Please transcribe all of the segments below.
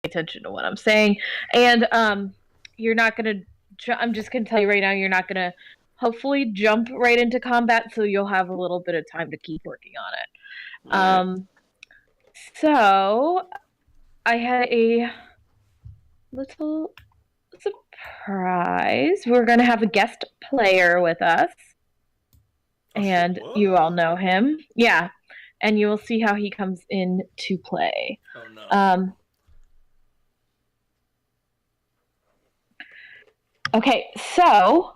attention to what I'm saying. And you're not going to, I'm just going to tell you right now, you're not going to hopefully jump right into combat, so you'll have a little bit of time to keep working on it. Right. So I had a little surprise. We're going to have a guest player with us. And you all know him. Yeah. And you will see how he comes in to play. Oh, no. Okay, so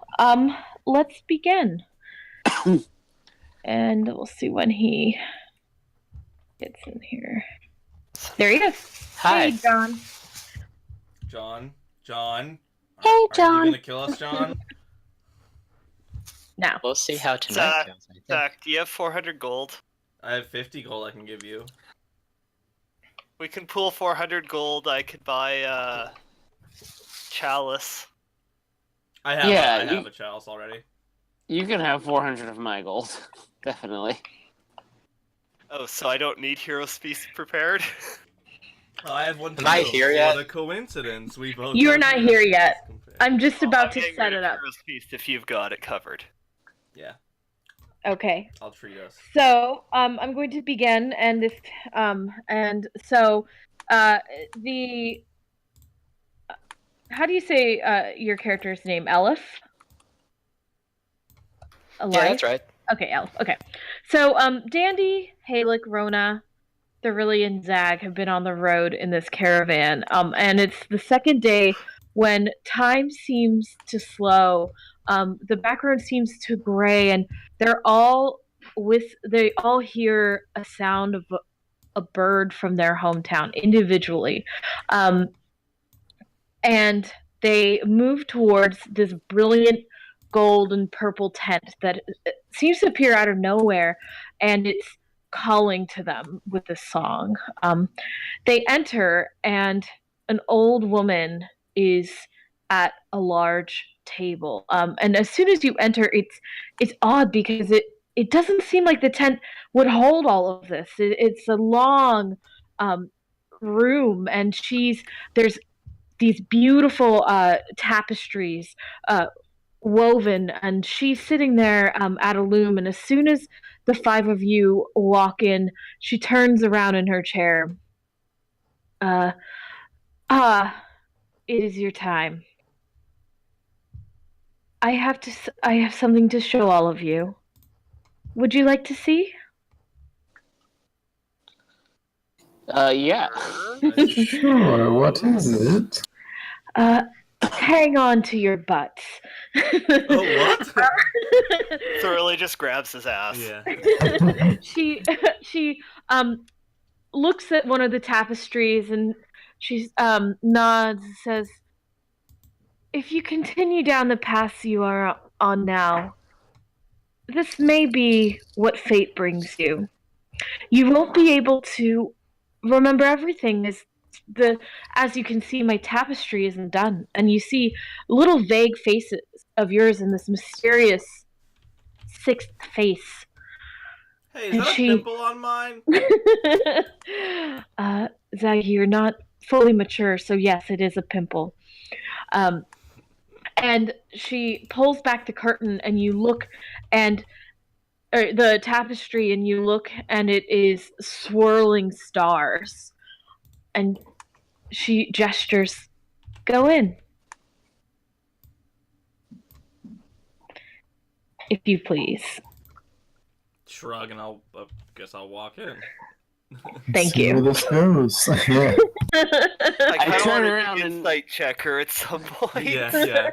let's begin. And we'll see when he gets in here. There he is. Hi. Hey, John. John. Hey, John. Are you gonna kill us, John? No. We'll see how tonight goes. Zach, do you have 400 gold? I have 50 gold I can give you. We can pool 400 gold. I could buy chalice. I have a chalice already. You can have 400 of my gold. Definitely. Oh, so I don't need hero speech prepared? Oh, I have one too. Am I here yet? What a coincidence. We both. You're not here yet. I'm just about to set it up. Hero speech if you've got it covered. Yeah. Okay. I'll treat us. So, I'm going to begin, and if, the, how do you say, your character's name? Elif? Yeah, that's right. Okay, Elif. Okay. So, Dandy, Halik, Rona, Thorilli, and Zag have been on the road in this caravan, and it's the second day when time seems to slow. The background seems to gray, and they all hear a sound of a bird from their hometown individually. And they move towards this brilliant gold and purple tent that seems to appear out of nowhere, and it's calling to them with this song. They enter, and an old woman is at a large table. And as soon as you enter, it's odd because it doesn't seem like the tent would hold all of this. It's a long room, and there's these beautiful tapestries woven, and she's sitting there at a loom, and as soon as the five of you walk in, she turns around in her chair. It is your time. I have something to show all of you. Would you like to see? Yeah. Sure, what is it? Hang on to your butts. Oh, what? Thoroughly just grabs his ass. Yeah. She looks at one of the tapestries, and she nods and says, "If you continue down the path you are on now, this may be what fate brings you. You won't be able to remember everything, as you can see, my tapestry isn't done, and you see little vague faces of yours in this mysterious sixth face." Hey, is that a pimple on mine? Zag, you're not fully mature, so yes, it is a pimple. And she pulls back the curtain, and you look, or the tapestry, and you look, and it is swirling stars. And she gestures, "Go in. If you please." Shrug, and I guess I'll walk in. Thank See you. where this goes. Yeah. I turn turn around around and- insight check her at some point. Yeah.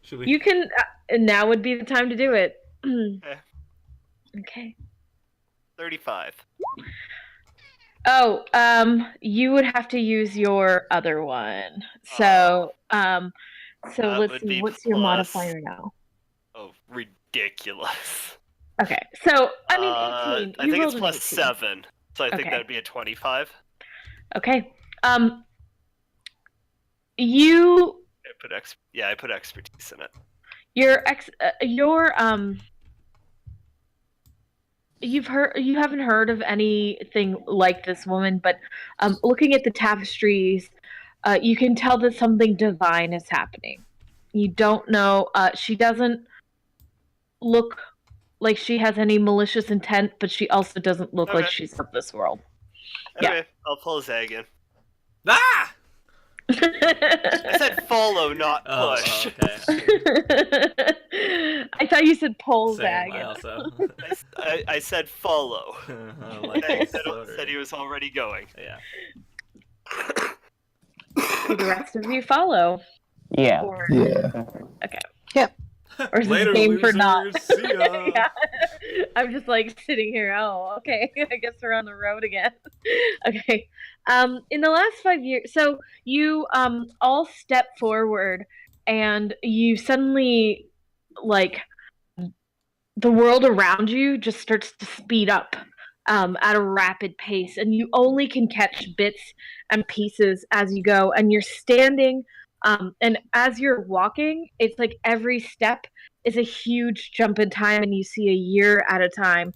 Should we? You can, now would be the time to do it. Okay. 35. Oh, you would have to use your other one. So, That let's would see, be what's your plus- modifier now? Oh, ridiculous. Okay, so, 18. I You think rolled it's an plus 18. 7. So I think Okay. that'd be a 25. Okay. You, I put expertise in it. you haven't heard of anything like this woman, but looking at the tapestries, you can tell that something divine is happening. You don't know. She doesn't look like she has any malicious intent, but she also doesn't look like she's of this world. Okay, I'll pull Zag in. Ah! I said follow, not push. Oh, okay. I thought you said pull Same, Zag. I also. I said follow. Like Zag slowly. said he was already going. Yeah. Do the rest of you follow? Yeah. Or, Yeah. okay. Yep. Or is Later, this game losers. for not? See ya. Yeah. I'm just like sitting here. Oh, okay. I guess we're on the road again. Okay. In the last 5 years, so you all step forward, and you suddenly, like, the world around you just starts to speed up at a rapid pace, and you only can catch bits and pieces as you go, and you're standing, and as you're walking, it's like every step is a huge jump in time, and you see a year at a time.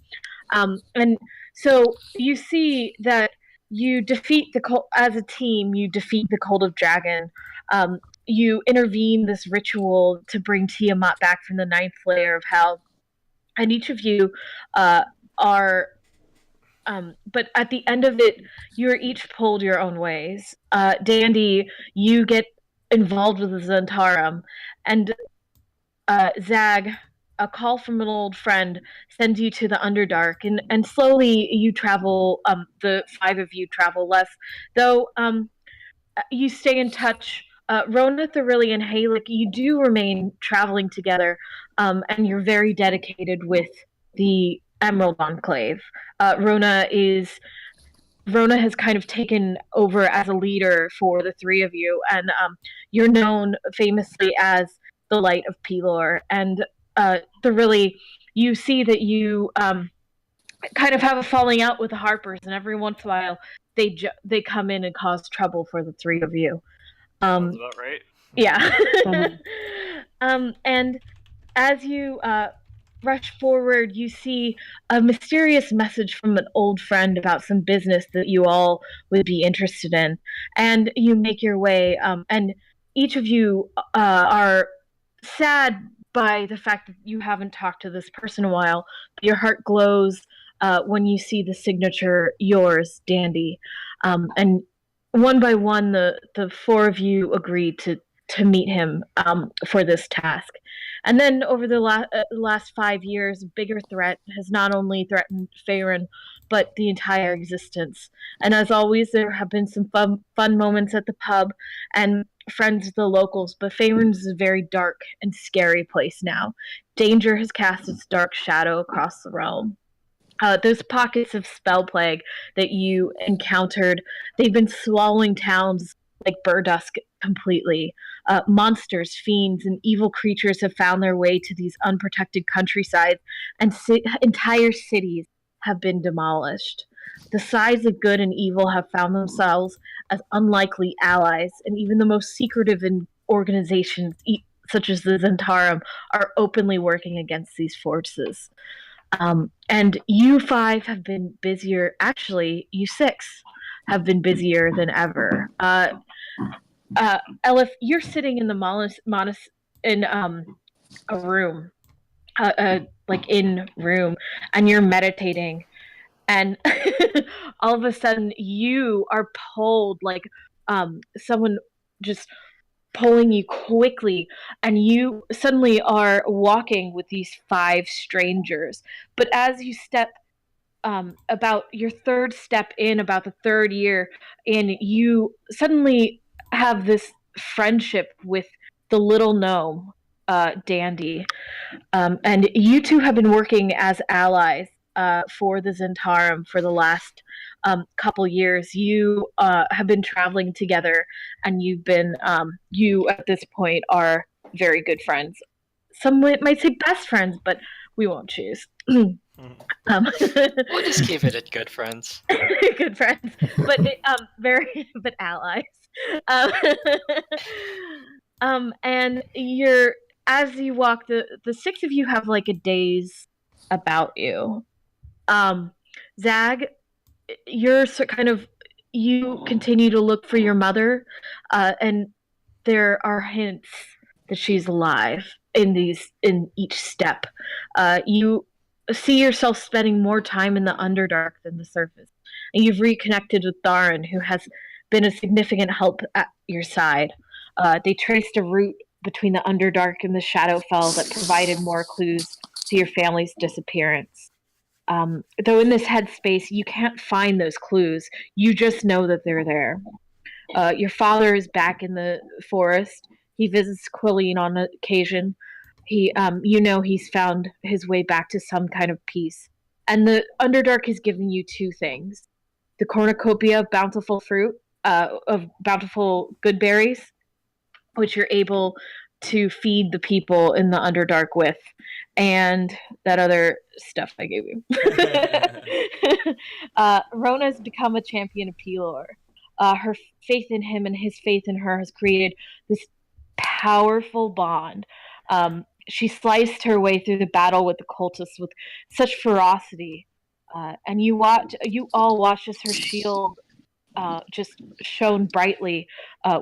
And so you see that you defeat as a team, you defeat the Cult of Dragon. You intervene this ritual to bring Tiamat back from the ninth layer of hell, and each of you are but at the end of it, you're each pulled your own ways. Dandy, you get involved with the Zentarum, and Zag, a call from an old friend sends you to the Underdark, and slowly you travel. The five of you travel less, though. You stay in touch. Rona, Thorilli, and Halik, you do remain traveling together, and you're very dedicated with the Emerald Enclave. Rona has kind of taken over as a leader for the three of you, and you're known famously as the Light of Pelor. And Thorilli, you see that you kind of have a falling out with the Harpers, and every once in a while they come in and cause trouble for the three of you. Sounds about right. Yeah. And as you rush forward, you see a mysterious message from an old friend about some business that you all would be interested in. And you make your way, and each of you are sad by the fact that you haven't talked to this person in a while. But your heart glows when you see the signature, yours, Dandy. And one by one, the four of you agreed to meet him for this task. And then over the last 5 years, a bigger threat has not only threatened Faerun, but the entire existence. And as always, there have been some fun moments at the pub and friends with the locals, but Faerun is a very dark and scary place now. Danger has cast its dark shadow across the realm. Those pockets of spell plague that you encountered, they've been swallowing towns like Burdusk completely. Monsters, fiends, and evil creatures have found their way to these unprotected countrysides, and entire cities have been demolished. The sides of good and evil have found themselves as unlikely allies, and even the most secretive organizations, such as the Zentarum, are openly working against these forces. And you five have been busier. Actually, you six have been busier than ever. Elif, you're sitting in the in a room, like in room, and you're meditating, and all of a sudden you are pulled like someone just pulling you quickly, and you suddenly are walking with these five strangers. But as you step about your third step in, about the third year, and you suddenly have this friendship with the little gnome, Dandy. And you two have been working as allies for the Zentarum for the last couple years. You have been traveling together, and you've been, you at this point are very good friends. Some might say best friends, but we won't choose. We'll just keep it at good friends. Good friends, but very but allies. And you're as you walk, the six of you have like a daze about you. Zag, you're kind of you continue to look for your mother, and there are hints that she's alive in each step. You see yourself spending more time in the Underdark than the surface, and you've reconnected with Tharin, who has been a significant help at your side. They traced a route between the Underdark and the Shadowfell that provided more clues to your family's disappearance. Though in this headspace, you can't find those clues. You just know that they're there. Your father is back in the forest. He visits Quilleen on occasion. He's found his way back to some kind of peace. And the Underdark has given you two things: the cornucopia of bountiful fruit, of bountiful good berries, which you're able to feed the people in the Underdark with, and that other stuff I gave you. Rona's become a champion of Pelor. Her faith in him and his faith in her has created this powerful bond. She sliced her way through the battle with the cultists with such ferocity, and you all watch as her shield just shone brightly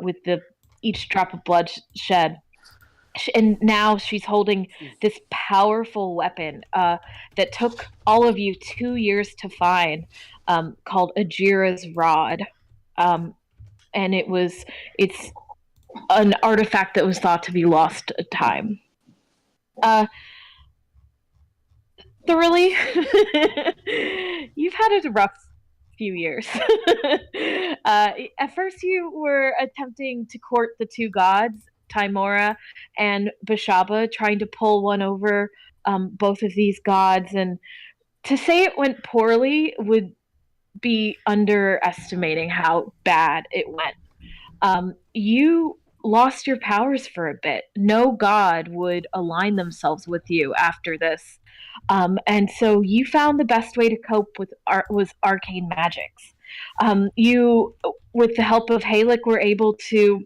with each drop of blood shed. And now she's holding this powerful weapon that took all of you 2 years to find, called Ajira's Rod. And it's an artifact that was thought to be lost to time. Thoroughly, you've had a rough few years. At first you were attempting to court the two gods, Timora and Bashaba, trying to pull one over both of these gods, and to say it went poorly would be underestimating how bad it went. You lost your powers for a bit. No god would align themselves with you after this. And so you found the best way to cope was arcane magics. You, with the help of Halik, were able to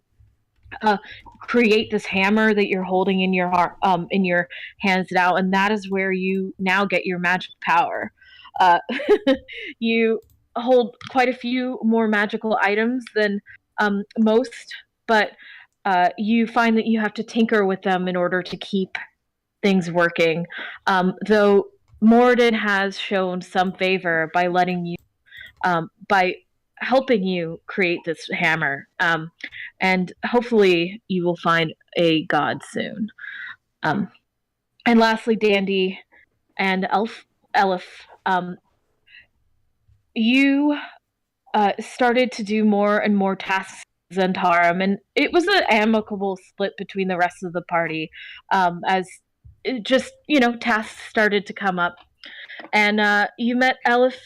create this hammer that you're holding in your hands now, and that is where you now get your magic power. You hold quite a few more magical items than most, but you find that you have to tinker with them in order to keep things working. Though Moradin has shown some favor by by helping you create this hammer, and hopefully you will find a god soon. And lastly, Dandy and Elif, you started to do more and more tasks Zentarum, and it was an amicable split between the rest of the party, as tasks started to come up. And you met Elif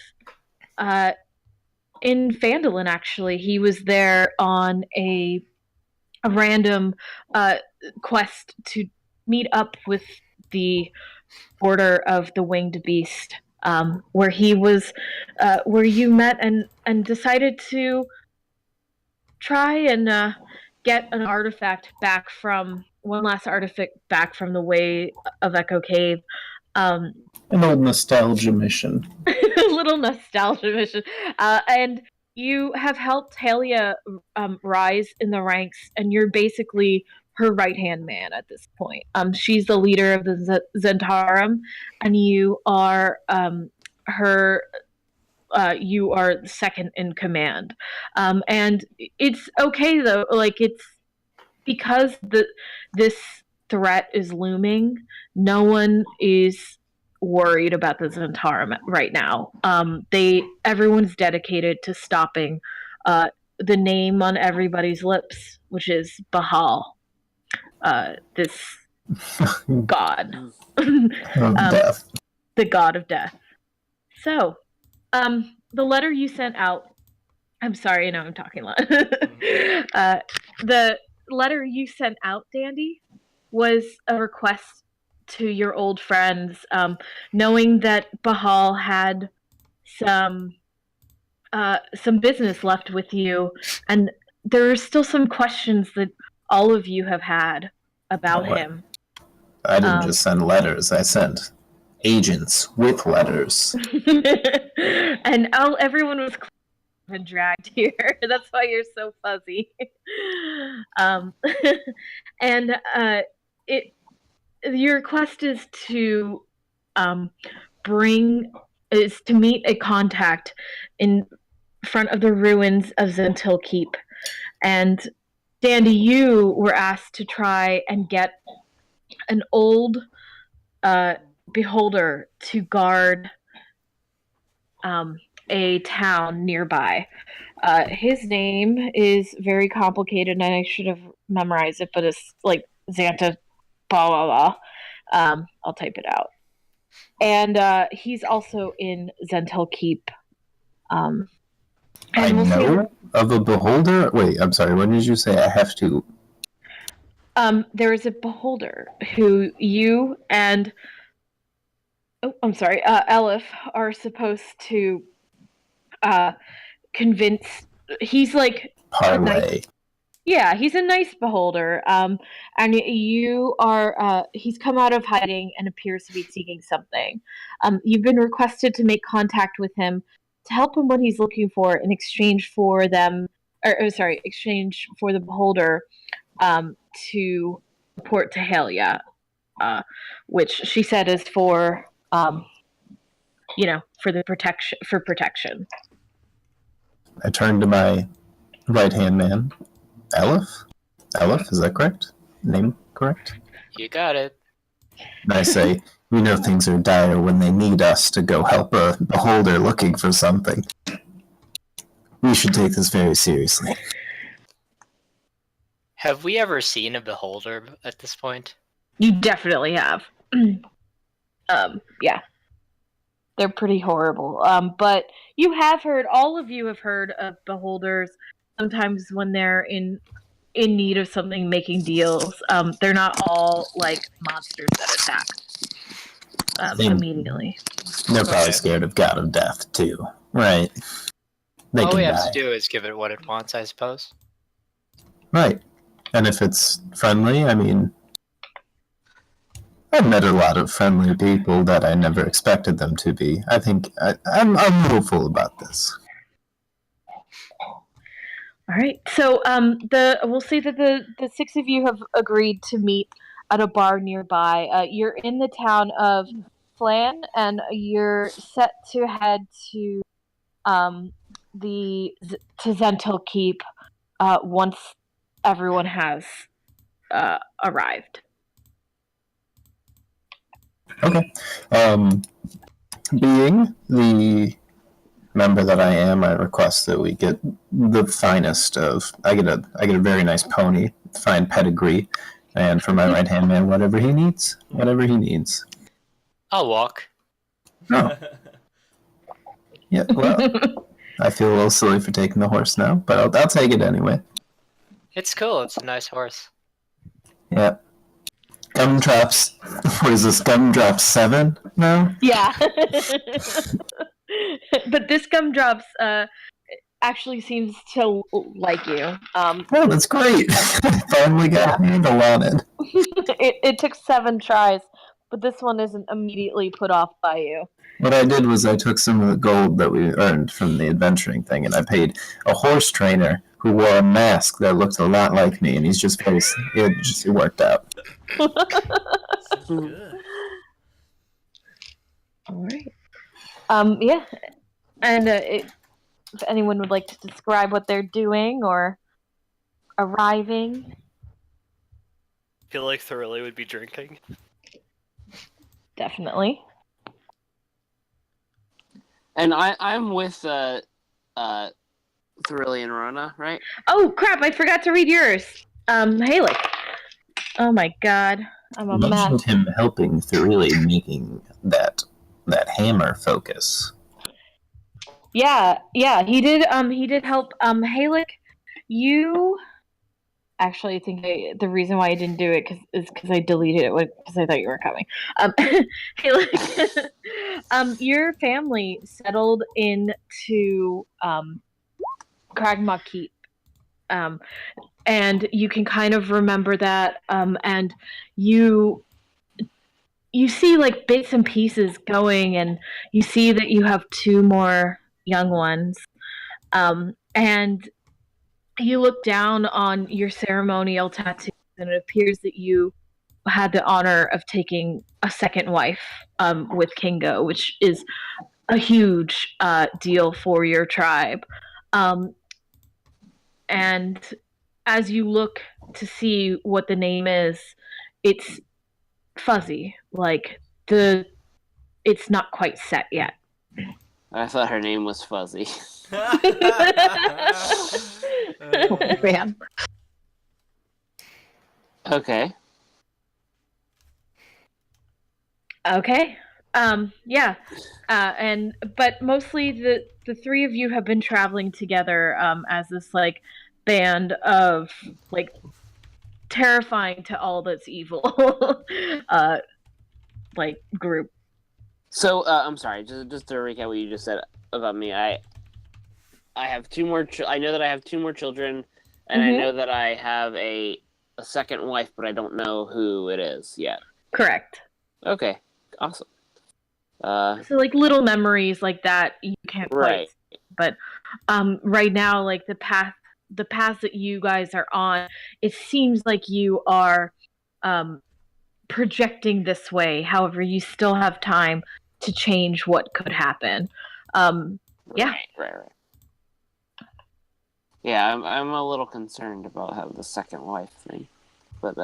in Phandalin, actually. He was there on a random quest to meet up with the Order of the Winged Beast, where he was, where you met and decided to try and get one last artifact back from the Way of Echo Cave. An old nostalgia mission. A little nostalgia mission. And you have helped Halia rise in the ranks, and you're basically her right-hand man at this point. She's the leader of the Zentarum, and you are you are second in command. And it's okay, though. Like, it's because this threat is looming, no one is worried about the Zentarum right now. Everyone's dedicated to stopping the name on everybody's lips, which is Bahal, this god. Of death. The god of death. So, the letter you sent out, I'm sorry, I know I'm talking a lot. The letter you sent out, Dandy, was a request to your old friends, knowing that Bahal had some business left with you, and there are still some questions that all of you have had about him. I didn't just send letters, I sent agents with letters. And everyone was been dragged here. That's why you're so fuzzy. And your quest is to meet a contact in front of the ruins of Zentil Keep. And Dandy, you were asked to try and get an old beholder to guard a town nearby. His name is very complicated, and I should have memorized it, but it's like Xanta blah blah blah. I'll type it out. And he's also in Zentil Keep. I know of a beholder? Wait, I'm sorry, when did you say I have to? There is a beholder who you and Elif are supposed to convince. He's like Parlay. he's a nice beholder. And you are. He's come out of hiding and appears to be seeking something. You've been requested to make contact with him to help him what he's looking for in exchange for exchange for the beholder to report to Halia, which she said is for protection. I turned to my right-hand man, Elif? Elif, is that correct? Name correct? You got it. And I say, we know things are dire when they need us to go help a beholder looking for something. We should take this very seriously. Have we ever seen a beholder at this point? You definitely have. Yeah. They're pretty horrible. But you have heard, all of you have heard of beholders sometimes when they're in need of something, making deals. They're not all like monsters that attack immediately. They're probably scared of God of Death, too. Right. They All can we have die. to do is give it what it wants, I suppose. Right. And if it's friendly, I mean, I've met a lot of friendly people that I never expected them to be. I think I'm hopeful about this. All right. So we'll see that the six of you have agreed to meet at a bar nearby. You're in the town of Phlan, and you're set to head to Zentil Keep once everyone has arrived. Okay. Being the member that I am, I request that we get the finest of. I get a very nice pony, fine pedigree, and for my right hand man, whatever he needs. I'll walk. Oh. Yeah. Well, I feel a little silly for taking the horse now, but I'll take it anyway. It's cool. It's a nice horse. Yeah. Gumdrops. What is this? Gumdrops 7 now? Yeah. But this Gumdrops actually seems to like you. Oh, that's great. Finally got a handle on it. It took 7 tries, but this one isn't immediately put off by you. What I did was I took some of the gold that we earned from the adventuring thing, and I paid a horse trainer who wore a mask that looked a lot like me, and he's just very. It worked out. Good. All right. Yeah. And if anyone would like to describe what they're doing or arriving. I feel like Thoroughly would be drinking. Definitely. And I'm with Thoroughly and Rona, right? Oh crap! I forgot to read yours. Halek. Oh my god, I'm a Mentioned mess. him helping Thoroughly making that hammer focus. Yeah, he did. He did help. Halek, you. Actually, I think the reason why I didn't do it is because I deleted it because I thought you were coming. Halek, your family settled into Kragma Keep, and you can kind of remember that. And you see like bits and pieces going, and you see that you have 2 more young ones. And you look down on your ceremonial tattoos, and it appears that you had the honor of taking a second wife with Kingo, which is a huge deal for your tribe. And as you look to see what the name is, it's fuzzy. Like it's not quite set yet. I thought her name was Fuzzy. Oh, man. Okay. Okay. Yeah. But mostly the three of you have been traveling together as this like band of like terrifying to all that's evil like group. So I'm sorry. Just to recap what you just said about me, I have two more. I know that I have two more children, and I know that I have a second wife, but I don't know who it is yet. Correct. Okay. Awesome. So like little memories like that you can't quite see. But right now, like the path that you guys are on, it seems like you are projecting this way. However, you still have time to change what could happen. Yeah. Right. Yeah, I'm a little concerned about how the second wife thing, but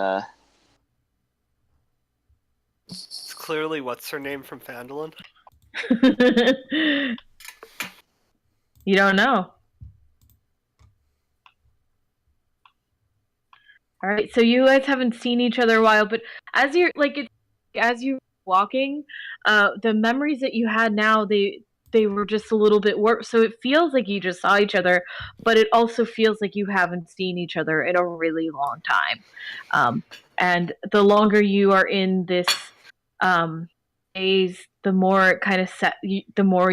It's clearly what's her name from Phandalin. You don't know. All right, so you guys haven't seen each other a while, but as you're walking, the memories that you had now they were just a little bit worse. So it feels like you just saw each other, but it also feels like you haven't seen each other in a really long time. And the longer you are in this phase, the more it kind of the more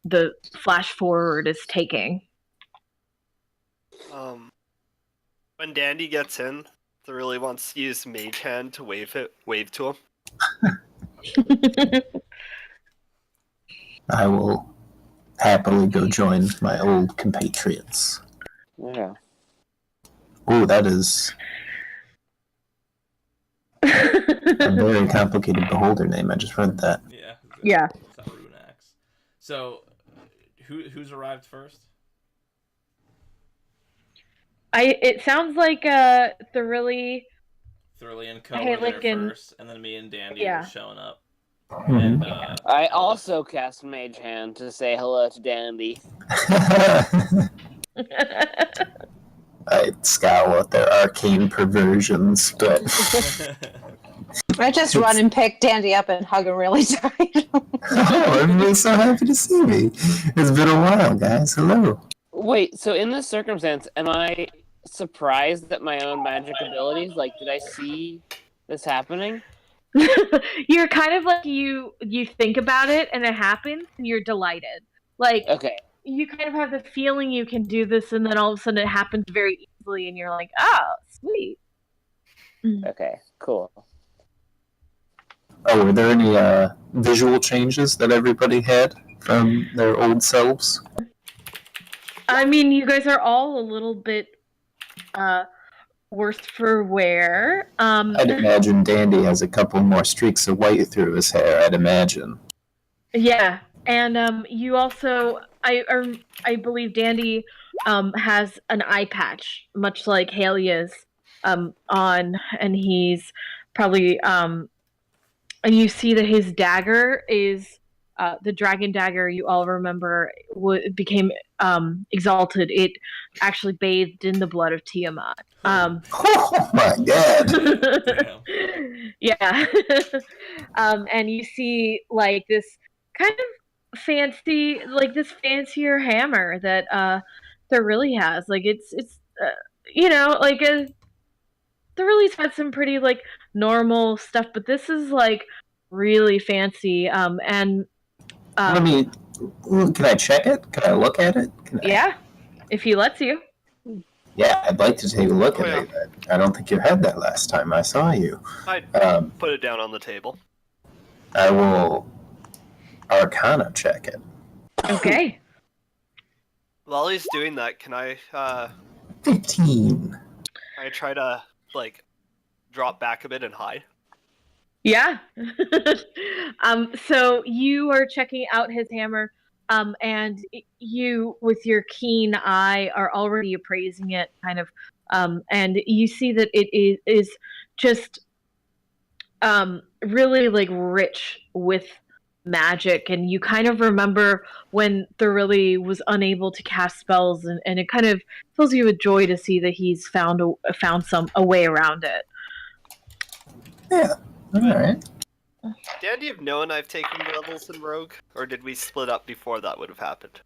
the flash forward is taking. When Dandy gets in, he really wants to use Mage Hand to wave to him. I will happily go join my old compatriots. yeah. Ooh, that is a very complicated beholder name. I just read that. Yeah. Yeah. It's not Rune Axe. So, who's arrived first? It sounds like Thurley and Co were there first, and then me and Dandy were showing up. And I also cast Mage Hand to say hello to Dandy. I scowl at their arcane perversions, but I just run and pick Dandy up and hug him really tight. oh, everybody's so happy to see me. It's been a while, guys. Hello. Wait, so in this circumstance, am I surprised at my own magic abilities? Like, did I see this happening? You're kind of like you think about it and it happens and you're delighted. Like Okay. You kind of have the feeling you can do this and then all of a sudden it happens very easily and you're like, oh, sweet. Okay, cool. Oh, were there any visual changes that everybody had from their old selves? I mean, you guys are all a little bit worse for wear. I'd imagine Dandy has a couple more streaks of white through his hair, I'd imagine. Yeah, and you also, I believe Dandy has an eye patch, much like Halia's on, and he's probably, and you see that his dagger is, the dragon dagger you all remember became exalted. It actually bathed in the blood of Tiamat. Oh my god! Yeah. And you see like this kind of fancy, like this fancier hammer that there really has. Like it's like there really's had some pretty like normal stuff, but this is like really fancy. Let me. Can I check it? Can I look at it? Yeah, if he lets you. Yeah, I'd like to take a look at it. I don't think you had that last time I saw you. I'd put it down on the table. I will Arcana check it. Okay. While he's doing that, can I 15. I try to drop back a bit and hide? Yeah. So you are checking out his hammer, and you, with your keen eye, are already appraising it, kind of, and you see that it is just really rich with magic, and you kind of remember when Thoroughly was unable to cast spells, and it kind of fills you with joy to see that he's found a way around it. Yeah, alright. Dandy have known I've taken levels in Rogue, or did we split up before that would have happened?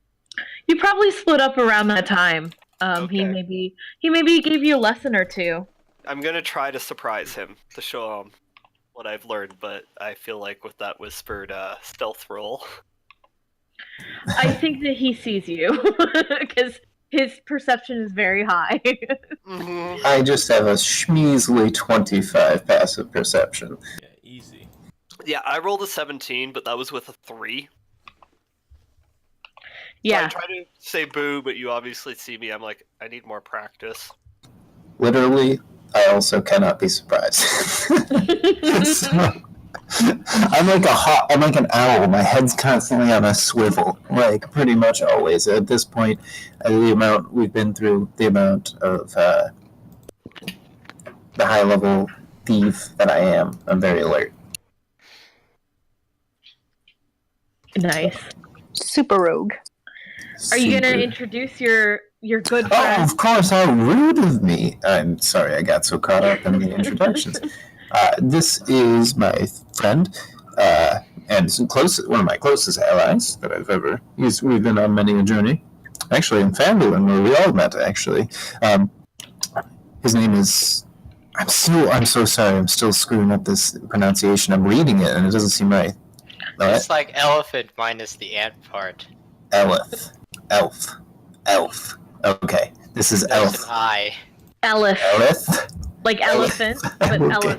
You probably split up around that time. Okay. He maybe gave you a lesson or two. I'm gonna try to surprise him to show him what I've learned, but I feel like with that whispered stealth roll. I think that he sees you because his perception is very high. Mm-hmm. I just have a measly 25 passive perception. Yeah, easy. Yeah, I rolled a 17, but that was with a 3. Yeah. So I try to say boo, but you obviously see me. I'm like, I need more practice. Literally, I also cannot be surprised. So, I'm like an owl. My head's constantly on a swivel, pretty much always. At this point, the amount we've been through, the amount of the high level thief that I am, I'm very alert. Nice. Super rogue. Are you gonna introduce your good friend? Oh, of course! How rude of me! I'm sorry, I got so caught up in the introductions. This is my friend, and one of my closest allies that I've ever used. We've been on many a journey. Actually, in Phandalin, where we all met. Actually, his name is. I'm so sorry. I'm still screwing up this pronunciation. I'm reading it, and it doesn't seem right. It's like elephant minus the ant part. Elf. Okay, this is There's Elf. an I. Elif. Like elephant, but Okay.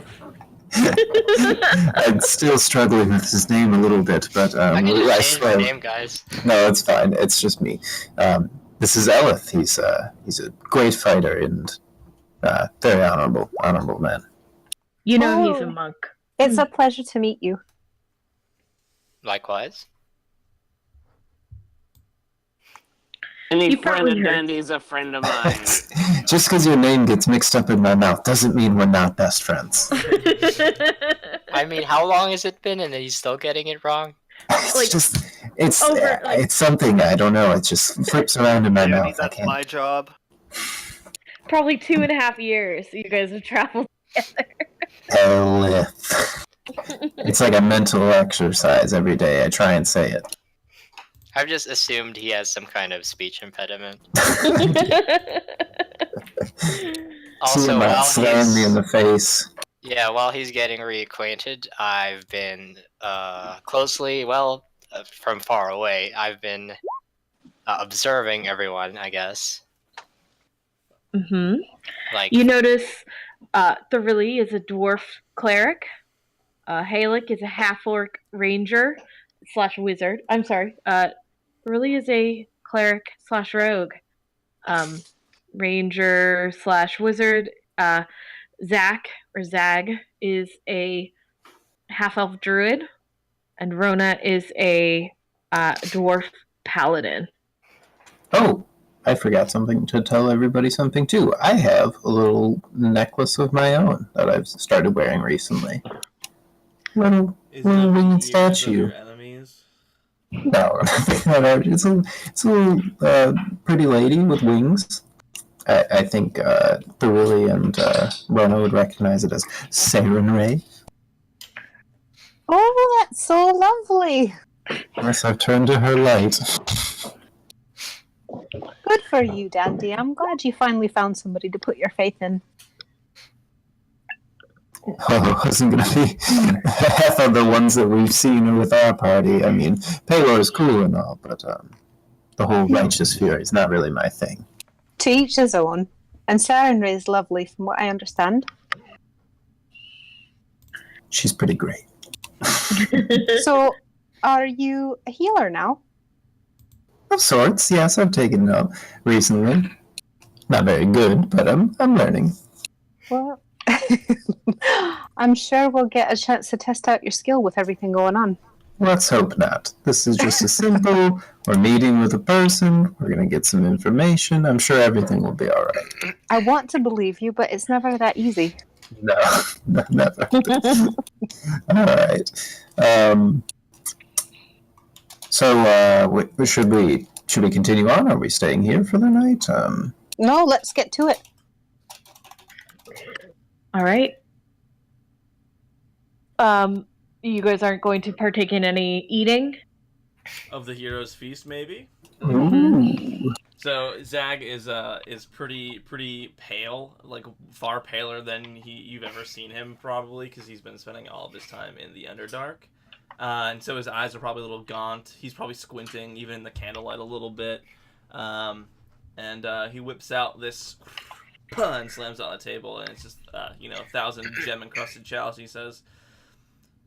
Elif. I'm still struggling with his name a little bit, but I can just I change swear. my name, guys. No, it's fine. It's just me. This is Elith. He's a great fighter and very honorable man. You know he's a monk. It's a pleasure to meet you. Likewise. Any You friend probably of heard. Dandy's a friend of mine. Just because your name gets mixed up in my mouth doesn't mean we're not best friends. I mean, how long has it been and he's still getting it wrong? It's something I don't know. It just flips around in my Dandy, mouth. that's my job. Probably 2.5 years you guys have traveled together. Elith. It's like a mental exercise every day. I try and say it. I've just assumed he has some kind of speech impediment. Also, while slam me in the face. Yeah, while he's getting reacquainted, I've been from far away, I've been observing everyone, I guess. Mm-hmm. Like, you notice Thoroughly is a dwarf cleric. Halic is a half-orc ranger / wizard. I'm sorry. Thoroughly is a cleric / rogue. Ranger / wizard. Zach or Zag is a half-elf druid, and Rona is a dwarf paladin. Oh, I forgot something to tell everybody something too. I have a little necklace of my own that I've started wearing recently. Little winged statue. Enemies? No, it's a little pretty lady with wings. I think Thoroughly and Rona would recognize it as Saren Ray. Oh, that's so lovely. Yes, I've turned to her light. Good for you, Dandy. I'm glad you finally found somebody to put your faith in. Oh, it wasn't going to be half of the ones that we've seen with our party. I mean, Paylor is cool and all, but the whole righteous fury is not really my thing. To each his own. And Saren Ray is lovely, from what I understand. She's pretty great. So, are you a healer now? Of sorts, yes, I've taken it up recently. Not very good, but I'm learning. Well, I'm sure we'll get a chance to test out your skill with everything going on. Let's hope not. This is just a simple, we're meeting with a person, we're going to get some information. I'm sure everything will be all right. I want to believe you, but it's never that easy. No, never. All right. So, should we continue on? Are we staying here for the night? No, let's get to it. All right. You guys aren't going to partake in any eating of the hero's feast, maybe. Ooh. So Zag is pretty pale, like far paler than you've ever seen him, probably, because he's been spending all of his time in the Underdark. And so his eyes are probably a little gaunt. He's probably squinting, even in the candlelight, a little bit. And he whips out this and slams it on the table, and it's just 1,000 gem-encrusted chalice. He says,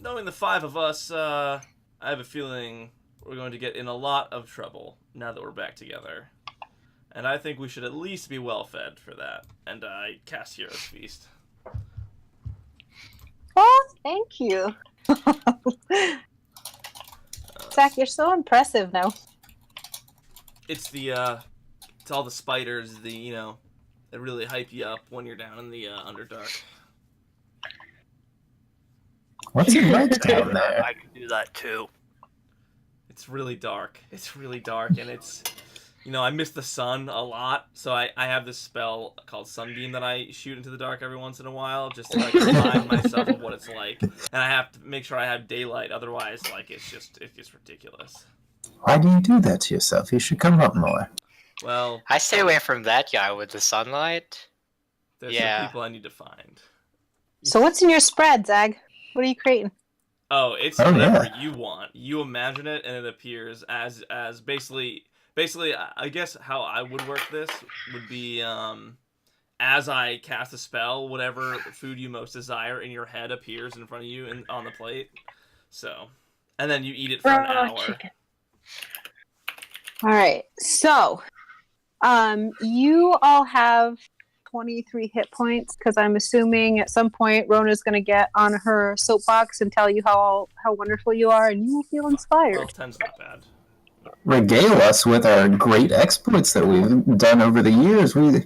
"Knowing the five of us, I have a feeling we're going to get in a lot of trouble now that we're back together. And I think we should at least be well-fed for that." And I cast Hero's Feast. Oh, thank you. Zach, you're so impressive now. It's all the spiders, that really hype you up when you're down in the Underdark. What's it like down there? I can do that too. It's really dark. And it's, I miss the sun a lot, so I have this spell called Sunbeam that I shoot into the dark every once in a while, just to remind myself of what it's like. And I have to make sure I have daylight, otherwise, it's just ridiculous. Why do you do that to yourself? You should come up more. Well, I stay away from that guy with the sunlight. There's some people I need to find. So what's in your spread, Zag? What are you creating? Oh, it's whatever you want. You imagine it, and it appears as basically. I guess how I would work this would be, as I cast a spell, whatever food you most desire in your head appears in front of you and on the plate. So, and then you eat it for an hour. Chicken. All right. So, you all have 23 hit points, because I'm assuming at some point Rona's going to get on her soapbox and tell you how wonderful you are, and you will feel inspired. Well, 10's not bad. Regale us with our great exploits that we've done over the years. We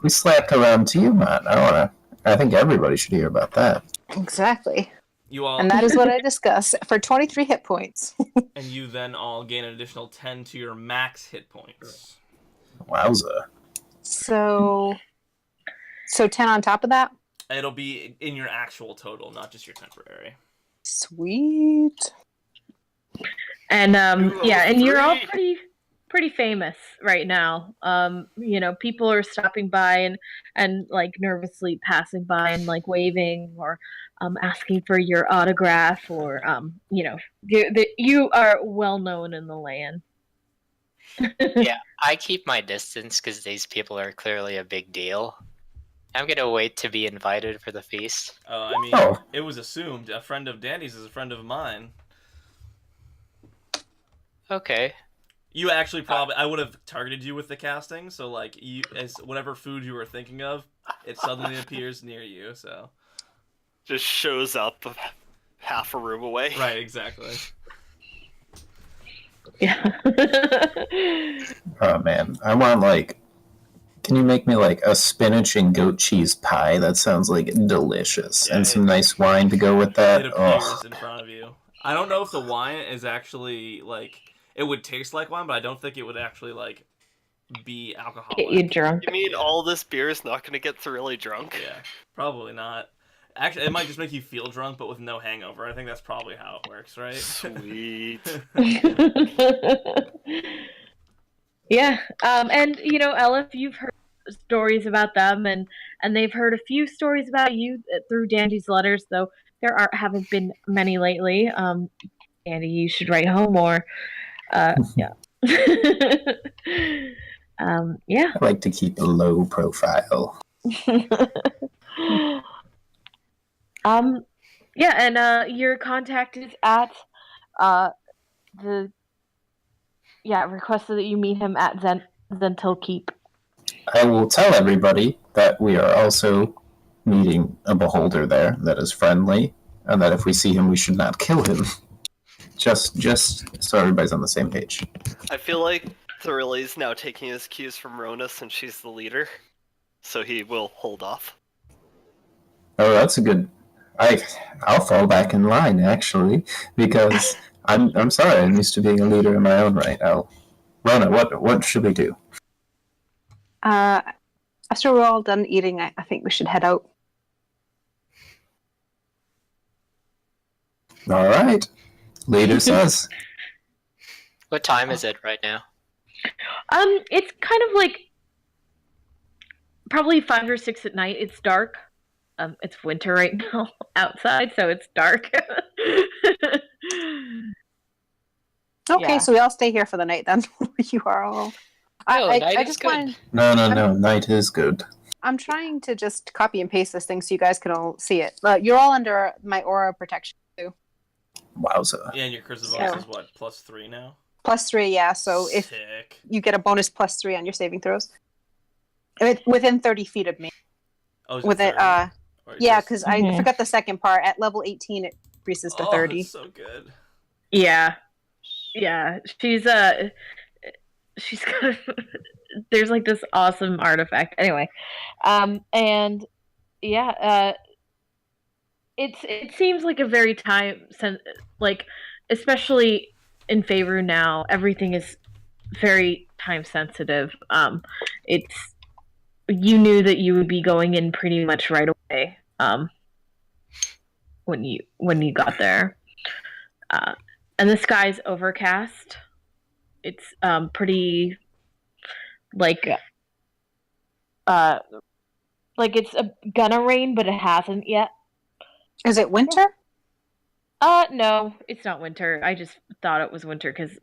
slapped around Tiamat. I think everybody should hear about that. Exactly. You all, and that is what I discuss for 23 hit points. And you then all gain an additional 10 to your max hit points. Wowza. So 10 on top of that? It'll be in your actual total, not just your temporary. Sweet. And and you're all pretty famous right now. People are stopping by and like nervously passing by and like waving or asking for your autograph, or you are well known in the land. Yeah, I keep my distance because these people are clearly a big deal. I'm gonna wait to be invited for the feast. It was assumed a friend of Danny's is a friend of mine. Okay. You actually I would have targeted you with the casting, so as whatever food you were thinking of, it suddenly appears near you, so. Just shows up half a room away. Right, exactly. Yeah. Oh man, I want can you make me a spinach and goat cheese pie? That sounds delicious. Yeah, and some nice wine to go with that. It appears in front of you. I don't know if the wine is actually it would taste like wine, but I don't think it would actually be alcoholic. Get you drunk. You mean all this beer is not going to get thoroughly drunk? Yeah, probably not. Actually, it might just make you feel drunk, but with no hangover. I think that's probably how it works, right? Sweet. Yeah, and Elif, you've heard stories about them, and they've heard a few stories about you through Dandy's letters, though there haven't been many lately. Dandy, you should write home more. Yeah. Yeah. I like to keep a low profile. Yeah, and your contact is at the requested that you meet him at Zentil Keep. I will tell everybody that we are also meeting a beholder there that is friendly, and that if we see him, we should not kill him. Just so everybody's on the same page. I feel like Thorilli's now taking his cues from Rona since she's the leader, so he will hold off. Oh, that's a good. I'll fall back in line actually, because I'm sorry. I'm used to being a leader in my own right. Rona, what should we do? After we're all done eating, I think we should head out. All right, leader says. What time is it right now? It's kind of like probably 5 or 6 at night. It's dark. It's winter right now outside, so it's dark. Okay, Yeah. so we all stay here for the night then. You are all. I just want. No. Night is good. I'm trying to just copy and paste this thing so you guys can all see it. You're all under my aura protection too. Wowza. Yeah, and your curse of bonus is what, +3 now? +3, yeah. So if Sick. you get a bonus +3 on your saving throws, within 30 feet of me. Oh, is With it it, 30? yeah, because I Mhm. forgot the second part. At level 18, it increases to 30. That's so good. Yeah. She's got there's like this awesome artifact. Anyway, and yeah, it seems like a very like, especially in favor now, everything is very time sensitive. It's you knew that you would be going in pretty much right away. When you got there, and the sky's overcast. It's pretty like it's gonna rain, but it hasn't yet. Is it winter? No, it's not winter. I just thought it was winter because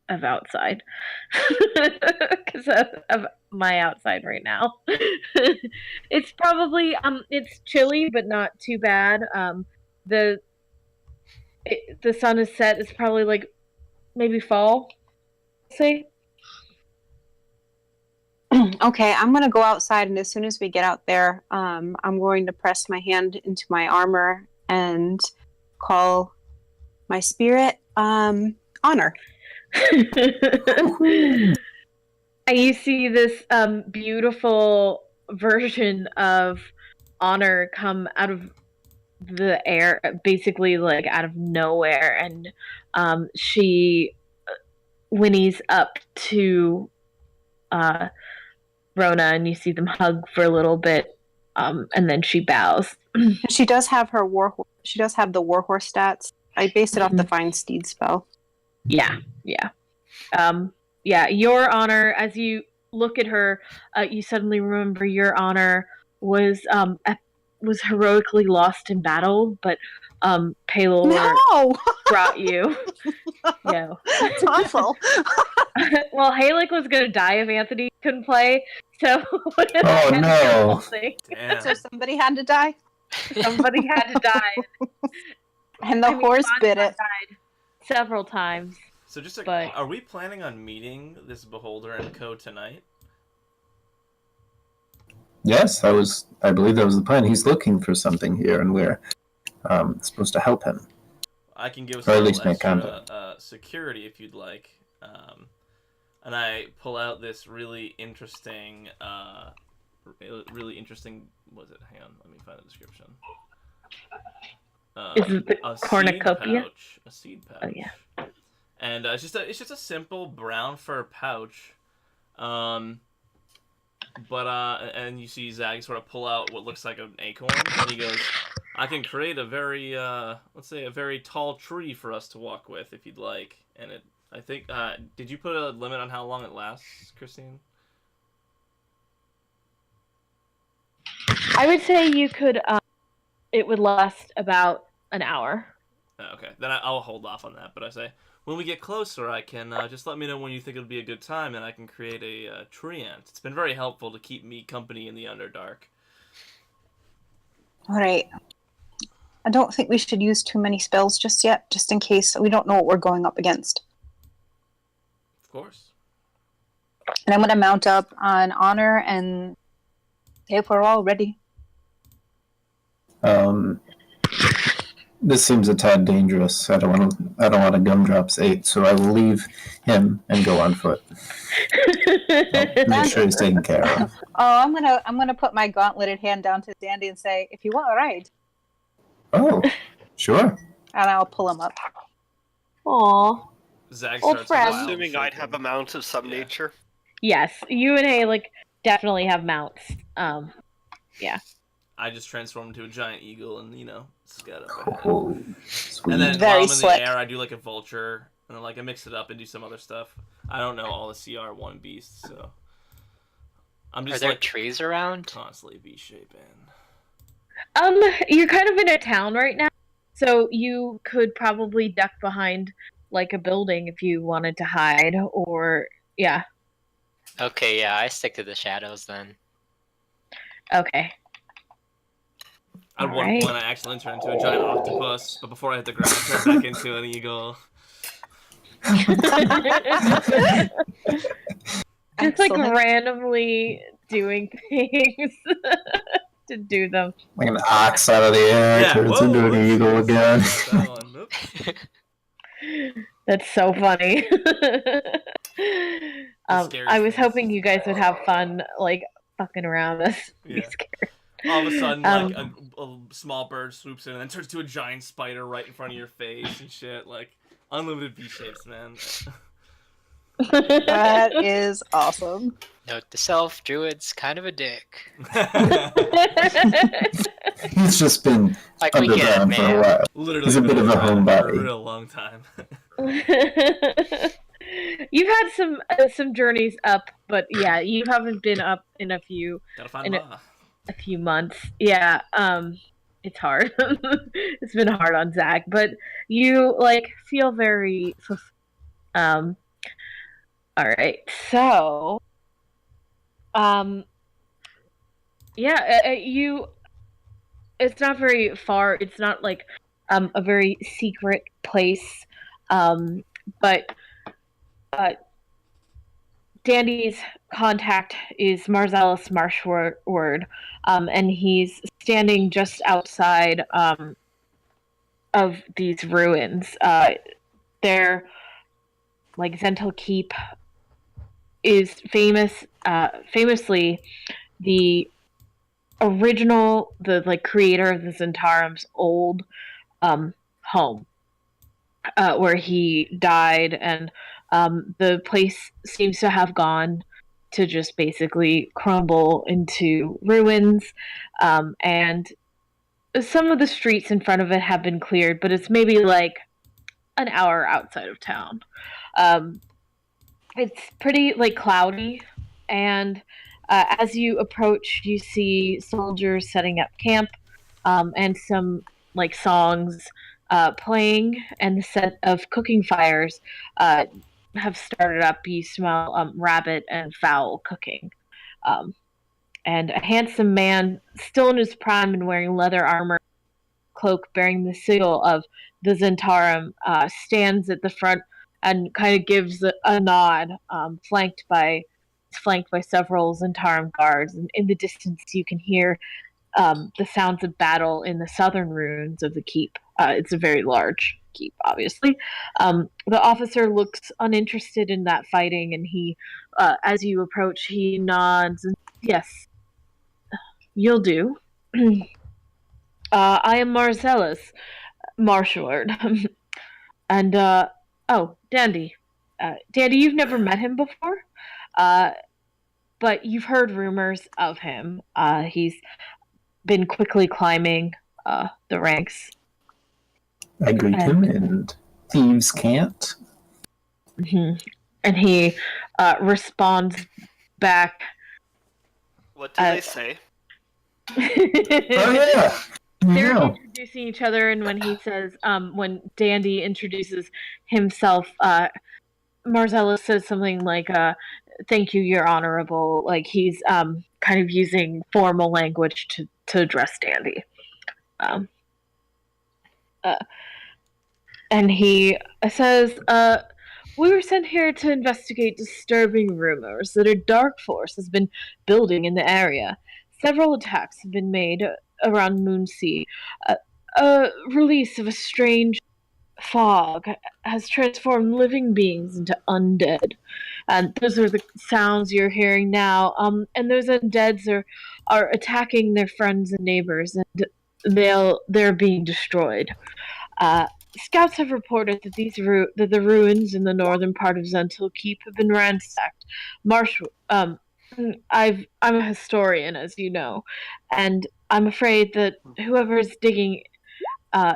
of outside. Because of my outside right now. It's probably it's chilly, but not too bad. The sun is set. It's probably like maybe fall. Say. Okay, I'm going to go outside, and as soon as we get out there, I'm going to press my hand into my armor and call my spirit Honor. And you see this beautiful version of Honor come out of the air, basically like out of nowhere, and she whinnies up to Rona, and you see them hug for a little bit, and then she bows. She does have her She does have the warhorse stats. I based it off the Find Steed spell. Yeah. Your Honor. As you look at her, you suddenly remember your Honor was heroically lost in battle, but Paylor brought you. Yeah, that's awful. Well, Halek was gonna die if Anthony couldn't play, so Oh no! Damn. So somebody had to die. Somebody had to die, and the horse bit it. Died several times. So but... are we planning on meeting this Beholder and Co tonight? Yes, I believe that was the plan. He's looking for something here, and we're supposed to help him. I can give us or a at little least extra security if you'd like. And I pull out this really interesting. Was it? Hang on, let me find the description. Is it the cornucopia? A seed pouch. Oh yeah. And it's just a simple brown fur pouch. But and you see Zag sort of pull out what looks like an acorn, and he goes, "I can create a very let's say a very tall tree for us to walk with if you'd like." And I think did you put a limit on how long it lasts, Christine? I would say you could. It would last about an hour. Okay, then I'll hold off on that. But I say, when we get closer, I can just let me know when you think it would be a good time, and I can create a treant. It's been very helpful to keep me company in the Underdark. All right. I don't think we should use too many spells just yet, just in case we don't know what we're going up against. Of course. And I'm going to mount up on Honor and if we're all ready. This seems a tad dangerous. I don't want to gumdrops 8, so I will leave him and go on foot. I'll make sure he's taken care of. Oh, I'm gonna put my gauntleted hand down to Dandy and say, if you want a ride. Oh, sure. And I'll pull him up. Aw. Zag Old starts friend. wild Assuming I'd shaking. have a mount of some nature. Yes, you and A definitely have mounts. I just transform into a giant eagle and scud up ahead. Oh, sweet. And then Very while I'm in slick. the air, I do like a vulture, and then I mix it up and do some other stuff. I don't know all the CR1 beasts, so I'm Are just there trees around? constantly B-shaping. You're kind of in a town right now, so you could probably duck behind a building if you wanted to hide, or yeah. Okay, yeah, I stick to the shadows then. Okay. At one Alright. point, I accidentally turned into a giant octopus, but before I hit the ground, I turned back into an eagle. Just Excellent. randomly doing things to do them. Like an ox out of the air, turns into an eagle again. That's so funny. scary I was face. hoping you guys would have fun, fucking around us. Be Yeah. scared. All of a sudden, a small bird swoops in and then turns to a giant spider right in front of your face and shit. Unlimited B-shapes, man. That is awesome. Note to self, Druid's kind of a dick. He's just been Like, we get it, underground for a man. while. Literally He's a bit been of a around for homebody. a real long time. You've had some journeys up, but yeah, you haven't been up in a few Gotta find In Ma. a few months. Yeah, it's hard. It's been hard on Zach, but you feel very all right. So you it's not very far. It's not a very secret place. But Dandy's contact is Marcellus Marshword, and he's standing just outside of these ruins. They're Zental Keep is famously the original, the creator of the Zentarim's old home, where he died, and the place seems to have gone to just basically crumble into ruins, and some of the streets in front of it have been cleared, but it's maybe an hour outside of town. It's pretty cloudy, and as you approach, you see soldiers setting up camp, and some songs playing, and the set of cooking fires have started up. You smell rabbit and fowl cooking. And a handsome man, still in his prime and wearing leather armor, cloak bearing the seal of the Zentarim, stands at the front and kind of gives a nod, flanked by several Zentarim guards. And in the distance, you can hear the sounds of battle in the southern ruins of the keep. It's a very large keep, obviously. The officer looks uninterested in that fighting, and he, as you approach, he nods and, yes, you'll do. I am Marcellus Marshword. And, oh, Dandy. Dandy, you've never met him before, but you've heard rumors of him. He's been quickly climbing the ranks. I greet him, and thieves can't. Mm-hmm. And he responds back. What do they say? Oh, yeah. They're Yeah. introducing each other, and when he says, when Dandy introduces himself, Marcellus says something like, thank you, you're honorable. He's kind of using formal language to address Dandy. And he says, We were sent here to investigate disturbing rumors that a dark force has been building in the area. Several attacks have been made around Moonsea. A release of a strange fog has transformed living beings into undead. And those are the sounds you're hearing now. And those undeads are attacking their friends and neighbors, and they're being destroyed. Scouts have reported that that the ruins in the northern part of Zentil Keep have been ransacked. Marsh, I'm a historian, as you know, and I'm afraid that whoever is digging uh,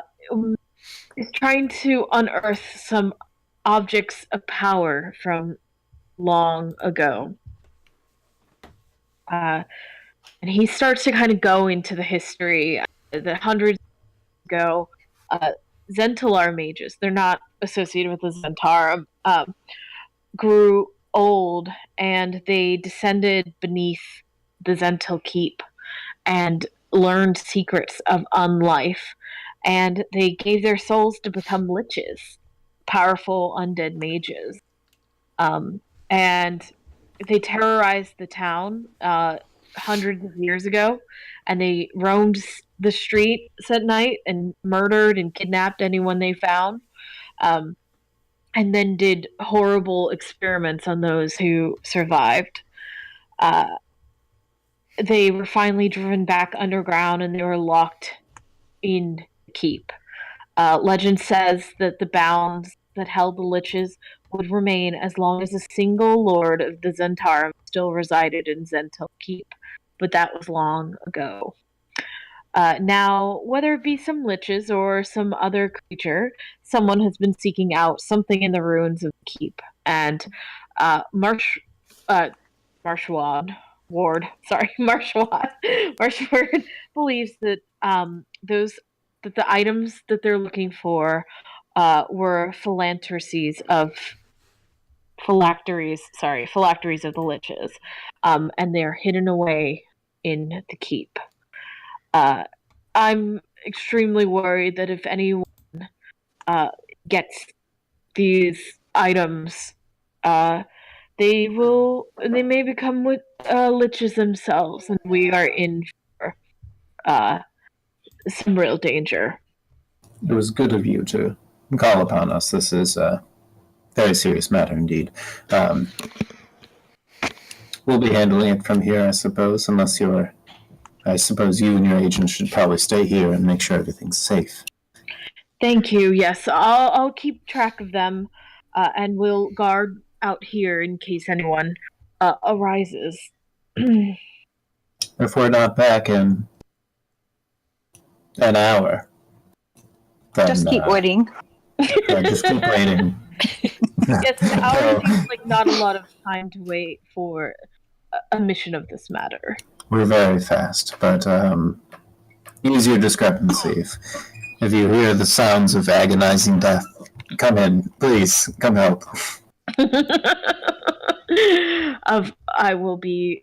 is trying to unearth some objects of power from long ago. And he starts to kind of go into the history. The hundreds ago, Zentalar mages, they're not associated with the Zentarum, grew old and they descended beneath the Zentil Keep and learned secrets of unlife. And they gave their souls to become liches, powerful undead mages. And they terrorized the town hundreds of years ago, and they roamed the streets at night and murdered and kidnapped anyone they found, and then did horrible experiments on those who survived. They were finally driven back underground, and they were locked in the keep. Legend says that the bounds that held the liches would remain as long as a single lord of the Zentarum still resided in Zentil Keep, but that was long ago. Now, whether it be some liches or some other creature, someone has been seeking out something in the ruins of the keep, and Marshward believes that the items that they're looking for were phylacteries of the liches, and they're hidden away in the keep. I'm extremely worried that if anyone gets these items, they may become liches themselves, and we are in for some real danger. It was good of you to call upon us. This is a very serious matter indeed. We'll be handling it from here, I suppose, I suppose you and your agent should probably stay here and make sure everything's safe. Thank you. Yes, I'll keep track of them, and we'll guard out here in case anyone arises. If we're not back in an hour, then Just keep waiting. Yeah, just keep waiting. Yes, an hour seems like not a lot of time to wait for a mission of this matter. We're very fast, but use your discrepancy. If you hear the sounds of agonizing death, come in, please. Come help. I will be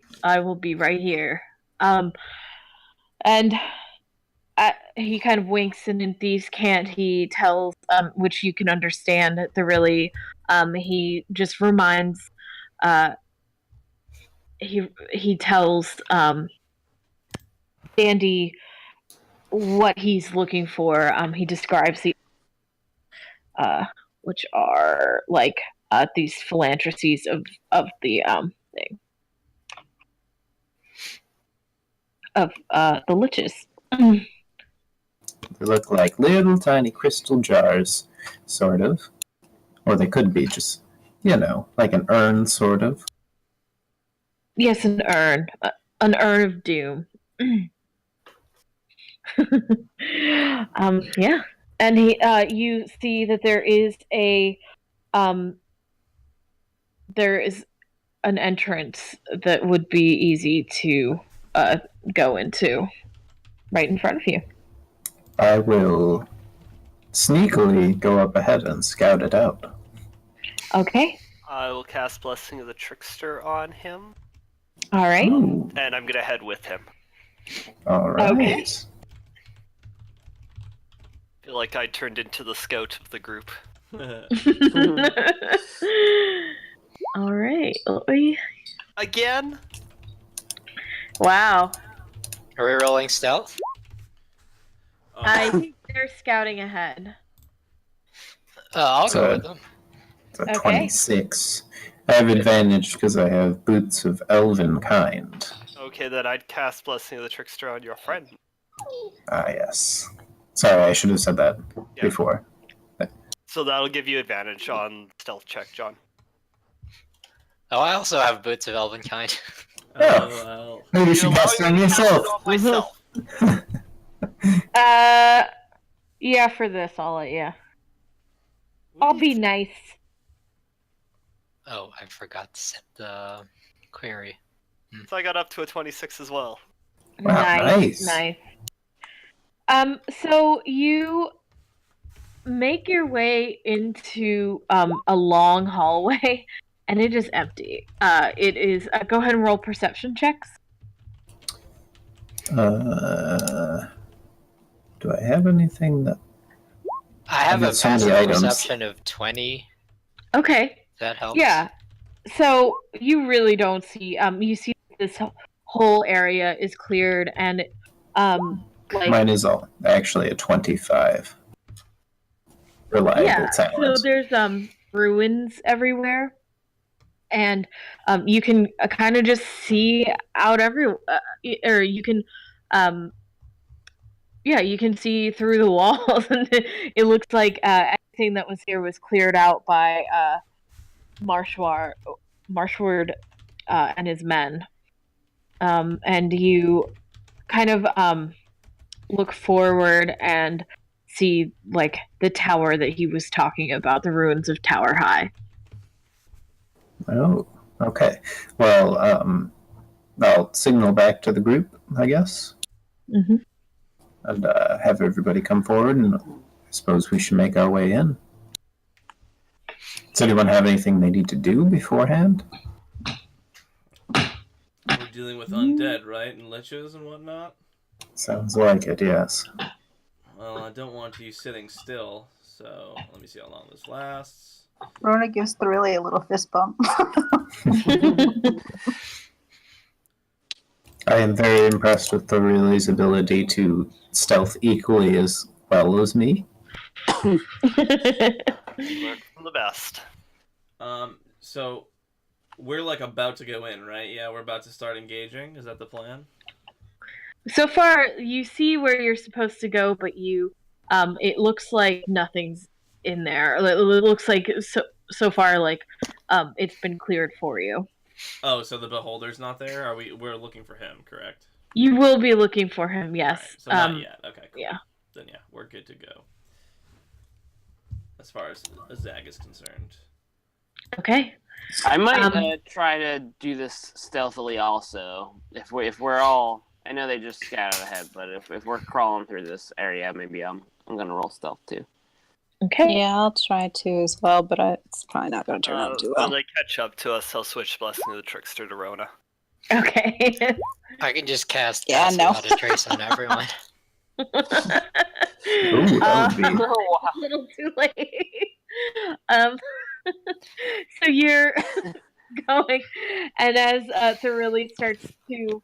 right here. And he kind of winks, and in Thieves' Cant he tells, which you can understand, he just reminds, he tells Sandy what he's looking for. He describes which are like these phylacteries of the thing of the liches. They look like little tiny crystal jars, sort of. Or they could be just, like an urn, sort of. Yes, an urn of doom. Yeah, and you see that there is an entrance that would be easy to go into, right in front of you. I will sneakily go up ahead and scout it out. Okay. I will cast Blessing of the Trickster on him. All right. Ooh. And I'm going to head with him. All right. Okay. I feel like I turned into the scout of the group. All right. Again? Wow. Are we rolling stealth? I think they're scouting ahead. I'll So- go with them. It's a Okay. 26. I have advantage because I have boots of elven kind. Okay, then I'd cast Blessing of the Trickster on your friend. Ah, yes. Sorry, I should have said that Yeah. before. So that'll give you advantage on stealth check, John. Oh, I also have boots of elven kind. LOL. Maybe you should allow cast it me on to cast yourself. it on myself. Yeah, for this, I'll let you. I'll be nice. Oh, I forgot to set the query. So I got up to a 26 as well. Wow, nice. Nice. So you make your way into a long hallway, and it is empty. It is. Go ahead and roll perception checks. Do I have anything that... I have a got so many passive items. perception of 20. Okay. That helps. Yeah. So you really don't see. You see this whole area is cleared, and like Mine is all actually a 25. Reliable yeah. talent. So there's ruins everywhere, and you can kind of just see out or you can yeah, you can see through the walls, and it looks like anything that was here was cleared out by Marshward and his men. And you kind of look forward and see like the tower that he was talking about, the ruins of Tower High. Oh, okay. Well, I'll signal back to the group, I guess, Mm-hmm. and have everybody come forward, and I suppose we should make our way in. Does anyone have anything they need to do beforehand? We're dealing with undead, right? And liches and whatnot? Sounds like it, yes. Well, I don't want you sitting still, so let me see how long this lasts. Rona gives Thorilli a little fist bump. I am very impressed with Thorilli's ability to stealth equally as well as me. Learn from the best. So we're like about to go in, right? Yeah, we're about to start engaging. Is that the plan? So far, you see where you're supposed to go, but it looks like nothing's in there. It looks like so far, like, it's been cleared for you. Oh, so the beholder's not there? We're looking for him, correct? You will be looking for him, yes. Right, so not yet. Okay, cool. Yeah. Then yeah, we're good to go. As far as Zag is concerned. Okay. I might try to do this stealthily also. If we're all, I know they just scattered ahead, but if we're crawling through this area, maybe I'm gonna roll stealth too. Okay. Yeah, I'll try to as well, but it's probably not going to turn out too well. When they catch up to us, I'll switch Blessing of the Trickster to Rona. Okay. I can just cast Yeah, Cast no. Without a Trace on everyone. Ooh, that would be... A little too late. So you're going, and as Thorilli starts to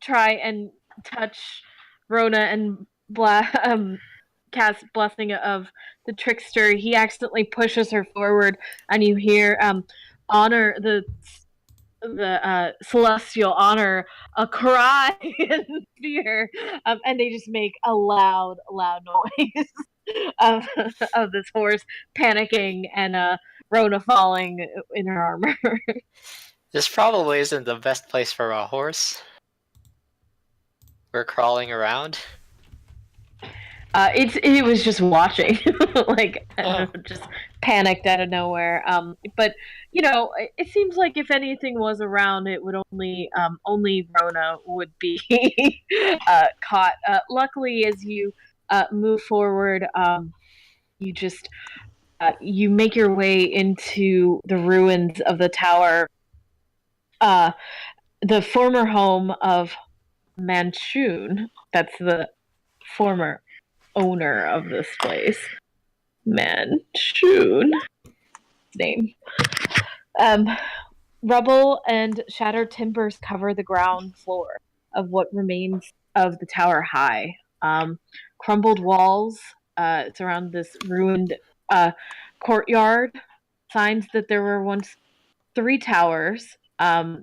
try and touch Rona and cast Blessing of the Trickster, he accidentally pushes her forward, and you hear honor the celestial honor a cry in fear, and they just make a loud noise of this horse panicking and Rona falling in her armor. This probably isn't the best place for a horse. We're crawling around. It was just watching, like Oh. just panicked out of nowhere. But you know, it seems like if anything was around, it would only Rona would be caught. Luckily, as you move forward, you just you make your way into the ruins of the tower, the former home of Manchun. That's the former owner of this place. mansion name. Rubble and shattered timbers cover the ground floor of what remains of the tower high. Crumbled walls surround this ruined courtyard. Signs that there were once 3 towers are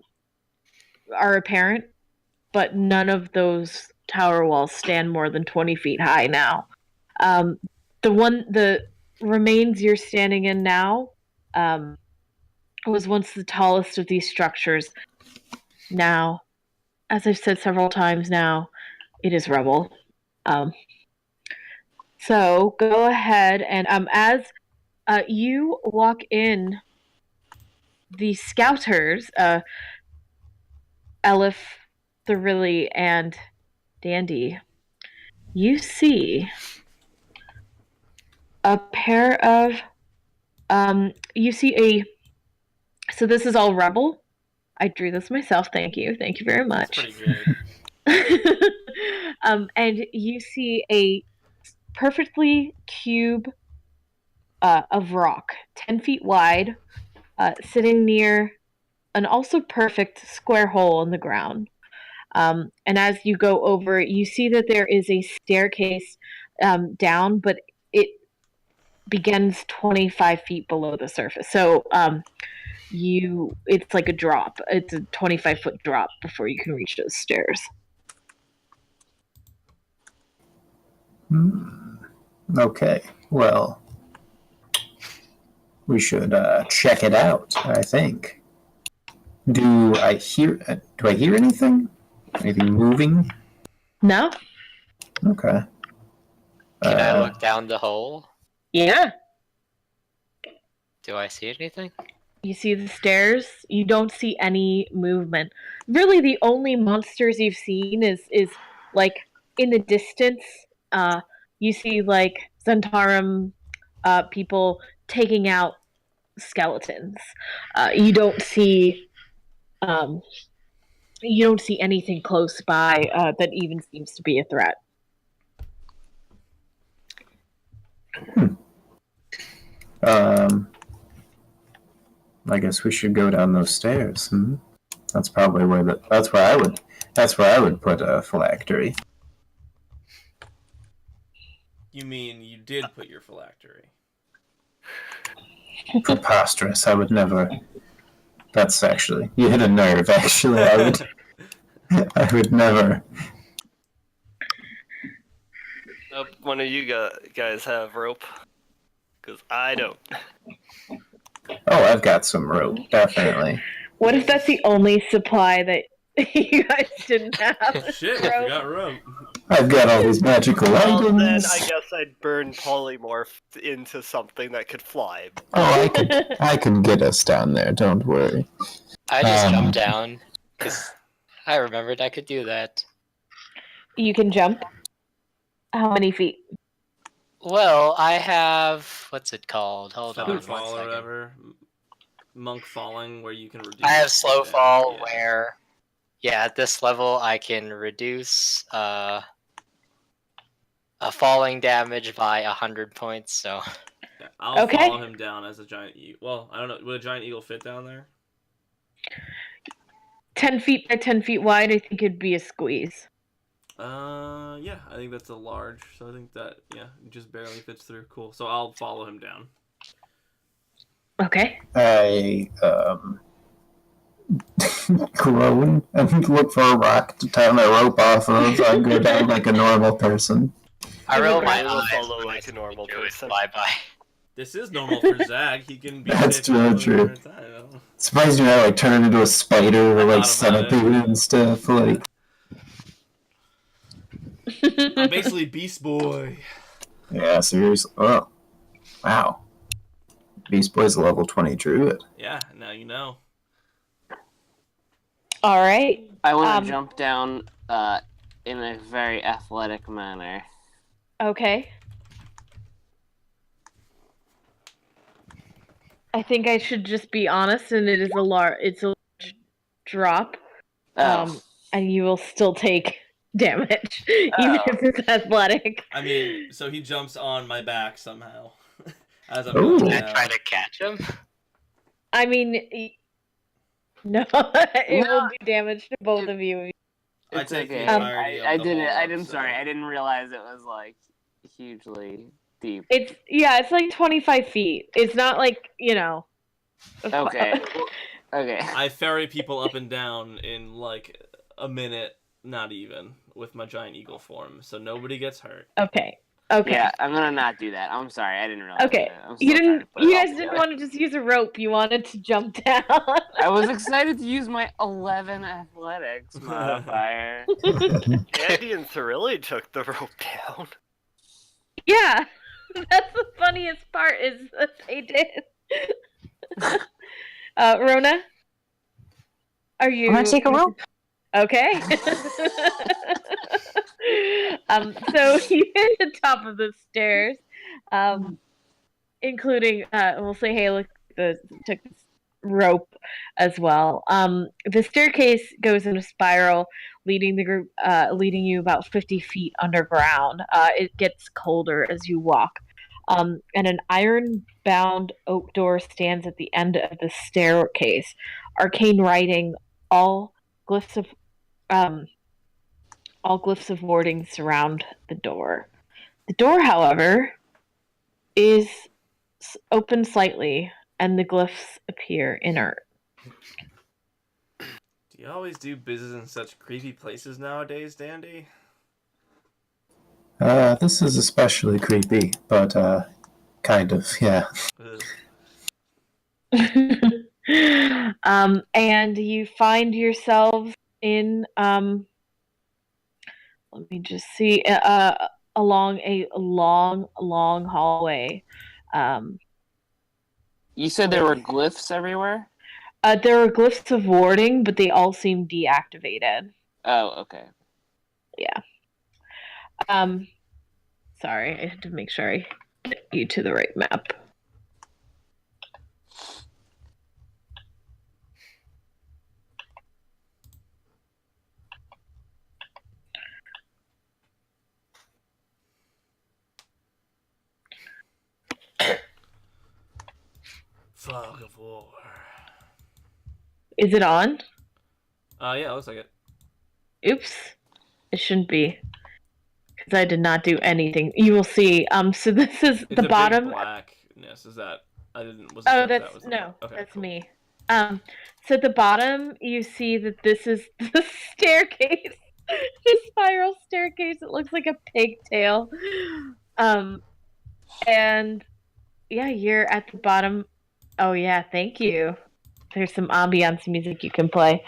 apparent, but none of those tower walls stand more than 20 feet high now. The remains you're standing in now was once the tallest of these structures. Now, as I've said several times now, it is rubble. So go ahead and as you walk in, the scouters, Elif, Thorilli, and Dandy, you see a pair of so this is all rubble. I drew this myself. Thank you very much. That's pretty good. And you see a perfectly cube of rock, 10 feet wide, sitting near an also perfect square hole in the ground. And as you go over it, you see that there is a staircase down, but it begins 25 feet below the surface. So it's like a drop. It's a 25-foot drop before you can reach those stairs. Okay, well, we should check it out, I think. Do I hear anything? Anything moving? No? Okay. Can I look down the hole? Yeah. Do I see anything? You see the stairs. You don't see any movement. Really, the only monsters you've seen is like in the distance. You see like Zentarum people taking out skeletons. You don't see anything close by that even seems to be a threat. I guess we should go down those stairs. That's probably that's where I would put a phylactery. You mean you did put your phylactery? Preposterous. I would never. That's actually, you hit a nerve. Actually, I would never. Hope one of you guys have rope, because I don't. Oh, I've got some rope, definitely. What if that's the only supply that you guys didn't have? Shit, I forgot rope. I've got all these magical Well, items. then I guess I'd burn polymorph into something that could fly. Oh, I can get us down there. Don't worry. I just jumped down because I remembered I could do that. You can jump? How many feet? Well, I have what's it called? Hold on, Feather 1 fall or second. whatever. Monk falling, where you can reduce. I have slow damage, fall yeah. where, yeah, at this level I can reduce a falling damage by 100 points. So Yeah, I'll Okay. follow him down as a giant eagle. Well, I don't know. Would a giant eagle fit down there? 10 feet by 10 feet wide, I think it'd be a squeeze. Yeah, I think that's a large. So I think that it just barely fits through. Cool. So I'll follow him down. Okay. I groan and look for a rock to tie my rope off of. I go down like a normal person. I roll my I will eyes follow when like I a see normal you do it. person. Bye-bye. This is normal for Zag. He can be. That's 50 true, kilometers true. at a time, I don't know. Surprised you're not like turning into a spider or like thought about it. centipede and stuff. Like, I'm basically Beast Boy. yeah, seriously. Oh, wow. Beast Boy's a level 20 druid. Yeah, now you know. All right. I want to jump down in a very athletic manner. Okay. I think I should just be honest, and it's a large drop, Oh. and you will still take damage, even if it's athletic. I mean, so he jumps on my back somehow. As I'm Ooh. going Can I down. try to catch him? I mean, no, it No. will do damage to both of you. I It's take the okay. entirety of I the didn't. hole I up, didn't. so- Sorry, I didn't realize it was like hugely deep. It's like 25 feet. It's not like, Okay. Okay. I ferry people up and down in like a minute, not even, with my giant eagle form, so nobody gets hurt. Okay. Yeah, I'm gonna not do that. I'm sorry, I didn't realize. Okay. That. I'm still You trying didn't. to put it You all guys didn't together. want to just use a rope. You wanted to jump down. I was excited to use my 11 athletics modifier. Andy and Thorilli took the rope down. Yeah, that's the funniest part is that they did. Rona, are you? I'm gonna take a rope. Okay. So you hit the top of the stairs, including, we'll say, hey, look, took this rope as well. The staircase goes in a spiral, leading you about 50 feet underground. It gets colder as you walk. And an iron-bound oak door stands at the end of the staircase. Arcane writing, all glyphs of warding surround the door. The door, however, is open slightly, and the glyphs appear inert. Do you always do business in such creepy places nowadays, Dandy? This is especially creepy, but kind of, yeah. And you find yourselves in let me just see, along a long hallway. You said there were glyphs everywhere? There are glyphs of warding, but they all seem deactivated. Oh, okay. Yeah. Sorry, I had to make sure I get you to the right map. Fog of war. Is it on? Yeah, looks like it. Oops. It shouldn't be. Because I did not do anything. You will see. So this is It's the a bottom. big blackness. Is that? I didn't. Wasn't Oh, sure if that's that was no. Okay, That's cool. me. So at the bottom, you see that this is the staircase. The spiral staircase. It looks like a pigtail. And yeah, you're at the bottom. Oh yeah, thank you. There's some ambiance music you can play.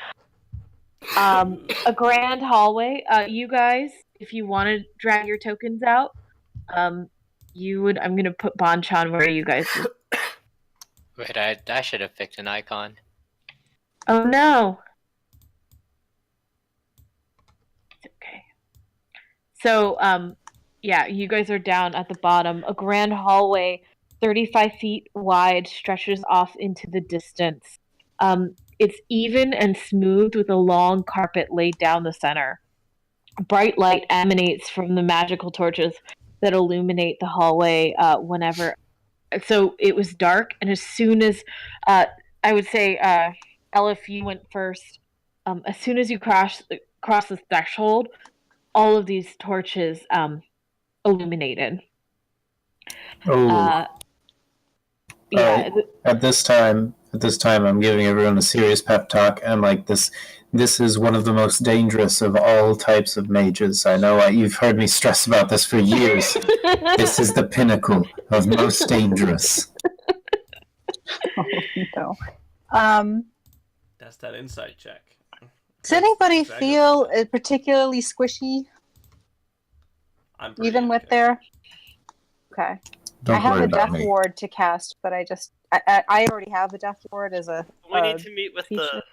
A grand hallway. You guys, if you want to drag your tokens out, you would. I'm gonna put Bonchan where you guys. Wait, I should have picked an icon. Oh no. It's okay. So, yeah, you guys are down at the bottom. A grand hallway, 35 feet wide, stretches off into the distance. It's even and smooth with a long carpet laid down the center. Bright light emanates from the magical torches that illuminate the hallway whenever. So it was dark, and as soon as, I would say, Ella, if you went first, as soon as you cross the threshold, all of these torches illuminated. Oh, Yeah. at this time, I'm giving everyone a serious pep talk. I'm like, this is one of the most dangerous of all types of mages. I know you've heard me stress about this for years. This is the pinnacle of most dangerous. Oh, no. That's that insight check. Does anybody Exactly. feel particularly squishy, I'm pretty even with okay. their? Okay. Don't I have worry a about death me. ward to cast, but I already have the death ward as a. We need to meet with feature.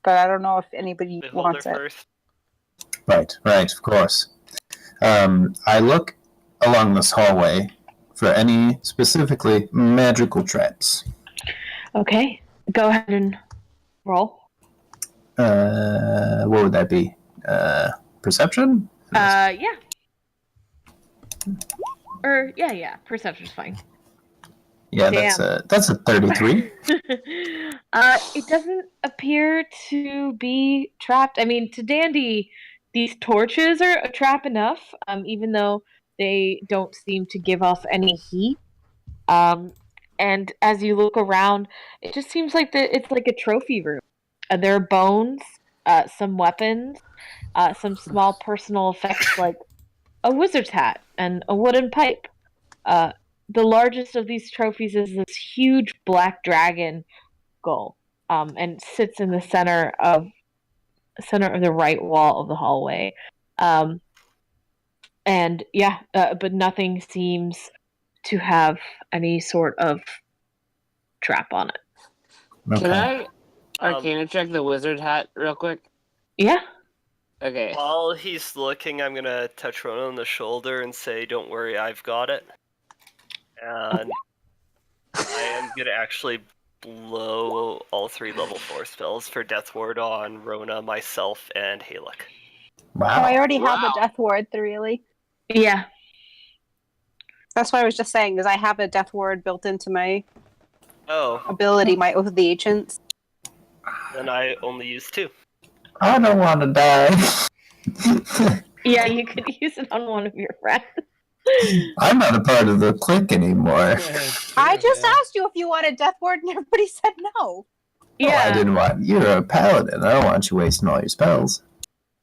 But I don't know if anybody the beholder wants it. first. Right, of course. I look along this hallway for any specifically magical traps. Okay, go ahead and roll. What would that be? Perception? Yeah. Or yeah, perception's fine. Yeah, Damn. that's a 33. It doesn't appear to be trapped. I mean, to Dandy, these torches are a trap enough, even though they don't seem to give off any heat. And as you look around, it just seems like it's like a trophy room. There are bones, some weapons, some small personal effects like a wizard's hat and a wooden pipe. Uh, the largest of these trophies is this huge black dragon skull, and sits in the center of the right wall of the hallway. And yeah, but nothing seems to have any sort of trap on it. Okay. Can I Arcana check the wizard hat real quick? Yeah. Okay. While he's looking, I'm gonna touch Rona on the shoulder and say, "Don't worry, I've got it." And I am gonna actually blow all 3 level 4 spells for Death Ward on Rona, myself, and Halek. Wow. Oh, I already have Wow. a death ward, really. Yeah. That's what I was just saying, because I have a death ward built into my Oh, ability, my Oath of the Ancients. then I only use 2. I don't want to die. Yeah, you could use it on one of your friends. I'm not a part of the clique anymore. I just asked you if you wanted death ward, and everybody said no. Oh, Yeah. I didn't want. You're a paladin. I don't want you wasting all your spells.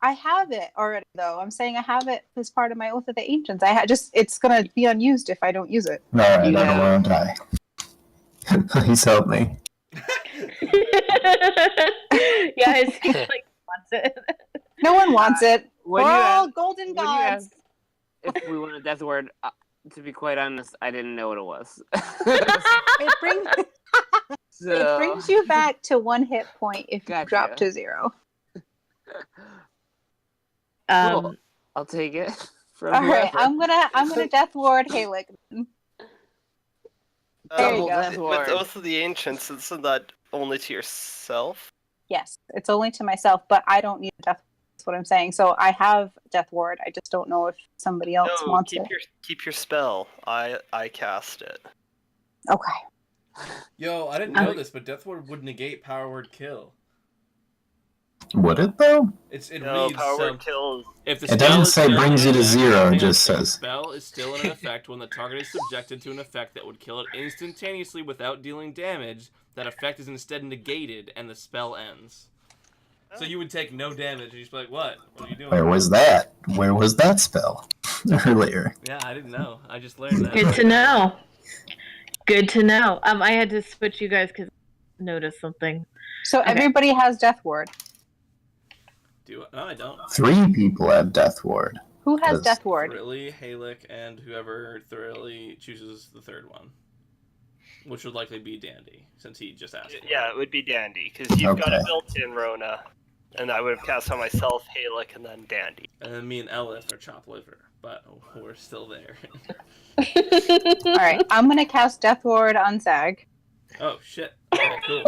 I have it already, though. I'm saying I have it as part of my Oath of the Ancients. it's gonna be unused if I don't use it. All right, You I don't have- want to die. Please help me. Yeah, it seems like he wants it. No one wants it. When We're you all asked- golden when you gods. asked if we want a death word, to be quite honest, I didn't know what it was. It brings So, it brings you back to 1 hit point if you Gotcha. drop to 0. Cool. I'll take it. From All right, whoever. I'm gonna death ward Halek. There you go. Death With ward. Oath of the Ancients, isn't that only to yourself? Yes, it's only to myself, but I don't need a death. That's what I'm saying. So I have death ward. I just don't know if somebody else No, wants keep it. keep your spell. I cast it. Okay. Yo, I didn't know this, but Death Ward would negate Power Word Kill. Would it though? It No, reads power some, kills. if the It spell doesn't is say still brings in you to effect- 0, it if just the says- spell is still in effect when the target is subjected to an effect that would kill it instantaneously without dealing damage. That effect is instead negated, and the spell ends. So you would take no damage, and you'd just be like, "What? What are you doing?" Where was that? Where was that spell earlier? Yeah, I didn't know. I just learned that. Good to know. Good to know. I had to switch you guys because I noticed something. So Okay. everybody has death ward. No, I don't. 3 people have death ward. Who has Does- death ward? Thrilly, Halek, and whoever Thrilly chooses the third one, which would likely be Dandy, since he just asked. for Yeah, it. it would be Dandy, because you've got it Okay. built in, Rona. And I would have cast on myself, Halek, and then Dandy. And then me and Elif are chopped liver, but we're still there. All right, I'm gonna cast death ward on Zag. Oh shit! Okay, cool.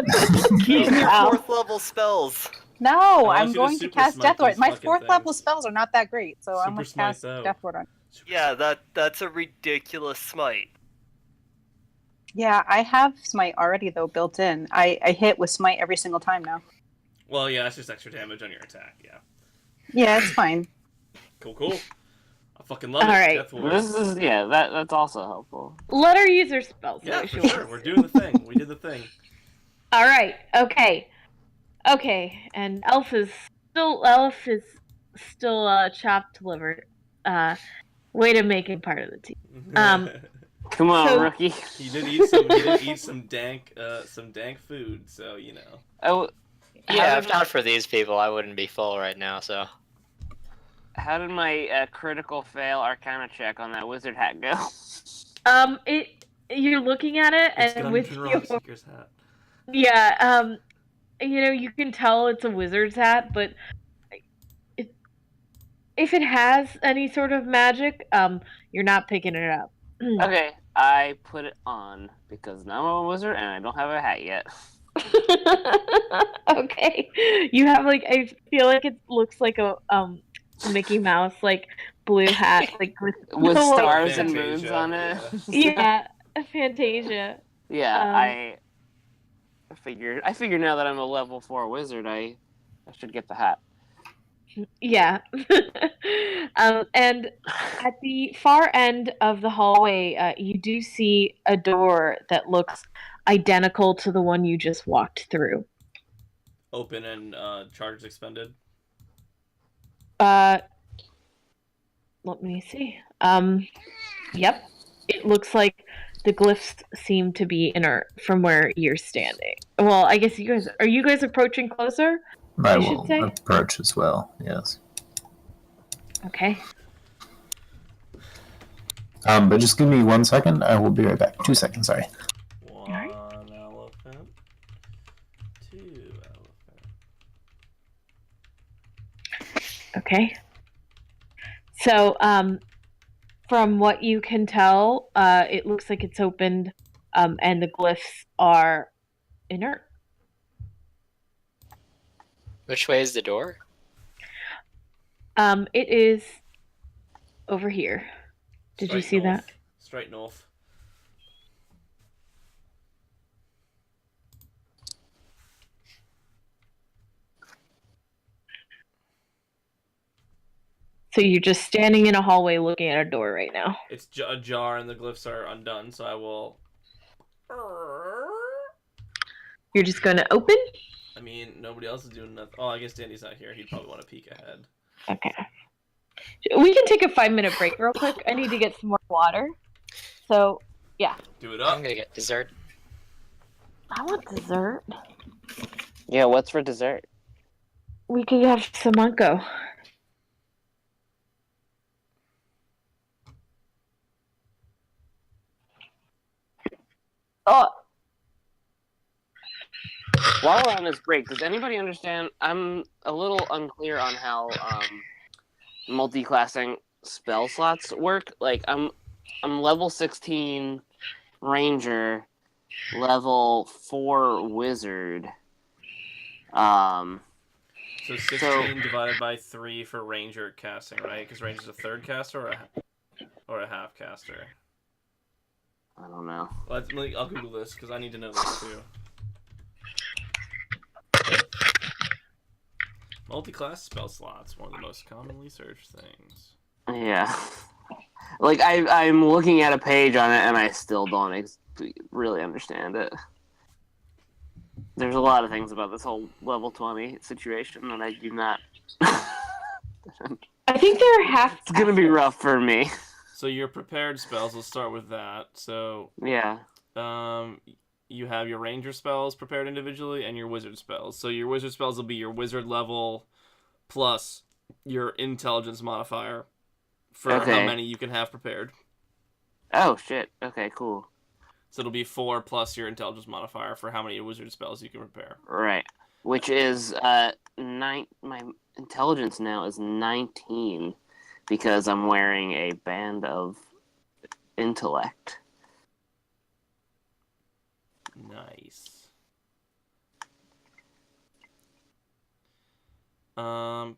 Keep your Wow. 4th level spells. No, want I'm you to going to super cast smite death ward. these My fucking 4th level things. spells are not that great, so I'm Super gonna smite, cast though. death ward on. Yeah, that's a ridiculous smite. Yeah, I have smite already though built in. I hit with smite every single time now. Well, yeah, that's just extra damage on your attack. Yeah. Yeah, it's fine. Cool. I fucking love it. Alright. Death Ward. This is that's also helpful. Let her use her spells. the Yeah, way she for sure. wants. We're doing the thing. We did the thing. All right. Okay. And Elf is still chopped liver. Way to make him part of the team. Come on, So- rookie. He did eat some dank food, so you know. Oh, Yeah, if not for these people, I wouldn't be full right now. So how did my critical fail Arcana check on that wizard hat go? You're looking at it, It's and with Gungeon your, Rockseeker's hat. yeah, you can tell it's a wizard's hat, but if it has any sort of magic, you're not picking it up. Okay, I put it on because now I'm a wizard and I don't have a hat yet. Okay, you have I feel like it looks like a Mickey Mouse blue hat with With no, stars and Fantasia, moons on it. yeah. yeah, Fantasia. Yeah, Um, I figure now that I'm a level 4 wizard, I should get the hat. Yeah. And at the far end of the hallway, you do see a door that looks identical to the one you just walked through. Open and charges expended. Uh, Let me see. Yep. It looks like the glyphs seem to be inert from where you're standing. Well, I guess are you guys approaching closer? I I should will say. approach as well. Yes. Okay. But just give me 1 second. I will be right back. 2 seconds. Sorry. One right. elephant. Two elephant. Okay. So, from what you can tell, it looks like it's opened, and the glyphs are inert. Which way is the door? It is over here. Did you see that? Straight north. So you're just standing in a hallway looking at a door right now. It's ajar and the glyphs are undone, so I will. You're just going to open? I mean, nobody else is doing nothing. Oh, I guess Dandy's not here. He'd probably want to peek ahead. Okay. We can take a 5-minute break real quick. I need to get some more water. So, yeah. Do it up. I'm gonna get dessert. I want dessert. Yeah, what's for dessert? We could have some mango. Oh, While we're on this break, does anybody understand? I'm a little unclear on how multi-classing spell slots work. Like, I'm level 16 ranger, level 4 wizard. So 16 divided by 3 for ranger casting, right? Because ranger's a third caster or a half caster. I don't know. I'll Google this because I need to know this too. Multi-class spell slots, one of the most commonly searched things. Yeah. Like, I'm looking at a page on it, and I still don't really understand it. There's a lot of things about this whole level 20 situation that I do not... I think they're half. It's gonna be rough for me. So your prepared spells, let's start with that. So, Yeah. you have your ranger spells prepared individually and your wizard spells. So your wizard spells will be your wizard level plus your intelligence modifier for how many you can have prepared. Oh, shit. Okay, cool. So it'll be 4 plus your intelligence modifier for how many wizard spells you can prepare. Right. Which is, my intelligence now is 19 because I'm wearing a band of intellect. Nice. You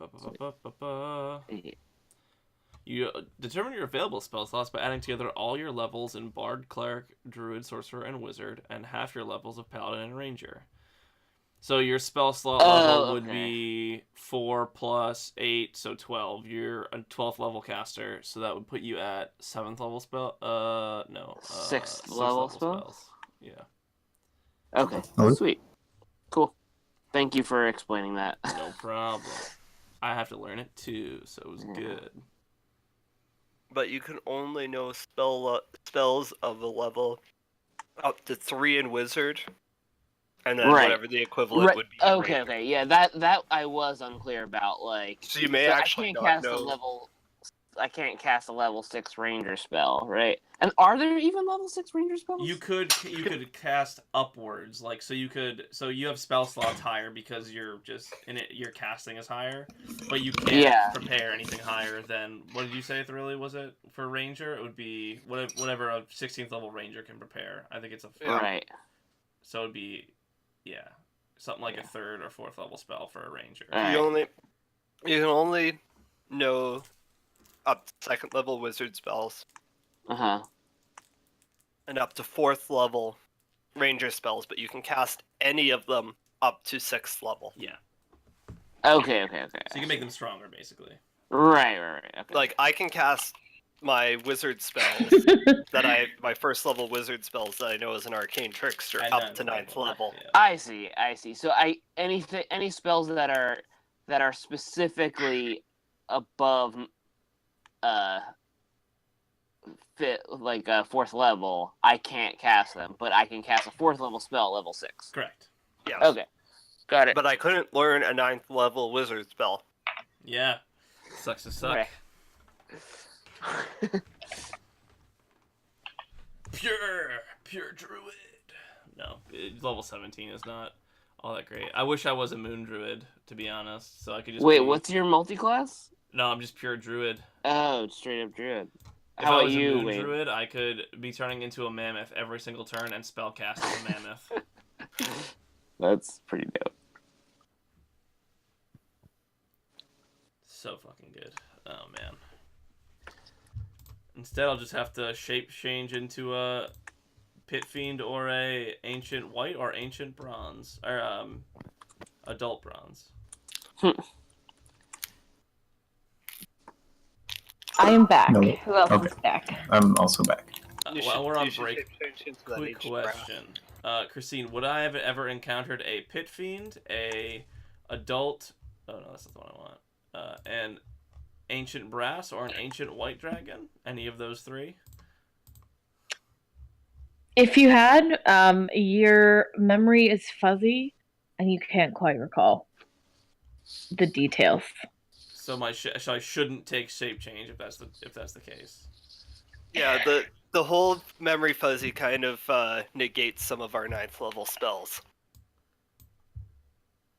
determine your available spell slots by adding together all your levels in Bard, Cleric, Druid, Sorcerer, and Wizard, and half your levels of Paladin and Ranger. So your spell slot level would be 4 plus 8, so 12. You're a 12th level caster, so that would put you at 7th level spell. No. 6th level spells. Yeah. Okay. Sweet. Cool. Thank you for explaining that. No problem. I have to learn it too, so it was good. But you can only know spells of a level up to 3 in wizard, and then whatever the equivalent would be. Okay. Yeah, that I was unclear about. Like, so you may actually not know. I can't cast a level 6 ranger spell, right? And are there even level 6 ranger spells? You could cast upwards, like so you have spell slots higher because you're just your casting is higher, but you can't prepare anything higher than, what did you say was it for ranger? It would be whatever a 16th level ranger can prepare. I think it's right. So it'd be something like a 3rd or 4th level spell for a ranger. Right. You can only know up to 2nd level wizard spells. Uh-huh. And up to 4th level ranger spells, but you can cast any of them up to 6th level. Yeah. Okay. So you can make them stronger, basically. Right. Okay. Like, I can cast my wizard spells my 1st level wizard spells that I know as an arcane trickster up to 9th level. Yeah. I see. So any spells that are specifically above fit like 4th level, I can't cast them, but I can cast a 4th level spell at level 6. Correct. Yes. Okay. Got it. But I couldn't learn a 9th level wizard spell. Yeah. Sucks to suck. Okay. Pure druid. No, level 17 is not all that great. I wish I was a moon druid, to be honest, so I could just. Wait, what's your multi-class? No, I'm just pure druid. Oh, straight up druid. If I was a moon druid, I could be turning into a mammoth every single turn and spell cast as a mammoth. That's pretty dope. So fucking good. Oh man. Instead, I'll just have to shape change into a pit fiend or a ancient white or ancient bronze or adult bronze. I am back. No. Who else Okay. is back? I'm also back. While we're on you should break, shape change into that quick ancient brass. question. Christine, would I have ever encountered a pit fiend, a adult? Oh no, that's not the one I want. An ancient brass or an ancient white dragon? Any of those three? If you had, your memory is fuzzy, and you can't quite recall the details. So so I shouldn't take shape change if that's the case. Yeah, the whole memory fuzzy kind of negates some of our 9th level spells.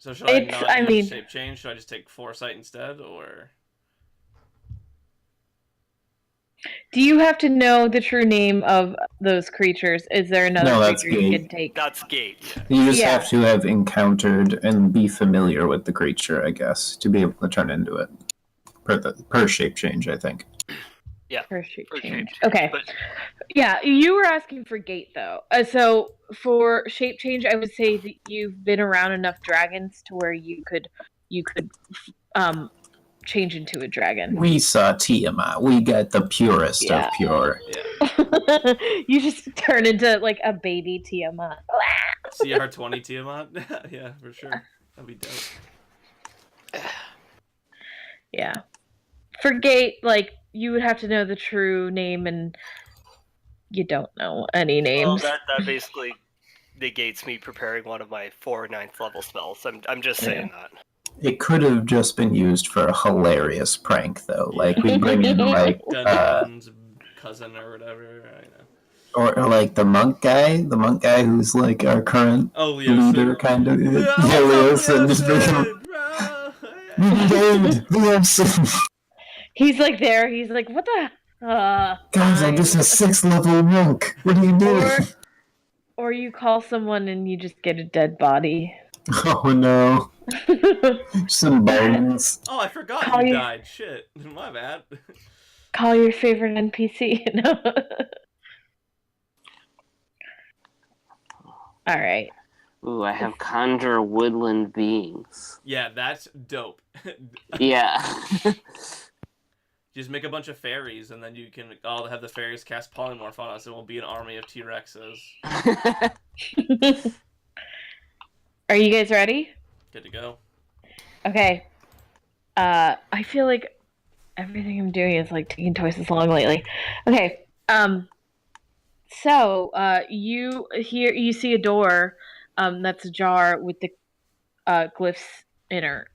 So should I not use shape change? Should I just take foresight instead, or? Do you have to know the true name of those creatures? Is there another No, creature you can take? That's gate. You just Yeah. have to have encountered and be familiar with the creature, I guess, to be able to turn into it. Per shape change, I think. Yeah. For shape for change. shape change, Okay. but- Yeah, you were asking for gate though. So for shape change, I would say that you've been around enough dragons to where you could change into a dragon. We saw Tiamat. We got the purest of pure. Yeah. You just turn into like a baby Tiamat. CR20 Tiamat? Yeah, for sure. That'd be dope. Yeah. For gate, like you would have to know the true name, and you don't know any names. Well, that basically negates me preparing one of my 4 9th level spells. I'm just saying that. It could have just been used for a hilarious prank, though. Like, we bring in, like, Dungeon's cousin or whatever. I know. or like the monk guy who's like our current leader, kind of. Yeah, Leosin. Just bring him. He's like there. He's like, what the? Guys, I'm just a 6th level monk. What are you doing? Or you call someone and you just get a dead body. Oh no. Some bones. Oh, I forgot you died. Shit. My bad. Call your favorite NPC. No. All right. Ooh, I have conjure woodland beings. Yeah, that's dope. Yeah. Just make a bunch of fairies, and then you can all have the fairies cast polymorph on us, and we'll be an army of T-Rexes. Are you guys ready? Good to go. Okay. I feel like everything I'm doing is like taking twice as long lately. Okay. So you see a door that's ajar with the glyphs in it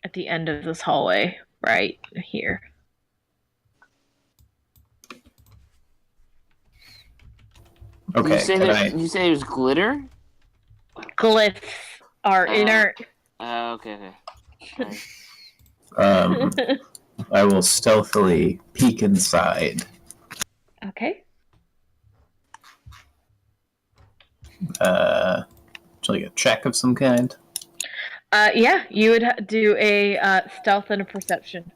at the end of this hallway, right here. Okay. Did you say there's glitter? Glyphs are inert. Okay. I will stealthily peek inside. Okay. Like a check of some kind. Yeah, you would do a stealth and a perception.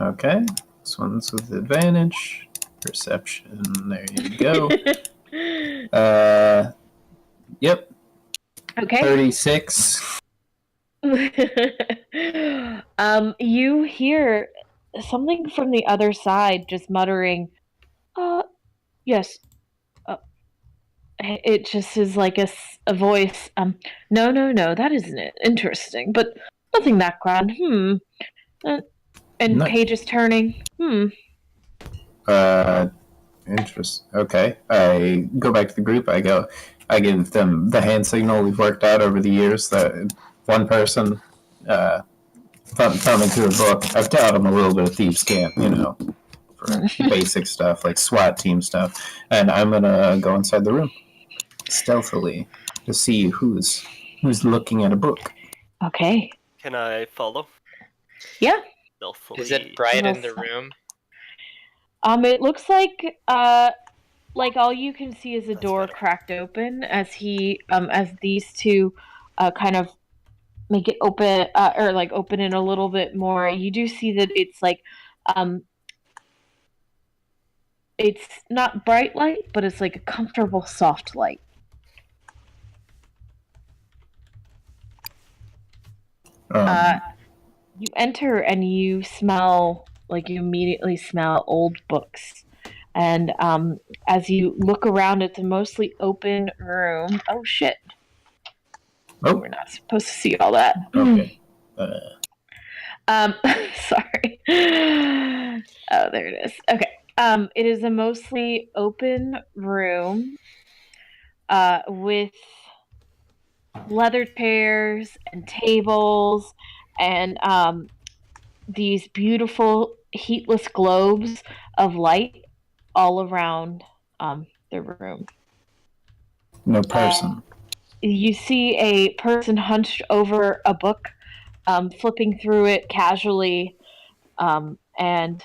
Okay, this one's with advantage. Perception. There you go. Yep. Okay. 36. You hear something from the other side just muttering, yes. It just is like a voice. No, that isn't it. Interesting, but nothing that grand. And No. page is turning. Interest. Okay. I go back to the group. I give them the hand signal we've worked out over the years that one person thumbing through a book. I've taught them a little bit of thieves' camp, for basic stuff like SWAT team stuff, and I'm gonna go inside the room stealthily to see who's looking at a book. Okay. Can I follow? Yeah. Stealthily. Is it bright in the room? It looks like all you can see is a door cracked open as as these two kind of make it open or like open it a little bit more. You do see that it's like it's not bright light, but it's like a comfortable soft light. You enter and you immediately smell old books. And as you look around, it's a mostly open room. Oh, shit. Oh. We're not supposed to see all that. Okay. Sorry. Oh, there it is. Okay. It is a mostly open room with leather chairs and tables and these beautiful heatless globes of light all around the room. No person. You see a person hunched over a book, flipping through it casually, and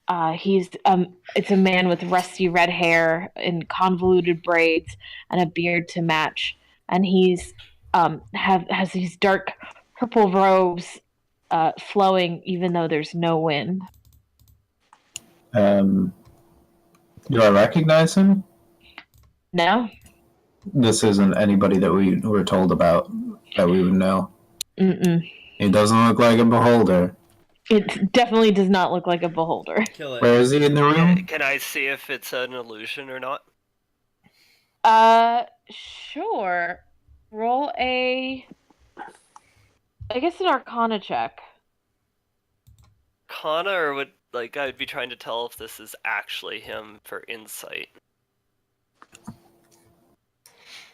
it's a man with rusty red hair and convoluted braids and a beard to match, and he's has these dark purple robes flowing even though there's no wind. Do I recognize him? No. This isn't anybody that we were told about that we would know. Mm-mm. He doesn't look like a beholder. It definitely does not look like a beholder. Kill it. Where is he in the room? Can I see if it's an illusion or not? Sure. Roll I guess an Arcana check. Arcana, or would I'd be trying to tell if this is actually him for insight.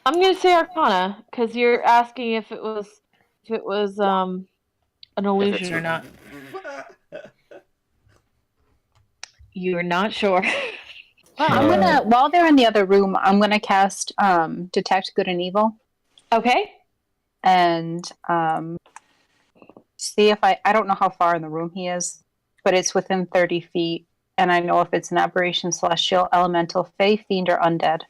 I'm gonna say Arcana because you're asking if it was an illusion or not. You're not sure. Well, I'm gonna while they're in the other room, I'm gonna cast Detect Good and Evil. Okay. And see if I don't know how far in the room he is, but it's within 30 feet, and I know if it's an aberration, celestial, elemental, fey, fiend, or undead.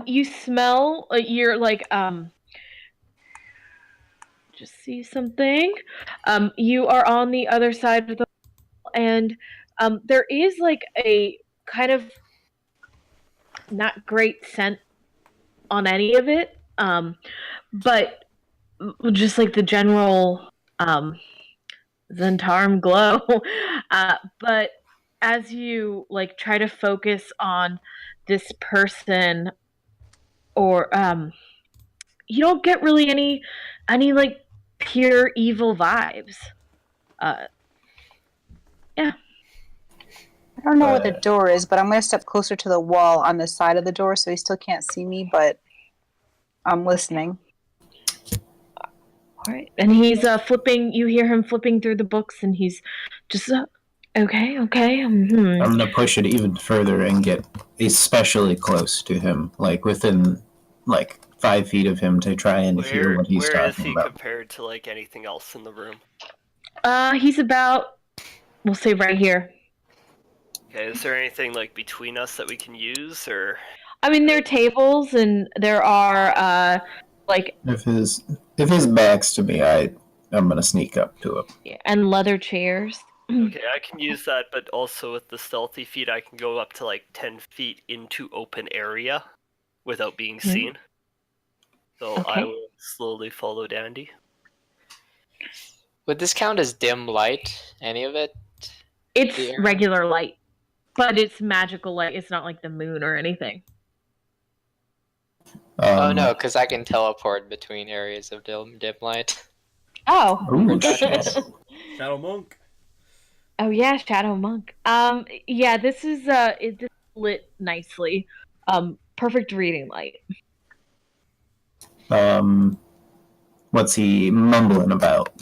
You smell. You're just see something. You are on the other side of the wall, and there is a kind of not great scent on any of it. But just the general Zentarum glow. But as you try to focus on this person, or you don't get really any pure evil vibes. Yeah. I don't know where the door is, but I'm going to step closer to the wall on the side of the door so he still can't see me, but I'm listening. All right. And he's flipping, you hear him flipping through the books, and he's just, okay. Mm-hmm. I'm going to push it even further and get especially close to him, within 5 feet of him to try and hear what he's talking about. Where is he compared to anything else in the room? He's about, we'll say right here. Okay, is there anything between us that we can use, or? I mean, there are tables, and there are If his back's to me, I'm gonna sneak up to him. And leather chairs. Okay, I can use that, but also with the stealthy feet, I can go up to like 10 feet into open area without being seen. So I Okay. will slowly follow Dandy. Would this count as dim light? Any of it? It's The area? regular light, but it's magical light. It's not like the moon or anything. Oh no, because I can teleport between areas of dim light. Oh. Ooh, Darkness. shit. Shadow Monk. Oh yeah, Shadow Monk. Yeah, this is this is lit nicely. Perfect reading light. What's he mumbling about?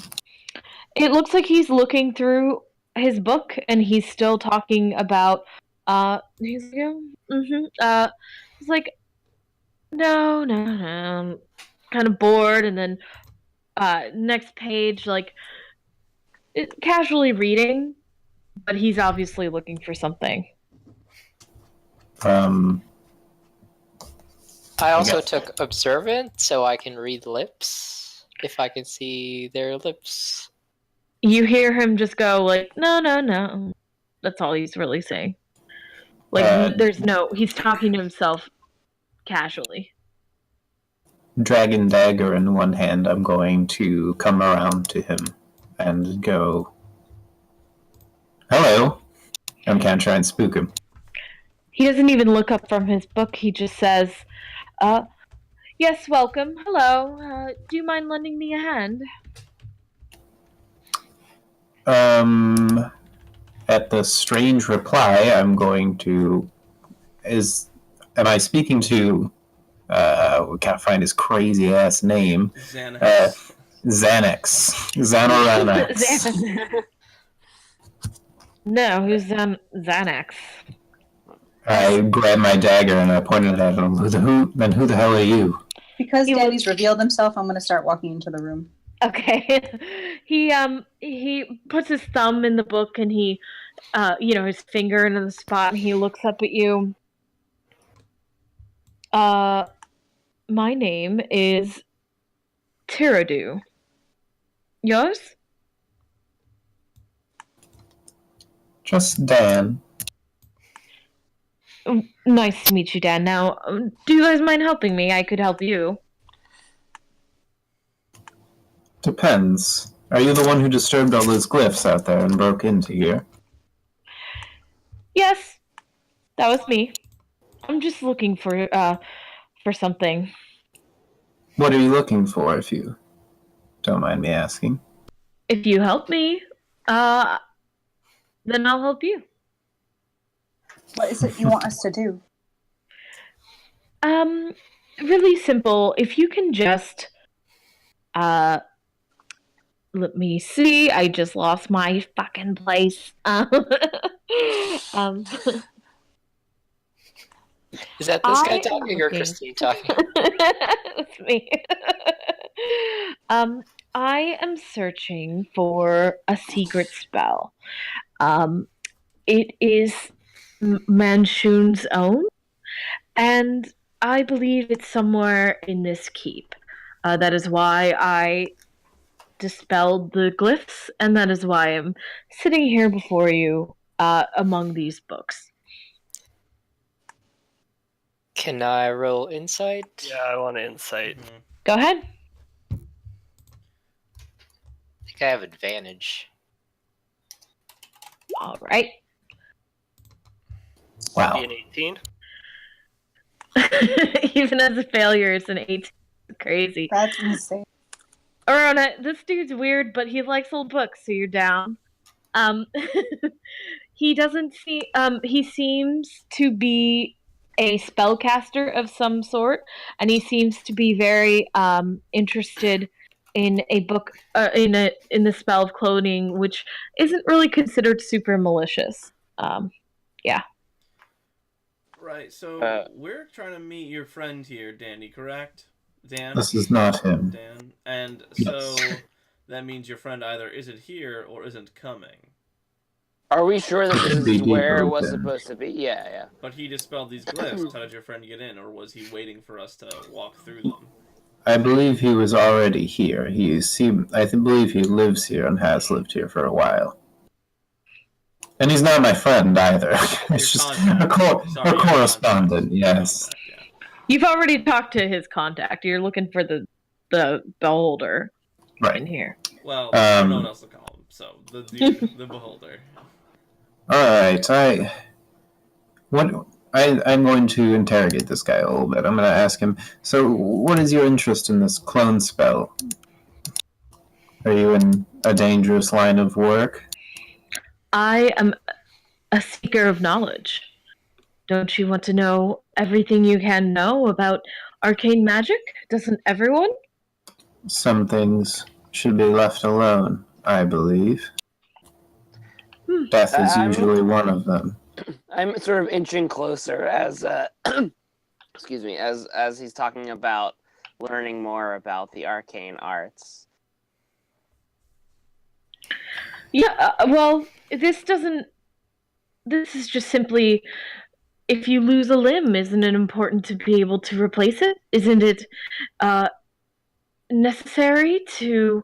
It looks like he's looking through his book and he's still talking about he's he's like no, kind of bored, and then next page, like casually reading, but he's obviously looking for something. I also took observant, so I can read lips if I can see their lips. You hear him just go like, no. That's all he's really saying. Like, he's talking to himself casually. Dragon dagger in one hand, I'm going to come around to him and go, hello. I'm going to try and spook him. He doesn't even look up from his book. He just says, yes, welcome. Hello. Do you mind lending me a hand? At the strange reply, I'm going to... Am I speaking to... we can't find his crazy-ass name. Xanax. Xanax. No, who's Xanax? I grabbed my dagger and I pointed at him. Who the hell are you? Because Danny's revealed himself, I'm going to start walking into the room. Okay. He puts his thumb in the book and he, his finger into the spot, and he looks up at you. My name is Tiradu. Yours? Just Dan. Nice to meet you, Dan. Now, do you guys mind helping me? I could help you. Depends. Are you the one who disturbed all those glyphs out there and broke into here? Yes, that was me. I'm just looking for something. What are you looking for, if you don't mind me asking? If you help me, then I'll help you. What is it you want us to do? Really simple. If you can just, let me see. I just lost my fucking place. Is that this guy talking or Christine talking? That's me. I am searching for a secret spell. It is Manchun's own, and I believe it's somewhere in this keep. That is why I dispelled the glyphs, and that is why I'm sitting here before you among these books. Can I roll insight? Yeah, I want insight. Mm-hmm. Go ahead. I think I have advantage. All right. Wow. Be an 18. Even as a failure, it's an 18. Crazy. That's insane. Arona, this dude's weird, but he likes old books, so you're down. He doesn't see. He seems to be a spellcaster of some sort, and he seems to be very interested in a book in the spell of cloning, which isn't really considered super malicious. Yeah. Right. So we're trying to meet your friend here, Danny. Correct? Dan. This is not him. Dan. And so that means your friend either isn't here or isn't coming. Are we sure that this Could be is where it deeper was than- supposed to be? Yeah. But he dispelled these glyphs. How did your friend get in, or was he waiting for us to walk through them? I believe he was already here. I believe he lives here and has lived here for a while. And he's not my friend either. It's Your just contact. Sorry, a your correspondent, contact. yes. Contact, yeah. You've already talked to his contact. You're looking for the beholder in Right. here. Well, I don't know what else to call him. So the dude, the beholder. Alright, I'm going to interrogate this guy a little bit. I'm going to ask him, so what is your interest in this clone spell? Are you in a dangerous line of work? I am a seeker of knowledge. Don't you want to know everything you can know about arcane magic? Doesn't everyone? Some things should be left alone, I believe. Death is usually one of them. I'm sort of inching closer as excuse me, as he's talking about learning more about the arcane arts. Yeah, well, this is just simply, if you lose a limb, isn't it important to be able to replace it? Isn't it necessary to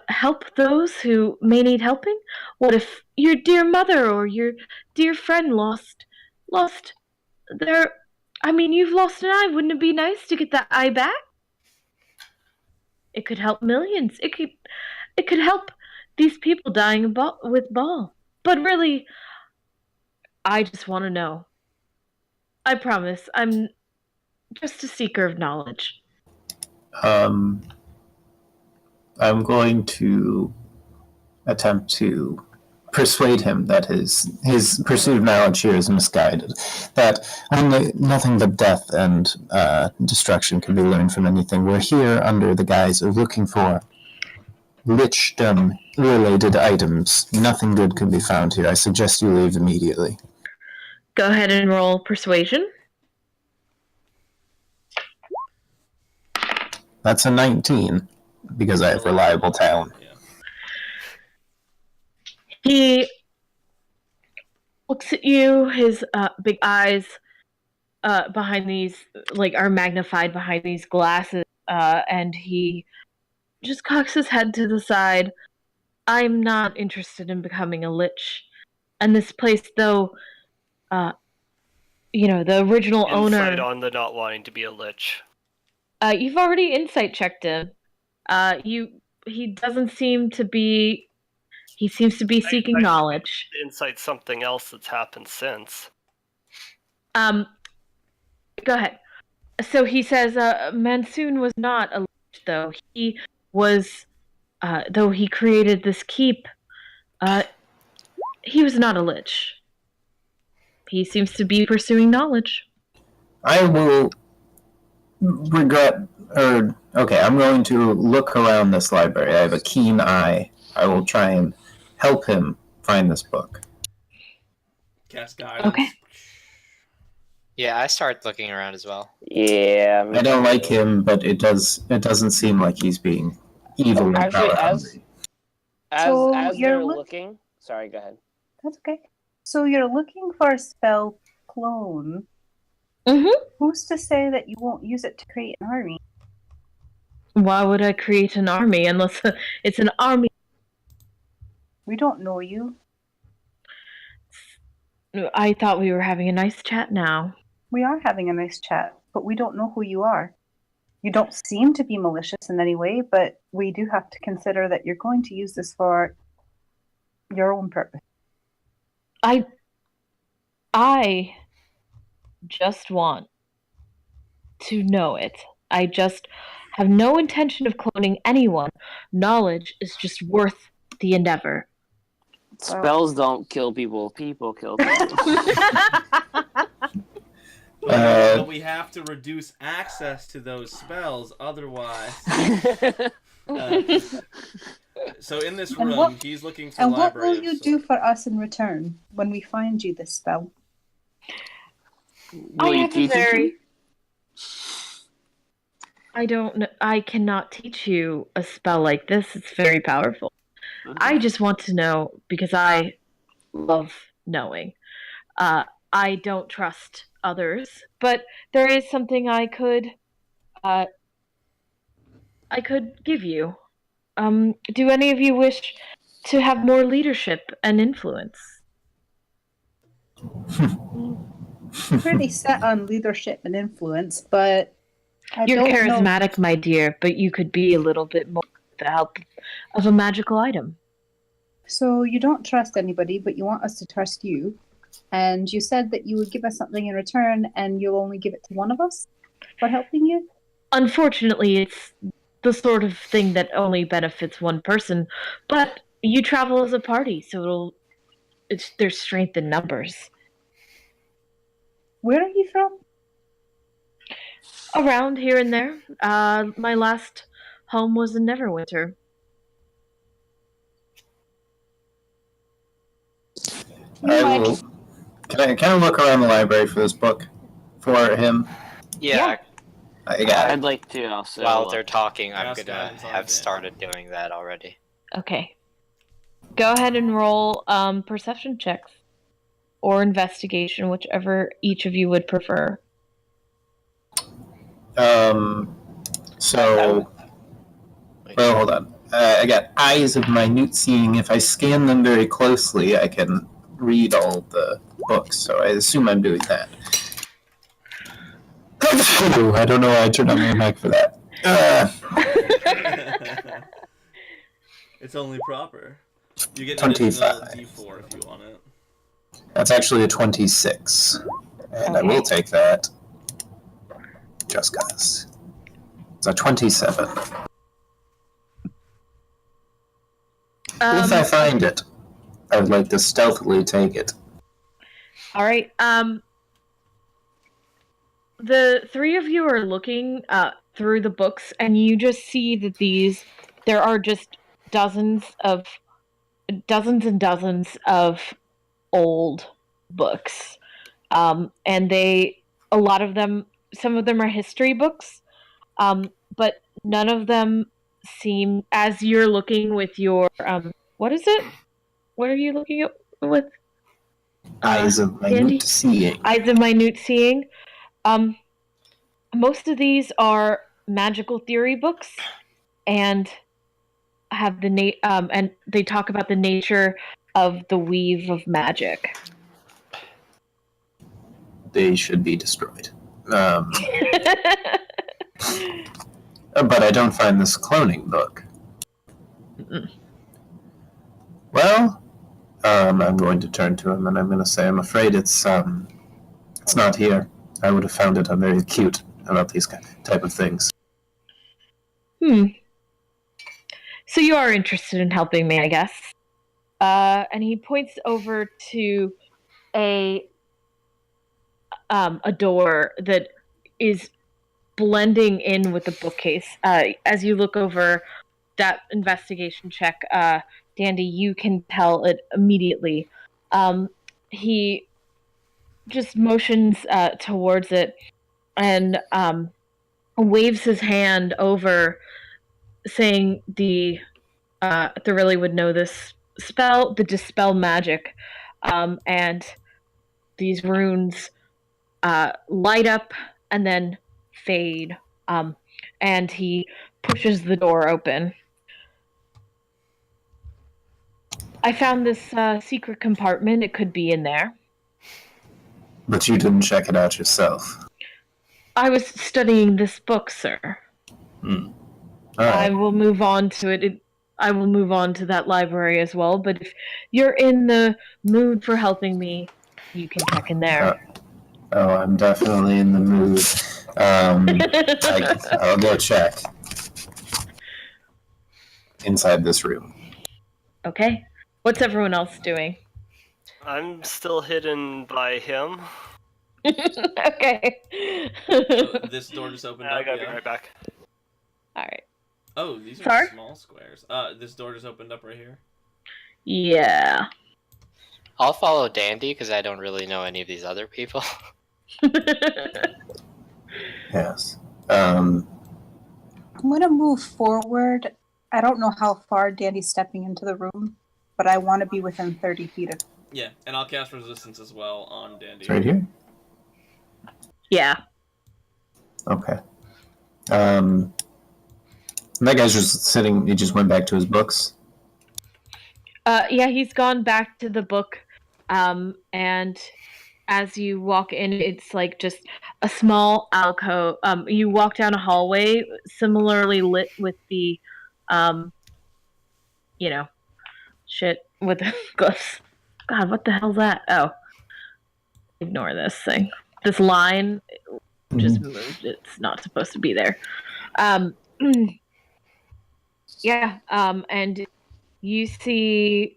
help those who may need helping? What if your dear mother or your dear friend lost their... I mean, you've lost an eye. Wouldn't it be nice to get that eye back? It could help millions. It could help these people dying with ball. But really, I just want to know. I promise, I'm just a seeker of knowledge. I'm going to attempt to persuade him that his pursuit of knowledge here is misguided. That only nothing but death and destruction can be learned from anything. We're here under the guise of looking for lichdom-related items. Nothing good can be found here. I suggest you leave immediately. Go ahead and roll persuasion. That's a 19, because I have reliable talent. Yeah. He looks at you, his big eyes behind these, are magnified behind these glasses, and he just cocks his head to the side. I'm not interested in becoming a lich. And this place, though, the original owner... Insight on the not wanting to be a lich. You've already insight checked him. He doesn't seem to be... He seems to be seeking knowledge. Insight's something else that's happened since. Go ahead. So he says, Mansoon was not a lich, though. He was, though he created this keep, he was not a lich. He seems to be pursuing knowledge. I will I'm going to look around this library. I have a keen eye. I will try and help him find this book. Cast guidance. Okay. Yeah, I start looking around as well. Yeah. I don't like him, but it doesn't seem like he's being evil. Actually, So as you're they're looking... Sorry, go ahead. That's okay. So you're looking for a spell clone. Mm-hmm. Who's to say that you won't use it to create an army? Why would I create an army unless it's an army? We don't know you. I thought we were having a nice chat now. We are having a nice chat, but we don't know who you are. You don't seem to be malicious in any way, but we do have to consider that you're going to use this for your own purpose. I just want to know it. I just have no intention of cloning anyone. Knowledge is just worth the endeavor. Spells don't kill people. People kill people. But we have to reduce access to those spells, otherwise. So in this room, he's looking for libraries. And what will you do for us in return when we find you this spell? I cannot teach you a spell like this. It's very powerful. I just want to know because I love knowing. I don't trust others, but there is something I could give you. Do any of you wish to have more leadership and influence. Pretty set on leadership and influence, but You're don't know. charismatic, my dear, but you could be a little bit more with the help of a magical item. So you don't trust anybody, but you want us to trust you. And you said that you would give us something in return, and you'll only give it to one of us for helping you? Unfortunately, it's the sort of thing that only benefits one person, but you travel as a party, so there's strength in numbers. Where are you from? Around here and there. My last home was in Neverwinter. I will. Can I look around the library for this book for him? Yeah. I got it. I'd like to also. While they're talking, I'm Ask gonna Adam's on have it. started doing that already. Okay. Go ahead and roll perception checks. Or investigation, whichever each of you would prefer. So. Well, hold on. I got eyes of minute seeing. If I scan them very closely, I can read all the books. So I assume I'm doing that. I don't know why I turned on my mic for that. It's only proper. You get an additional 25. D4 if you want it. That's actually a 26. And I will take that. Just cause. It's a 27. If I find it, I would like to stealthily take it. All right. The three of you are looking through the books, and you just see that there are just dozens and dozens of old books, and a lot of them, some of them are history books, but none of them seem, as you're looking with your what is it? What are you looking at with? Eyes of minute Andy? seeing. Eyes of minute seeing. Most of these are magical theory books, and have and they talk about the nature of the weave of magic. They should be destroyed. But I don't find this cloning book. Mm-mm. Well, I'm going to turn to him and I'm going to say, I'm afraid it's not here. I would have found it. I'm very cute about these type of things. So you are interested in helping me, I guess. And he points over to a door that is blending in with the bookcase. As you look over that investigation check, Dandy, you can tell it immediately. He just motions towards it and waves his hand over, saying Thorilli would know this spell, the Dispel Magic, and these runes light up and then fade, and he pushes the door open. I found this secret compartment. It could be in there. But you didn't check it out yourself. I was studying this book, sir. All I right. will move on to it. I will move on to that library as well, but if you're in the mood for helping me, you can check in there. Oh, I'm definitely in the mood. I'll go check inside this room. Okay. What's everyone else doing? I'm still hidden by him. Okay. So this door just opened I up. gotta be Yeah. right back. Alright. Oh, these are Sorry? small squares. This door just opened up right here. Yeah. I'll follow Dandy because I don't really know any of these other people. Yes. I'm going to move forward. I don't know how far Dandy's stepping into the room, but I want to be within 30 feet of. Yeah, and I'll cast resistance as well on Dandy. It's right here? Yeah. Okay. That guy's just sitting, he just went back to his books. Yeah, he's gone back to the book, and as you walk in, it's like just a small alcove. You walk down a hallway, similarly lit with the, um, you know, shit with the glyphs. God, what the hell's that? Oh, ignore this thing. This line just moved. It's not supposed to be there. Um, yeah. And you see,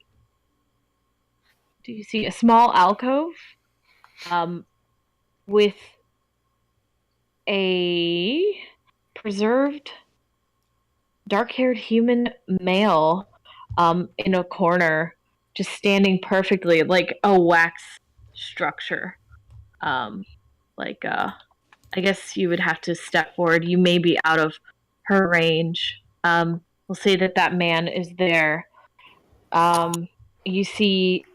do you see a small alcove? With a preserved dark-haired human male in a corner, just standing perfectly like a wax structure. Um, I guess you would have to step forward. You may be out of her range. We'll say that that man is there. You see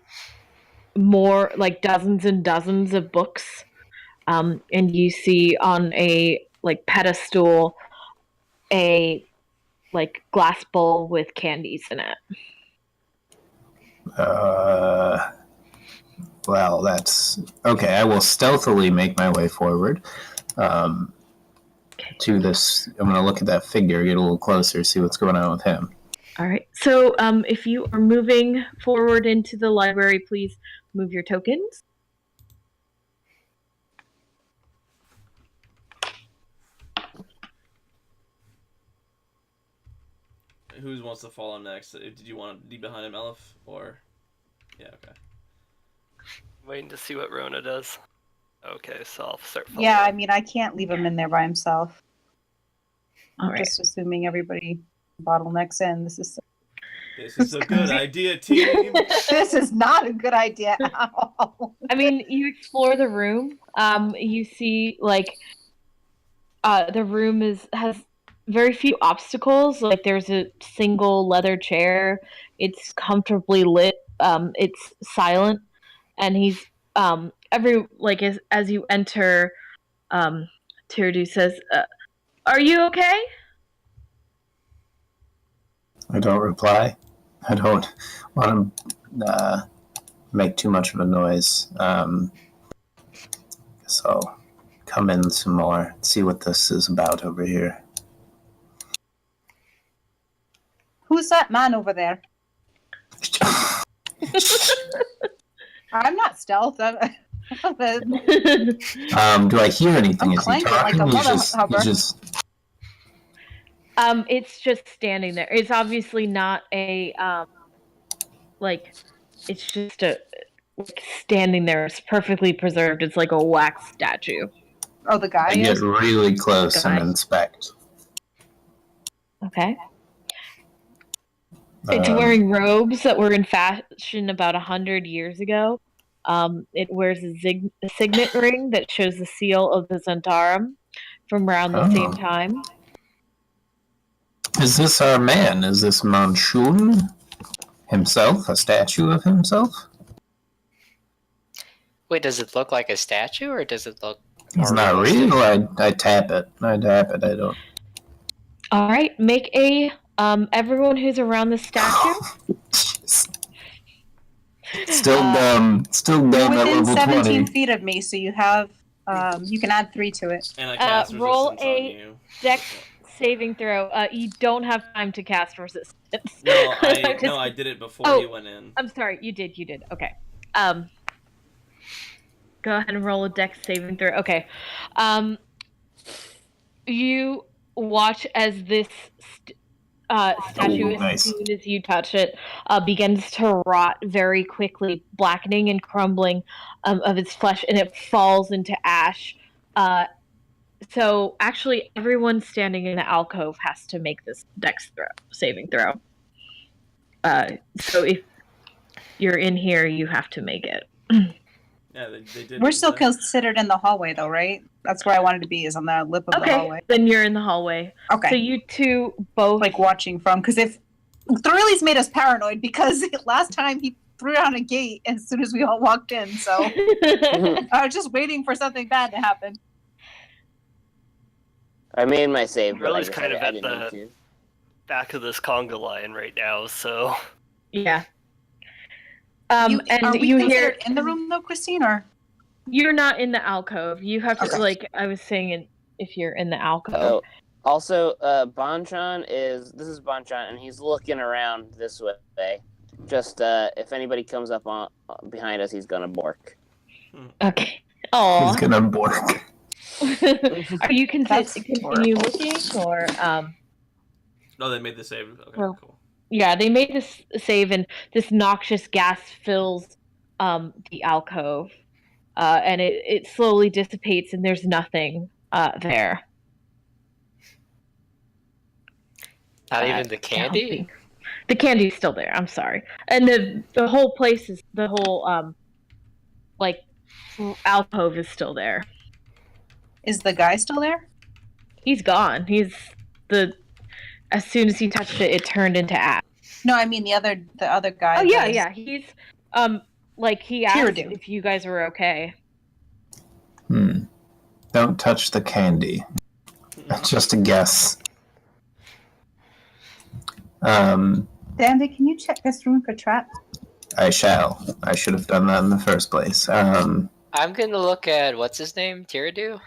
more, like dozens and dozens of books, and you see on a like pedestal a like glass bowl with candies in it. Well, that's okay. I will stealthily make my way forward to this. I'm going to look at that figure, get a little closer, see what's going on with him. All right. So, if you are moving forward into the library, please move your tokens. Who wants to follow next? Did you want to be behind him, Elif? Or yeah, okay. Waiting to see what Rona does. Okay, so I'll start following. Yeah, I mean, I can't leave him in there by himself. All right. Just assuming everybody bottlenecks in. This is a good idea, team. This is not a good idea at all. I mean, you explore the room. You see like the room has very few obstacles. Like there's a single leather chair. It's comfortably lit. It's silent, and he's as you enter, Tirdu says, "Are you okay?" I don't reply. I don't want to make too much of a noise. Guess I'll come in some more, see what this is about over here. Who's that man over there? I'm not stealth. Do I hear anything? I'm Is he talking? like a He's just... It's just standing there. It's obviously not a it's just a standing there. It's perfectly preserved. It's like a wax statue. Oh, the guy I get really close and inspect. Okay. It's wearing robes that were in fashion about 100 years ago. It wears a signet ring that shows the seal of the Zentarum from around the same time. Is this our man? Is this Manchun himself? A statue of himself? Wait, does it look like a statue, or does it look... It's not real. I tap it. I don't... All right, make a... everyone who's around the statue... Still dumb. You're within at level 17 20. feet of me, so you have... you can add 3 to it. And I cast roll resistance on you. Dex saving throw. You don't have time to cast resistance. No, I did it before you went in. I'm sorry, you did. Okay. Go ahead and roll a Dex saving throw. Okay. You watch as this statue, as soon as you touch it, begins to rot very quickly, blackening and crumbling of its flesh, and it falls into ash. So actually, everyone standing in the alcove has to make this Dex saving throw. So if you're in here, you have to make it. Yeah, they did. We're still considered in the hallway, though, right? That's where I wanted to be, is on the lip of the hallway. Then you're in the hallway. Okay. So you two both... Like, watching from... Because if... Thorley's made us paranoid, because last time he threw down a gate as soon as we all walked in, so... I was just waiting for something bad to happen. I made my save, but Really kind of at the back of this conga line right now, so... Yeah. And are we you considered hear in the room though, Christine, or you're not in the alcove. You have to Okay. like I was saying if you're in the alcove. Oh, also, Bonchan this is Bonchan, and he's looking around this way. Just if anybody comes up on behind us, he's gonna bork. Okay. Oh. He's gonna bork. Are you That's continue looking or Oh, they made the save. Okay, Well- cool. Yeah, they made this save and this noxious gas fills the alcove. And it slowly dissipates and there's nothing there. Not even the candy? The candy's still there, I'm sorry. And the whole place is the whole like alcove is still there. is the guy still there? He's gone. As soon as he touched it, it turned into ash. No, I mean the other guy. Oh yeah. He's like he asked Tyradue. if you guys were okay. Don't touch the candy. That's just a guess. Dandy, can you check this room for traps? I shall. I should have done that in the first place. I'm gonna look at what's his name, Tiradu.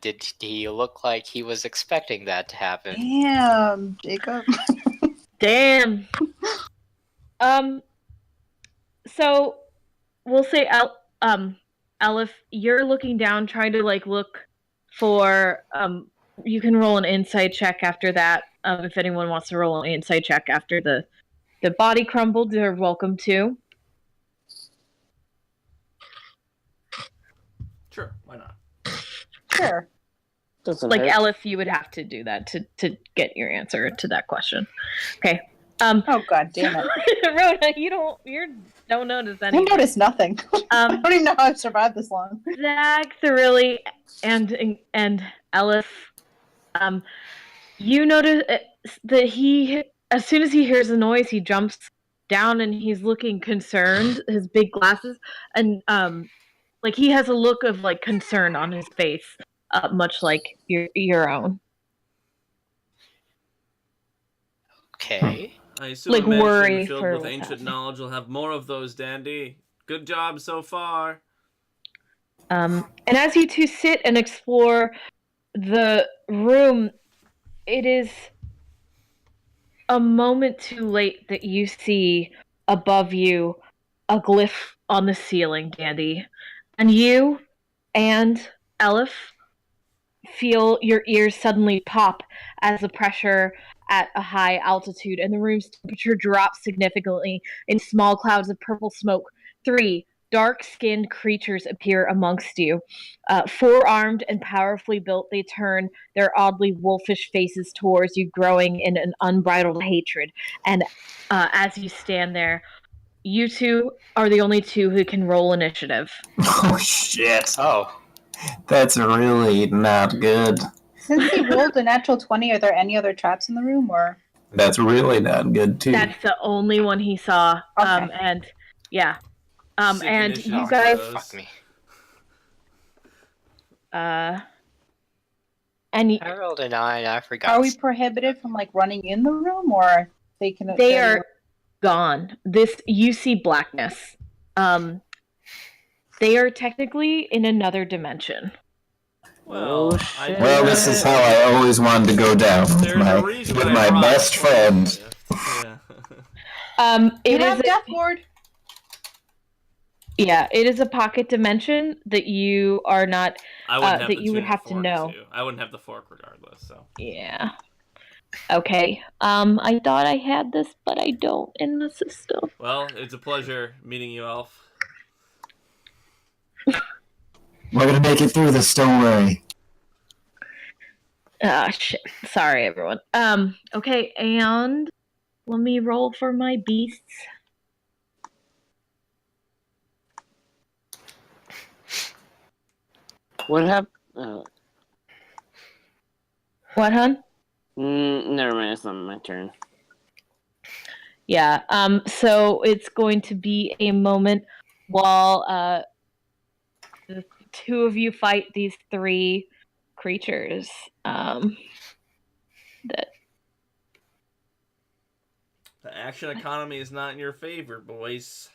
Did he look like he was expecting that to happen? Damn, Jacob. Damn. So we'll say Aleph, you're looking down, trying to like look for you can roll an insight check after that. If anyone wants to roll an insight check after the body crumbled, they're welcome to. Sure, why not? Sure. Doesn't Like hurt. Aleph, you would have to do that to get your answer to that question. Okay. Oh god damn it. Rhoda, you don't notice I anything. noticed nothing. I don't even know how I've survived this long. Zach, Thorilli, and Aleph, you notice that he, as soon as he hears the noise, he jumps down and he's looking concerned. His big glasses, and like he has a look of like concern on his face, much like your own. Okay. I assume Like a mansion worry filled for with what's ancient happening. knowledge will have more of those, Dandy. Good job so far. And as you two sit and explore the room, it is a moment too late that you see above you a glyph on the ceiling, Dandy. And you and Aleph feel your ears suddenly pop as the pressure at a high altitude and the room's temperature drops significantly in small clouds of purple smoke. 3 dark-skinned creatures appear amongst you. 4-armed and powerfully built, they turn their oddly wolfish faces towards you, growing in an unbridled hatred. And as you stand there, you two are the only two who can roll initiative. Oh shit. Oh. That's really not good. Since he rolled a natural 20, are there any other traps in the room, or? That's really not good too. That's the only one he saw. Okay. And yeah. Sick And initiative you for guys those. Fuck me. and I rolled a 9, I forgot. Are we prohibited from like running in the room, or they can? they are gone. You see blackness. They are technically in another dimension. Well, Oh, I shit. do Well, have- this is how I always wanted to go down with There's my, a reason with I my brought best a friend. gift. Yeah. You It have is death ward. it is a pocket dimension that you are not. I wouldn't have that the you would tune have to fork, know. too. I wouldn't have the fork regardless. So Yeah. Okay. I thought I had this, but I don't in the system. well, it's a pleasure meeting you, Elf. We're gonna make it through this, don't worry. Ah, shit. Sorry, everyone. Okay, and let me roll for my beasts. What happened? What, hun? Never mind. It's not my turn. Yeah. So it's going to be a moment while the two of you fight these 3 creatures. That The action economy is not in your favor, boys.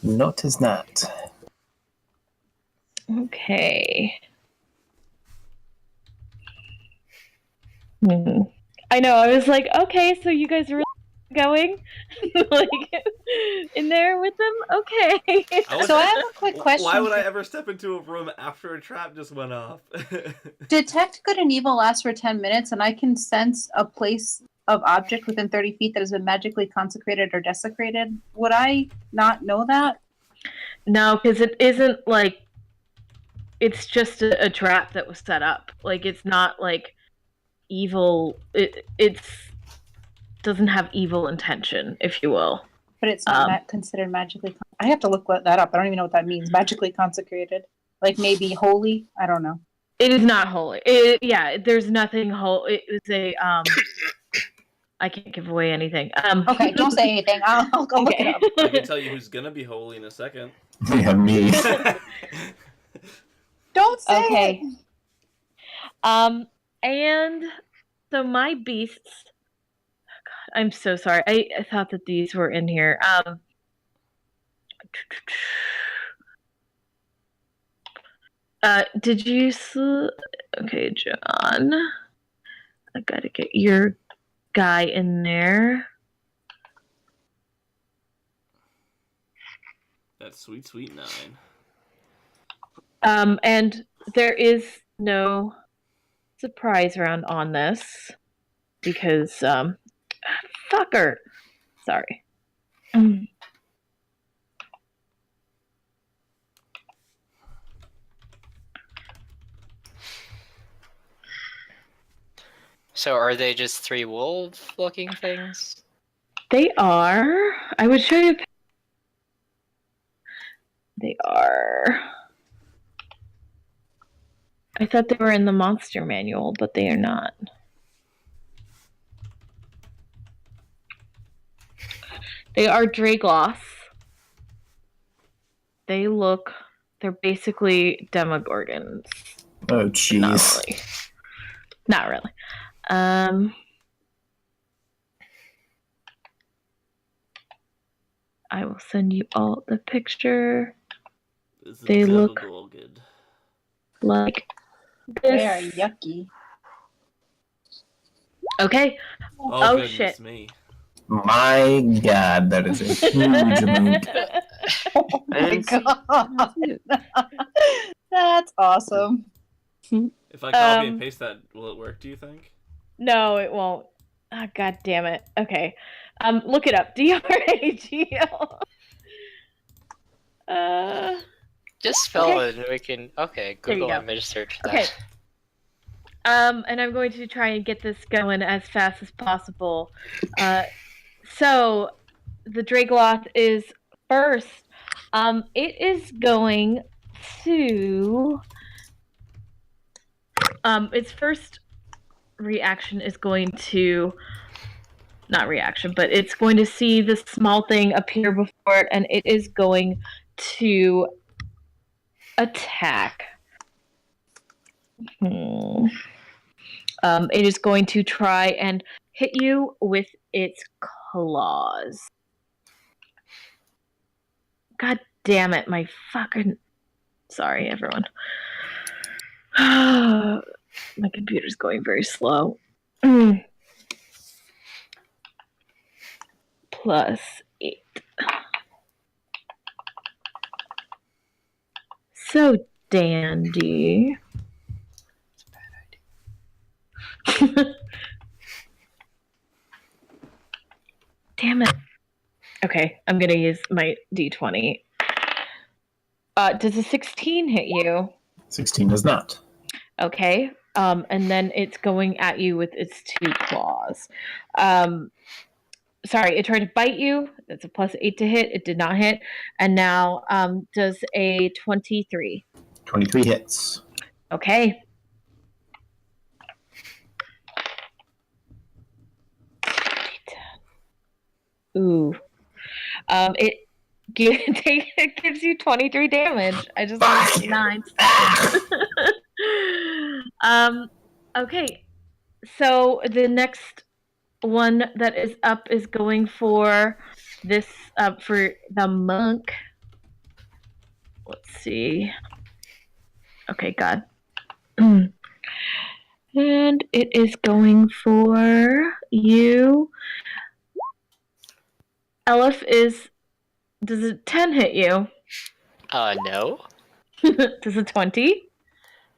No, 'tis not. Okay. I know. I was like, okay, so you guys are really going like in there with them? Okay. So I have a quick question. Why would I ever step into a room after a trap just went off? Detect good and evil lasts for 10 minutes, and I can sense a place of object within 30 feet that has been magically consecrated or desecrated. Would I not know that? No, because it isn't like it's just a trap that was set up. Like it's not like evil. It's doesn't have evil intention, if you will. But it's not considered magically. I have to look that up. I don't even know what that means. Magically consecrated, like maybe holy. I don't know. It is not holy. There's nothing holy. It was a I can't give away anything. Okay, don't say anything. I'll go look it up. I can tell you who's gonna be holy in a second. Yeah, me. Don't say Okay. it. And so my beasts. God, I'm so sorry. I thought that these were in here. Did you? Okay, John. I gotta get your guy in there. That sweet, sweet 9. And there is no surprise round on this because, fucker. Sorry. So are they just 3 wolf-looking things? They are. I would show you. They are. I thought they were in the monster manual, but they are not. They are Dragloss. They're basically Demogorgons. Oh, jeez. Not really. I will send you all the picture. They look good. Like this. They are yucky. Okay. Oh goodness shit. me. My God, that is a huge amount. Oh my god. That's awesome. If I copy and paste that, will it work, do you think? No, it won't. Oh, God damn it. Okay. Look it up. DRAGL. Just spell it and we can... Okay, Google go. image search that. Okay. And I'm going to try and get this going as fast as possible. So, the Dragloth is first. It is going to... its first reaction is going to... Not reaction, but it's going to see this small thing appear before it, and it is going to attack. It is going to try and hit you with its claws. God damn it, my fucking... Sorry, everyone. My computer's going very slow. Plus 8. So dandy. Damn it. Okay, I'm gonna use my D20. Does a 16 hit you? 16 does not. Okay. And then it's going at you with its 2 claws. Sorry, it tried to bite you. That's a plus 8 to hit. It did not hit. And now does a 23. 23 hits. Okay. Ooh. It gives you 23 damage. I just rolled 9. Okay. So the next one that is up is going for this for the monk. Let's see. Okay, God. And it is going for you. Elif does a 10 hit you? No. Does a 20?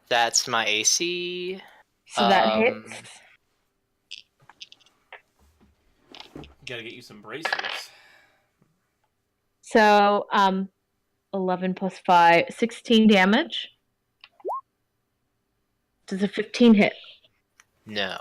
That's my AC. So that hits. Gotta get you some bracers. So, 11 plus 5, 16 damage. Does a 15 hit? No.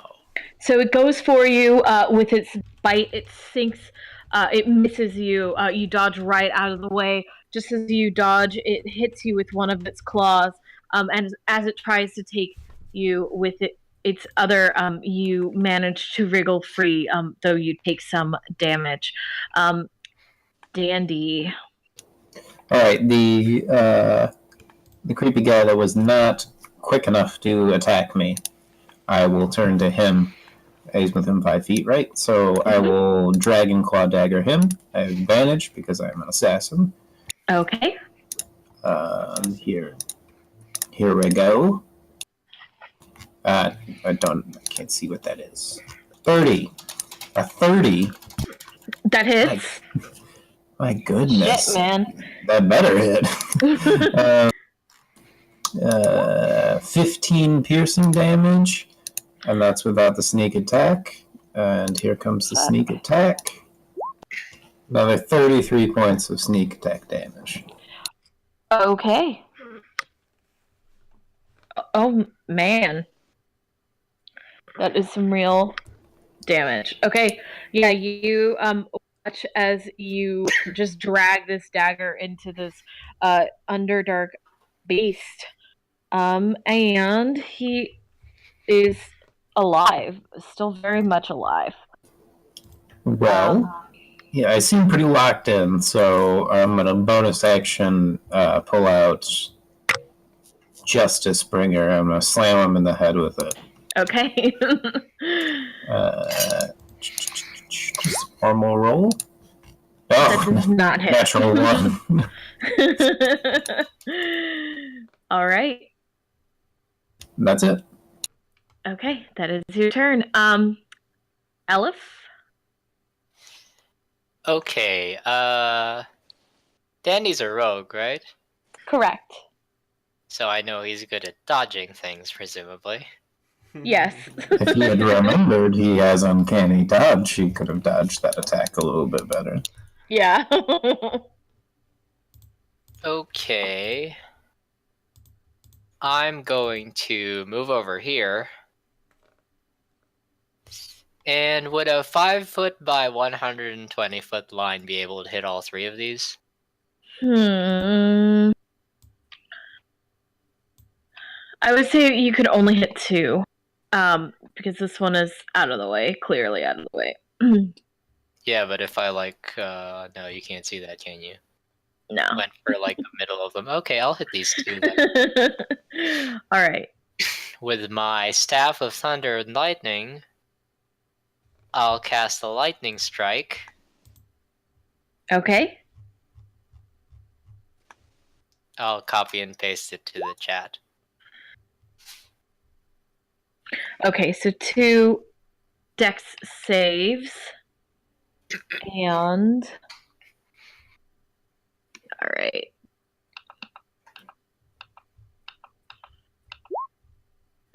So it goes for you with its bite. It sinks. It misses you. You dodge right out of the way. Just as you dodge, it hits you with one of its claws. And as it tries to take you with its other, you manage to wriggle free, though you take some damage. Dandy. All right, the creepy guy that was not quick enough to attack me, I will turn to him. He's within 5 feet, right? So I will Dragon Claw Dagger him. I have advantage because I'm an assassin. Okay. Here we go. I can't see what that is. 30. A 30? That hits. My goodness. Shit, man. That better hit. 15 piercing damage, and that's without the sneak attack. And here comes the sneak attack. Another 33 points of sneak attack damage. Okay. Oh, man. That is some real damage. Okay. Yeah, you watch as you just drag this dagger into this underdark beast. And he is alive. Still very much alive. Well, yeah, I seem pretty locked in, so I'm going to bonus action pull out Justice Bringer. I'm going to slam him in the head with it. Okay. Just a normal roll. That Oh, does not hit. natural 1. All right. That's it. Okay, that is your turn. Elif? Okay, Danny's a rogue, right? Correct. So I know he's good at dodging things, presumably. Yes. If he had remembered he has uncanny dodge, he could have dodged that attack a little bit better. Yeah. Okay. I'm going to move over here. And would a 5-foot by 120-foot line be able to hit all 3 of these? I would say you could only hit 2. Because this one is out of the way, clearly out of the way. Yeah, but if I no, you can't see that, can you? No. Went for the middle of them. Okay, I'll hit these 2 then. All right. With my Staff of Thunder and Lightning, I'll cast a Lightning Strike. Okay. I'll copy and paste it to the chat. Okay, so 2 dex saves. And... All right.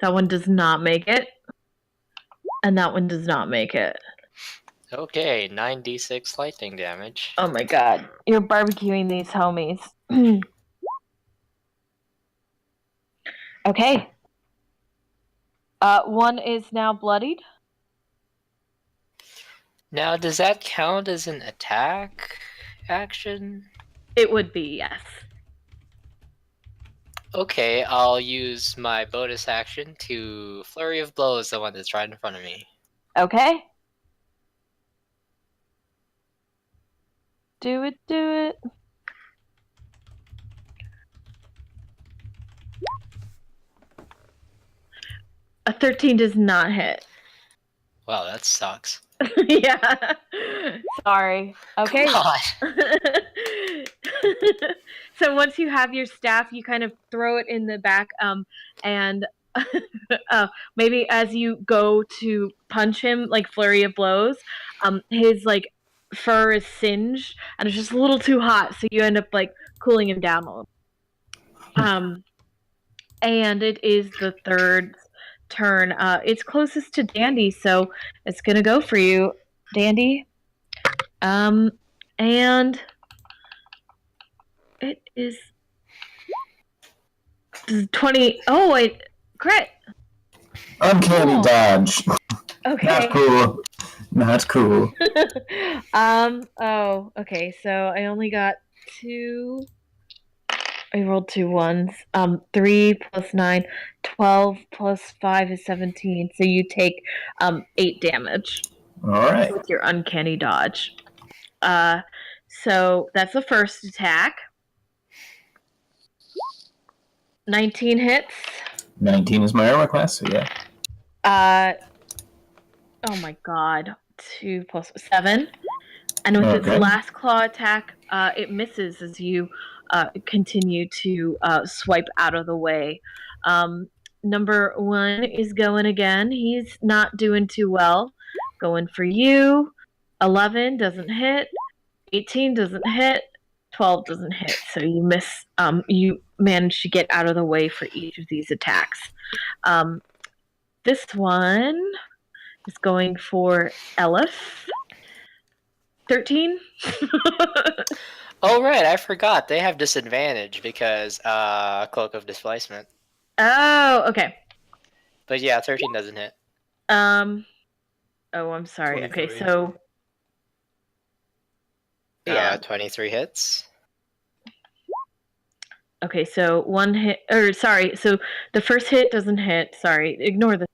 That one does not make it. And that one does not make it. Okay, 9d6 lightning damage. Oh my god. You're barbecuing these homies. Okay. One is now bloodied. Now, does that count as an attack action? It would be, yes. Okay, I'll use my bonus action to Flurry of Blows the one that's right in front of me. Okay. Do it, do it. A 13 does not hit. Wow, that sucks. Yeah. Sorry. Okay. Come on. So once you have your staff, you kind of throw it in the back, and maybe as you go to punch him, like flurry of blows, his like fur is singed and it's just a little too hot, so you end up like cooling him down a little. And it is the third turn. It's closest to Dandy, so it's gonna go for you, Dandy. And it is 20. Oh, wait, crit. Uncanny Cool. dodge. Okay. Not cool. Not cool. Oh, okay. So I only got 2. I rolled 2 ones. 3 plus 9, 12 plus 5 is 17. So you take 8 damage All right. with your uncanny dodge. So that's the first attack. 19 hits. 19 is my armor class, so yeah. Oh my god. 2 plus 7. And with its Okay. last claw attack, it misses as you continue to swipe out of the way. Number 1 is going again. He's not doing too well. Going for you. 11 doesn't hit. 18 doesn't hit. 12 doesn't hit. So you miss. You manage to get out of the way for each of these attacks. This one is going for Elif. 13. Oh right, I forgot. They have disadvantage because Cloak of Displacement. Oh, okay. But yeah, 13 doesn't hit. Oh, I'm sorry. 23. Okay, so yeah. 23 hits. Okay, so 1 hit, or sorry, so the first hit doesn't hit. Sorry, ignore the.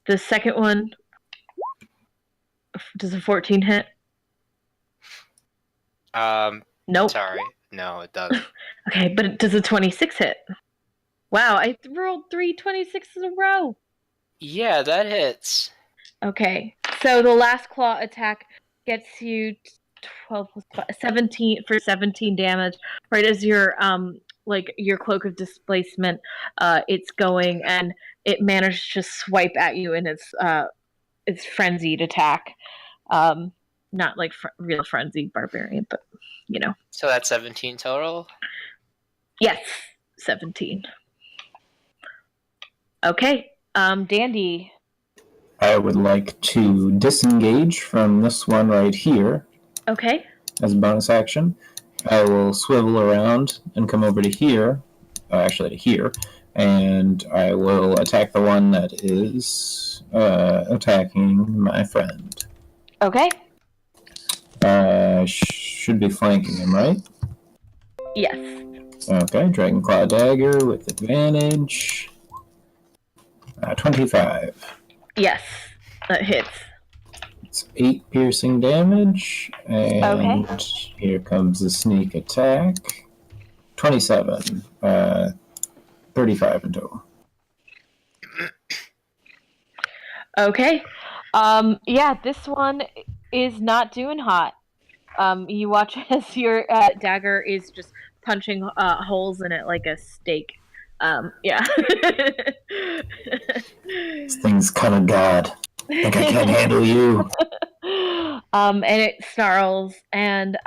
The second one, does a 14 hit? Nope. Sorry, no, it doesn't. Okay, but does a 26 hit? Wow, I rolled 3 26s in a row. Yeah, that hits. Okay, so the last claw attack gets you 12 plus 5, 17 for 17 damage. Right as your like your cloak of displacement, it's going and it managed to swipe at you in its frenzied attack. Not like real frenzied barbarian, but you know. So that's 17 total? Yes, 17. Okay, Dandy. I would like to disengage from this one right here Okay. as a bonus action. I will swivel around and come over to here, actually to here, and I will attack the one that is attacking my friend. Okay. Should be flanking him, right? Yes. Okay, Dragonclaw Dagger with advantage. 25. Yes, that hits. It's 8 piercing damage, and here comes the sneak attack. 27. 35 in total. Okay. Yeah, this one is not doing hot. You watch as your dagger is just punching holes in it like a stake. Yeah. This thing's kind of god. I think I can't handle you. And it snarls and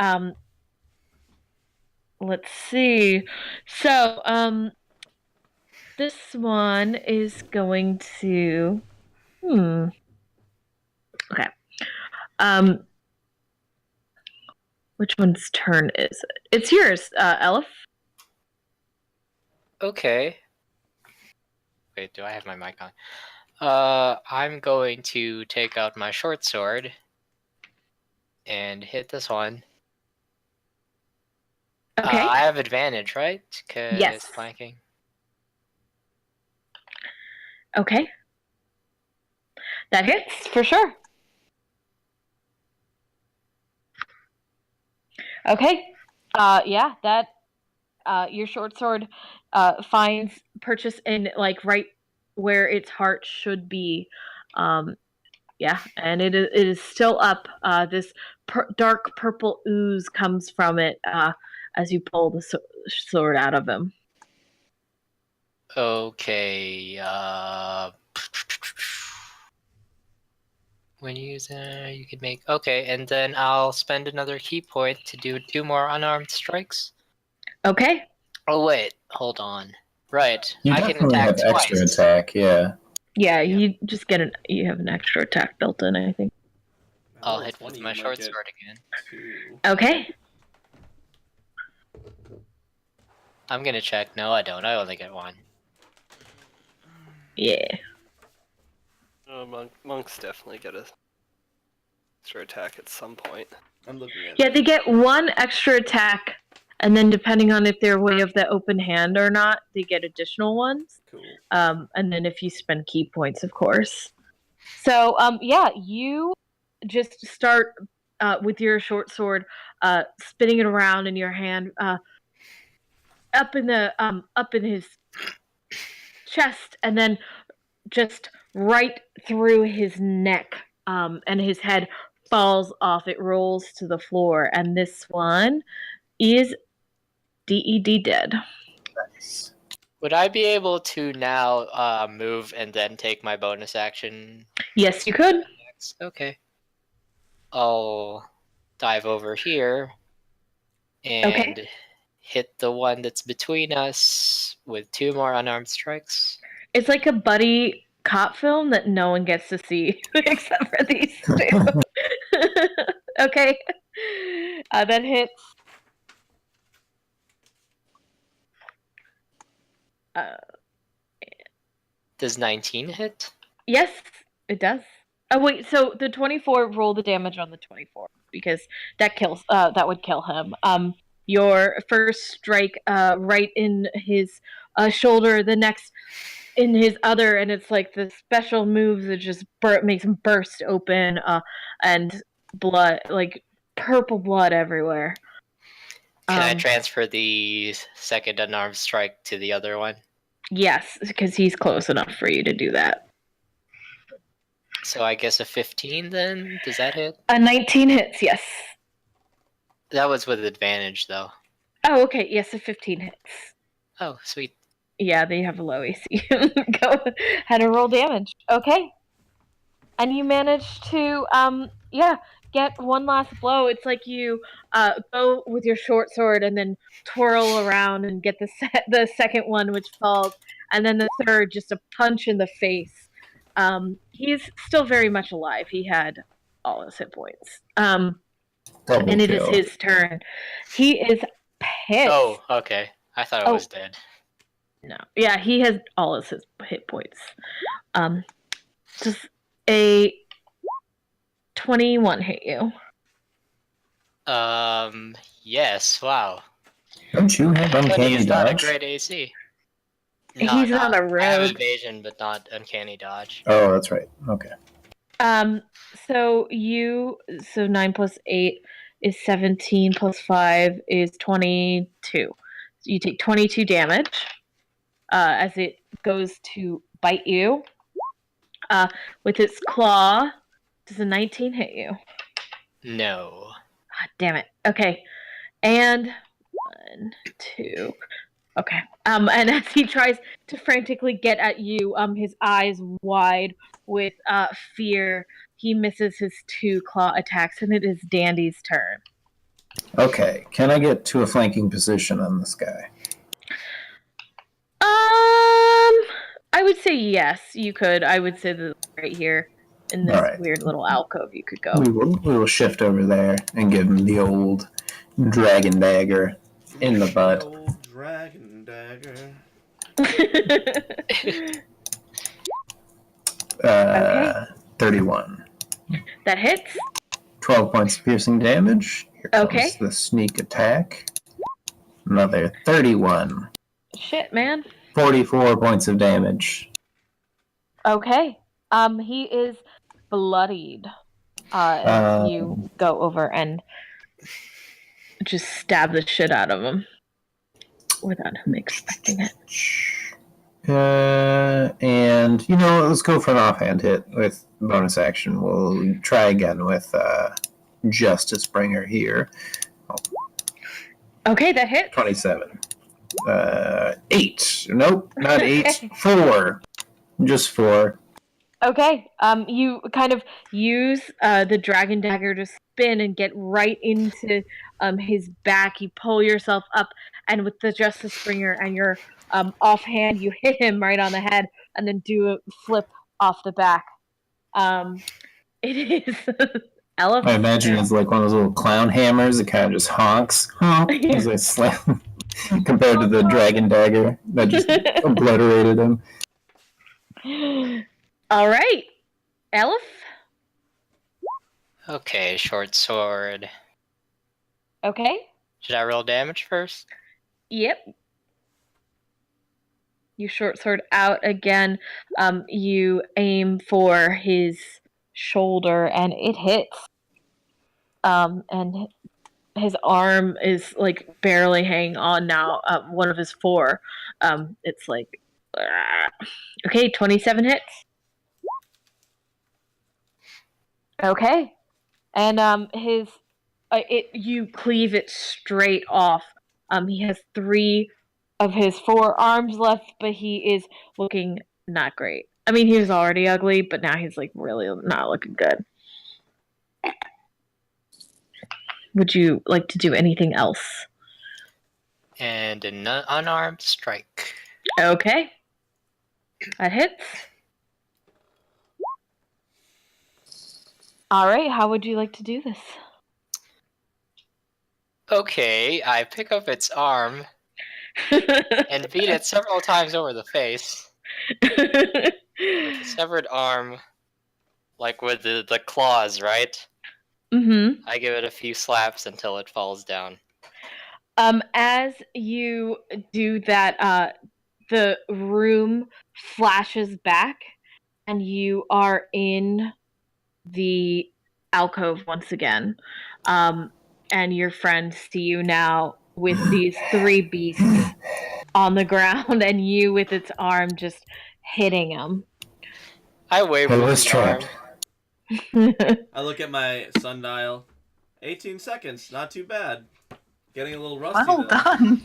let's see. So, this one is going to okay. Which one's turn is it? It's yours, Elif. Okay. Wait, do I have my mic on? I'm going to take out my short sword and hit this one. Okay. I have advantage, right? Because Yes. it's flanking. Okay. That hits for sure. Okay. Yeah, that your short sword finds purchase in like right where its heart should be. Yeah, and it is still up. This dark purple ooze comes from it as you pull the sword out of him. Okay. When you use you can make and then I'll spend another key point to do 2 more unarmed strikes. Okay. Oh wait, hold on. Right, You I can definitely attack have extra twice. attack, yeah. Yeah, you just get you have an extra attack built in, I think. I'll hit with my short sword again. 2. Okay. I'm gonna check. No, I don't. I only get 1. Yeah. Monks definitely get a extra attack at some point. I'm looking at Yeah, it. they get 1 extra attack, and then depending on if they're way of the open hand or not, they get additional ones. Cool. And then if you spend key points, of course. So, yeah, you just start with your short sword, spinning it around in your hand, up in his chest, and then just right through his neck, and his head falls off. It rolls to the floor, and this one is DED dead. Nice. Would I be able to now move and then take my bonus action? Yes, you could. Okay. I'll dive over here and hit the one that's between us with 2 more unarmed strikes. It's like a buddy cop film that no one gets to see except for these 2. Okay. That hits. Does 19 hit? Yes, it does. Oh wait, so the 24, roll the damage on the 24 because that kills. That would kill him. Your first strike, right in his shoulder. The next in his other, and it's like the special moves that just makes him burst open, and blood, like purple blood everywhere. Can I transfer the second unarmed strike to the other one? Yes, because he's close enough for you to do that. So I guess a 15 then? Does that hit? A 19 hits, yes. That was with advantage though. Oh, okay, yes, a 15 hits. Oh, sweet. Yeah, they have a low AC. Go ahead and roll damage. Okay. And you manage to, get one last blow. It's like you go with your short sword and then twirl around and get the second one, which falls, and then the third, just a punch in the face. He's still very much alive. He had all his hit points. And it is his turn. He is pissed. Oh, okay. I thought it was dead. No. Yeah, he has all his hit points. Does a 21 hit you? Yes. Wow. Don't you have uncanny He's not a dodge? great AC. He's not a rogue. I have evasion, but not uncanny dodge. Oh, that's right. Okay. So 9 plus 8 is 17 plus 5 is 22. So you take 22 damage as it goes to bite you. With its claw, does a 19 hit you? No. God damn it. Okay. And 1, 2. Okay. And as he tries to frantically get at you, his eyes wide with fear, he misses his 2 claw attacks, and it is Dandy's turn. Okay. Can I get to a flanking position on this guy? I would say yes, you could. I would say that right here in this weird little alcove you could go. We will shift over there and give him the old dragon dagger in the butt. The old dragon dagger. Okay. 31. That hits. 12 points of piercing damage. Here comes Okay. the sneak attack. Another 31. Shit, man. 44 points of damage. Okay. He is bloodied. As you go over and just stab the shit out of him without him expecting it. And let's go for an offhand hit with bonus action, we'll try again with Justice Bringer here. Okay, that hits. 27. 8. Nope, not 8. 4. Just 4. Okay. You kind of use the dragon dagger to spin and get right into his back. You pull yourself up, and with the Justice Bringer and your offhand, you hit him right on the head, and then do a flip off the back. It is I imagine it's like one of those little clown hammers that kind of just honks as I slam, compared to the dragon dagger that just obliterated him. All right, Elf. Okay, short sword. Okay. Should I roll damage first? Yep. You short sword out again. You aim for his shoulder, and it hits. And his arm is like barely hanging on now. One of his 4. It's like, okay, 27 hits. Okay, and you cleave it straight off. He has 3 of his 4 arms left, but he is looking not great. I mean, he was already ugly, but now he's like really not looking good. Would you like to do anything else? And an unarmed strike. Okay, that hits. All right, how would you like to do this? Okay, I pick up its arm and beat it several times over the face. With the severed arm, like with the claws, right? Mm-hmm. I give it a few slaps until it falls down. As you do that, the room flashes back, and you are in the alcove once again. And your friends see you now with these 3 beasts on the ground, and you with its arm just hitting them. I wave with the arm. I look at my sundial. 18 seconds, not too bad. Getting a little rusty. Well done.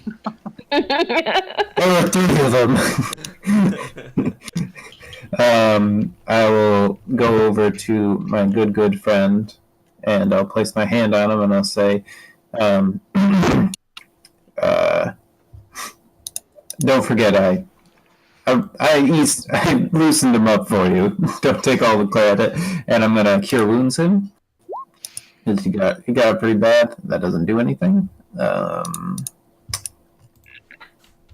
There are 3 of them. I will go over to my good friend, and I'll place my hand on him, and I'll say, don't forget, I loosened him up for you. Don't take all the credit. And I'm gonna cure wounds him. He got it pretty bad. That doesn't do anything.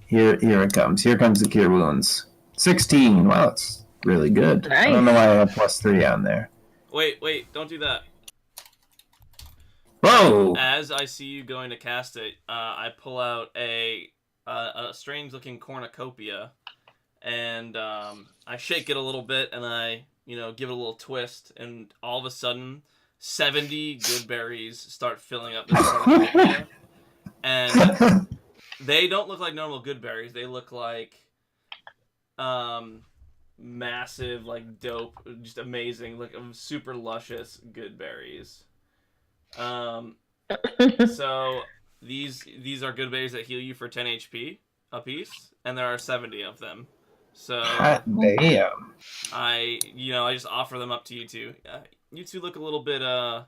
Here it comes. Here comes the cure wounds. 16. Wow, that's really good. Nice. I don't know why I have +3 on there. Wait, don't do that. Whoa! As I see you going to cast it, I pull out a strange-looking cornucopia, and I shake it a little bit, and I, give it a little twist, and all of a sudden, 70 good berries start filling up this cornucopia, and they don't look like normal good berries. They look like massive, like dope, just amazing, like super luscious good berries. So these are good berries that heal you for 10 HP a piece, and there are 70 of them. So God damn. I just offer them up to you two. You two look a little bit hurt.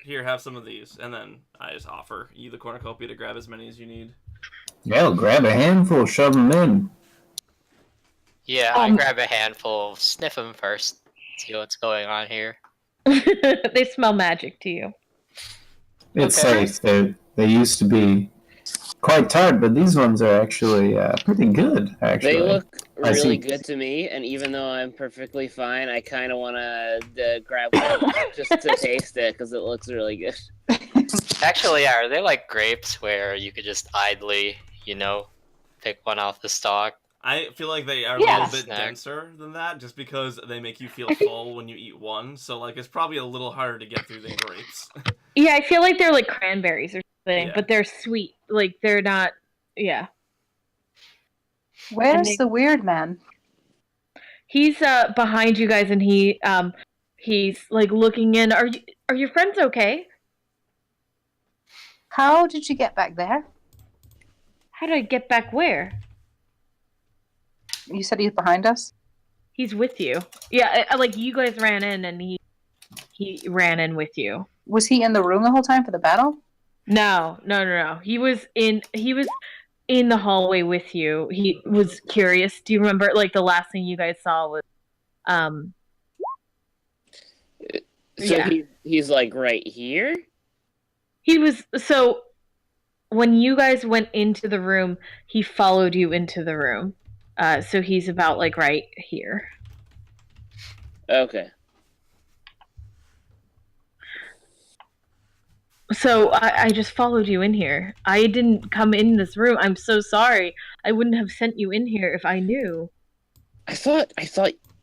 Here, have some of these, and then I just offer you the cornucopia to grab as many as you need. Yeah, grab a handful, shove them in. Yeah, I grab a handful, sniff them first, see what's going on here. They smell magic to you. It's safe. They used to be quite tart, but these ones are actually pretty good. Actually, They look really good to me, and even though I'm perfectly fine, I kind of want to grab one just to taste it because it looks really good. Actually, are they like grapes where you could just idly, pick one off the stalk? I feel like they are a little bit denser than that, just because they make you feel full when you eat one. So, it's probably a little harder to get through than grapes. Yeah, I feel like they're like cranberries or something, but they're sweet. Like, they're not, Where's the weird man? He's behind you guys, and he's like looking in. Are your friends okay? How did you get back there? How did I get back where? You said he's behind us? He's with you. Yeah, like you guys ran in, and he ran in with you. Was he in the room the whole time for the battle? No. He was in the hallway with you. He was curious. Do you remember like the last thing you guys saw was So yeah. he's like right here? He was so when you guys went into the room, he followed you into the room. So he's about like right here. Okay. So I just followed you in here. I didn't come in this room. I'm so sorry. I wouldn't have sent you in here if I knew. I thought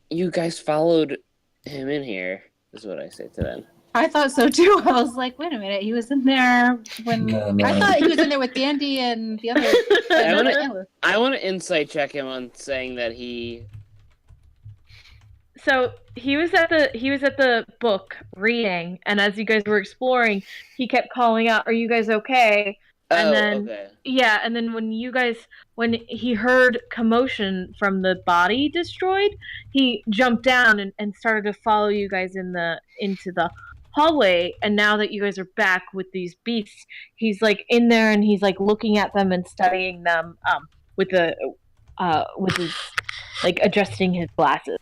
you guys followed him in here, is what I say to them. I thought so too. I was like, wait a minute, he was in there when No. I thought he was in there with Dandy and the other. I want to insight check him on saying that he. So he was at the book reading, and as you guys were exploring, he kept calling out, "Are you guys okay?" And then okay. yeah, and then when he heard commotion from the body destroyed, he jumped down and started to follow you guys into the hallway. And now that you guys are back with these beasts, he's like in there and he's like looking at them and studying them with his like adjusting his glasses.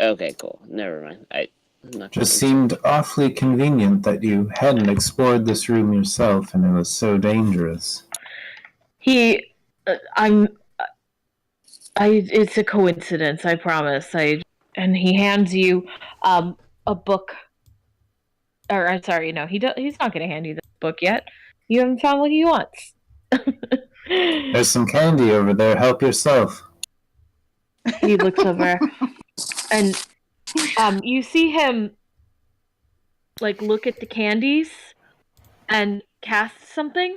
Okay, cool. Never mind. I'm not Just seemed awfully convenient that you hadn't explored this room yourself, and it was so dangerous. It's a coincidence, I promise. And he hands you a book. Or I'm sorry, no, he's not going to hand you the book yet. You haven't found what he wants. There's some candy over there. Help yourself. He looks over, and you see him like look at the candies and cast something.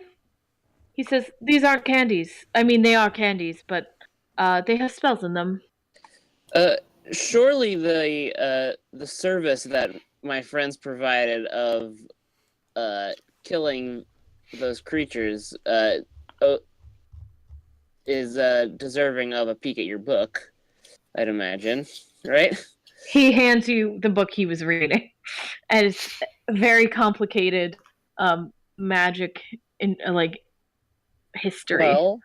He says, "These aren't candies. I mean, they are candies, but they have spells in them." Surely the service that my friends provided of killing those creatures is deserving of a peek at your book, I'd imagine, right? He hands you the book he was reading, and it's very complicated magic in like history. Well,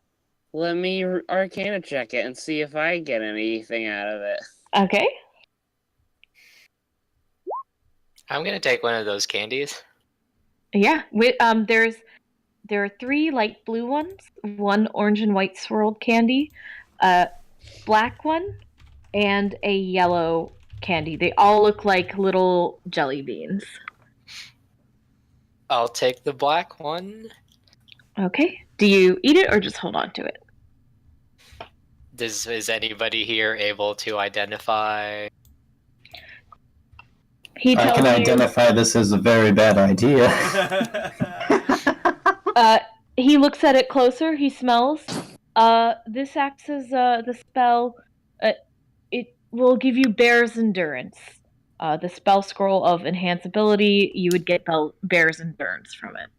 let me Arcana check it and see if I get anything out of it. Okay. I'm gonna take one of those candies. Yeah. There are 3 light blue ones, 1 orange and white swirled candy, a black one, and a yellow candy. They all look like little jelly beans. I'll take the black one. Okay. Do you eat it or just hold on to it? Is anybody here able to identify? I can identify this as a very bad idea. He looks at it closer. He smells. This acts as the spell. It will give you Bear's Endurance. The spell scroll of Enhance Ability. You would get Bear's Endurance from it.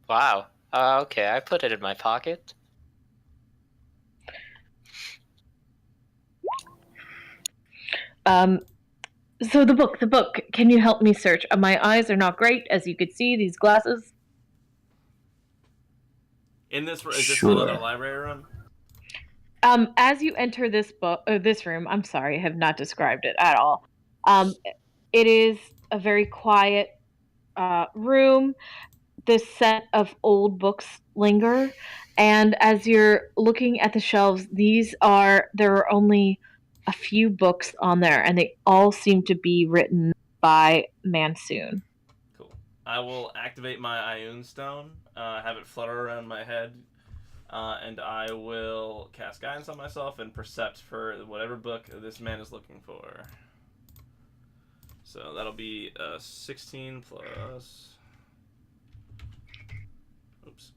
Wow. Okay, I put it in my pocket. So the book. Can you help me search? My eyes are not great, as you could see. These glasses. In this, is this Sure. another library room? As you enter this room, I'm sorry, I have not described it at all. It is a very quiet room. This set of old books linger, and as you're looking at the shelves, there are only a few books on there, and they all seem to be written by Mansoon. Cool. I will activate my Ioun Stone, have it flutter around my head, and I will cast Guidance on myself and Percept for whatever book this man is looking for. So that'll be 16 plus... Oops.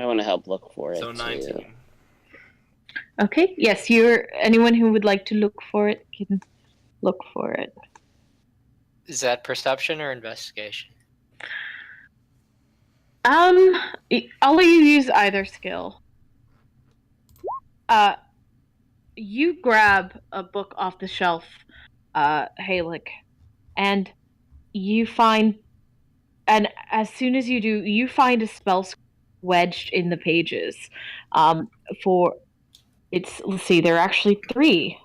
I want to help look for it. So 19. Too. Okay. Yes, anyone who would like to look for it can look for it. Is that perception or investigation? I'll let you use either skill. You grab a book off the shelf, Halik, and you find, and as soon as you do, you find a spell wedged in the pages. Let's see, there are actually 3.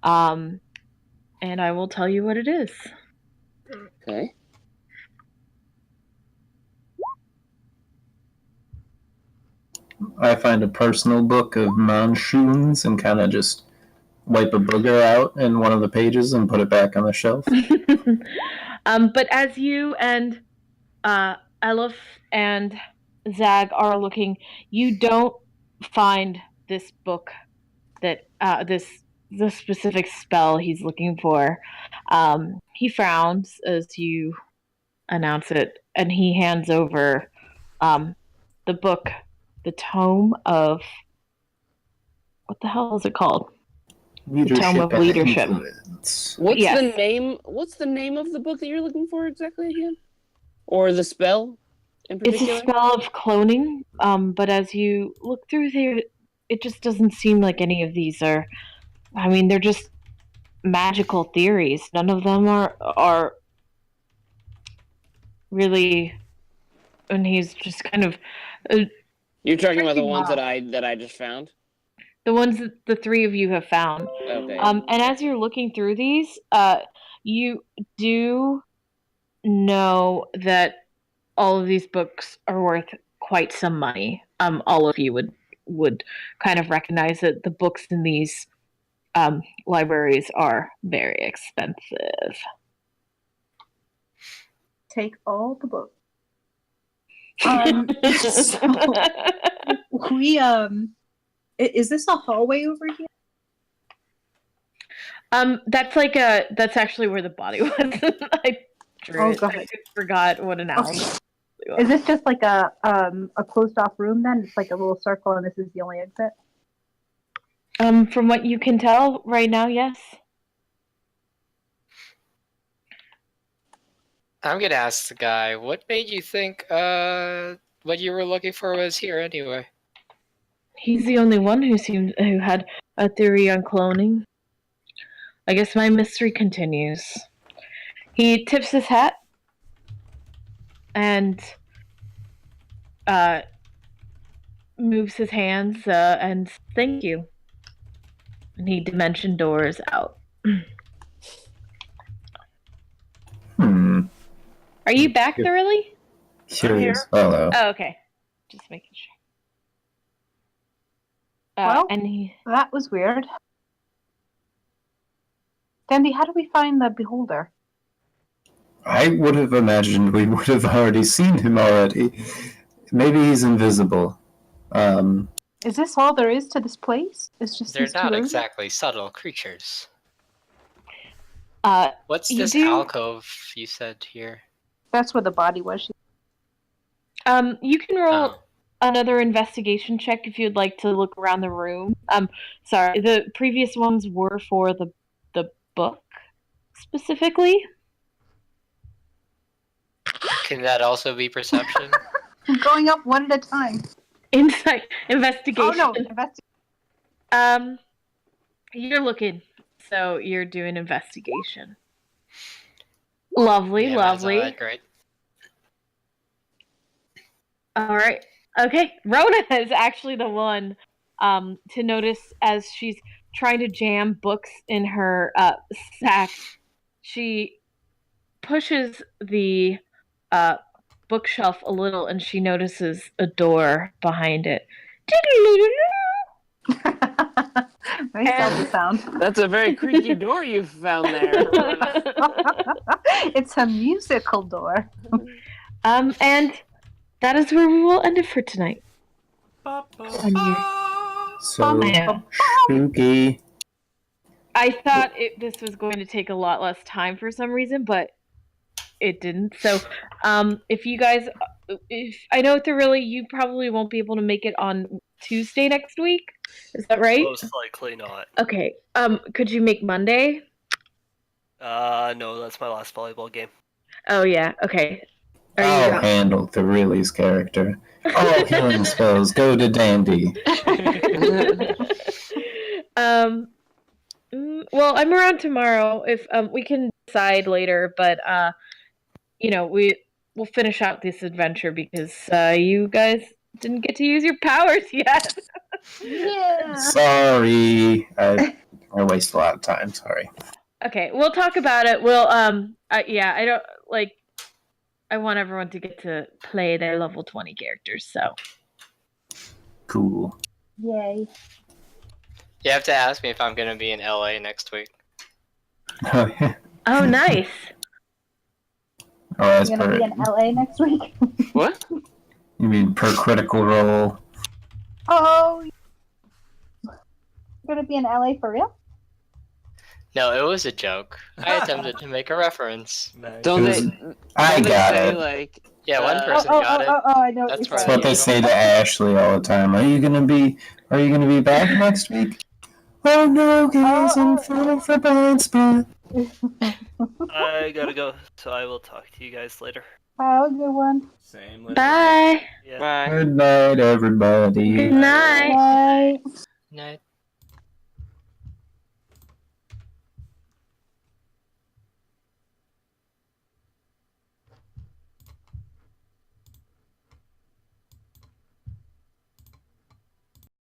And I will tell you what it is. Okay. I find a personal book of Monshoons and kind of just wipe a booger out in one of the pages and put it back on the shelf. But as you and Elif and Zag are looking, you don't find this book that the specific spell he's looking for. He frowns as you announce it, and he hands over the book, the tome of, what the hell is it called? Leadership Tome of and Leadership. Influence. What's Yes. the name? What's the name of the book that you're looking for exactly again? Or the spell in It's particular? a spell of cloning, but as you look through there, it just doesn't seem like any of these are. I mean, they're just magical theories. None of them are really. And he's just kind of. You're talking about the freaking ones out. that I just found. The ones that the 3 of you have found. Okay. And as you're looking through these, you do know that all of these books are worth quite some money. All of you would kind of recognize that the books in these libraries are very expensive. Take all the books. So we is this a hallway over here? That's actually where the body was. I drew it. God. I forgot what an owl. Is this just like a closed off room then? It's like a little circle and this is the only exit? From what you can tell right now, yes. I'm gonna ask the guy, what made you think what you were looking for was here anyway? He's the only one who had a theory on cloning. I guess my mystery continues. He tips his hat and moves his hands and thank you. And he dimension doors out. Are you back, Thoroughly? Curious fellow. Oh, okay. Just making sure. Well, and he... that was weird. Dandy, how do we find the beholder? I would have imagined we would have already seen him already. Maybe he's invisible. Is this all there is to this place? It's just They're these 2 not rooms? exactly subtle creatures. What's you this do- alcove you said here? That's where the body was. You can roll Oh. another investigation check if you'd like to look around the room. Sorry, the previous ones were for the book specifically. Can that also be perception? I'm going up one at a time. Insight investigation. Oh no, You're looking, so you're doing investigation. Lovely, Yeah, lovely. that's all right, great. All right. Okay, Rona is actually the one to notice as she's trying to jam books in her sack. She pushes the bookshelf a little and she notices a door behind it. nice Zelda sound. That's a very creaky door you've found there. It's a musical door. And that is where we will end it for tonight. So Yeah. spooky. I thought this was going to take a lot less time for some reason, but it didn't. So, if you guys if I know Thoroughly, you probably won't be able to make it on Tuesday next week. Is that right? Most likely not. Okay. Could you make Monday? No, that's my last volleyball game. Oh yeah. Okay. Are I'll you? handle Thoroughly's character. All healing spells go to Dandy. Well, I'm around tomorrow. If we can decide later, but we'll finish out this adventure because you guys didn't get to use your powers yet. Yeah. Sorry, I waste a lot of time. Sorry. Okay, we'll talk about it. We'll I don't like. I want everyone to get to play their level 20 characters. So Cool. Yay. You have to ask me if I'm gonna be in LA next week. Oh, yeah. oh, nice. Oh, as You're gonna per. be in LA next week. What? You mean per critical role? Oh, you're gonna be in LA for real? No, it was a joke. I attempted to make a reference. Nice. Don't It was- they? I don't they got say, it. like? Yeah, one Uh, person got it. I know. That's What That's you're what they saying. say to Ashley all the time. Are you gonna be back next week? Oh no, guys, I'm falling for blind spot. I gotta go, so I will talk to you guys later. Have a good one. Same. Later. Bye. Yeah. Bye. Good night, everybody. Good night. Bye. Night.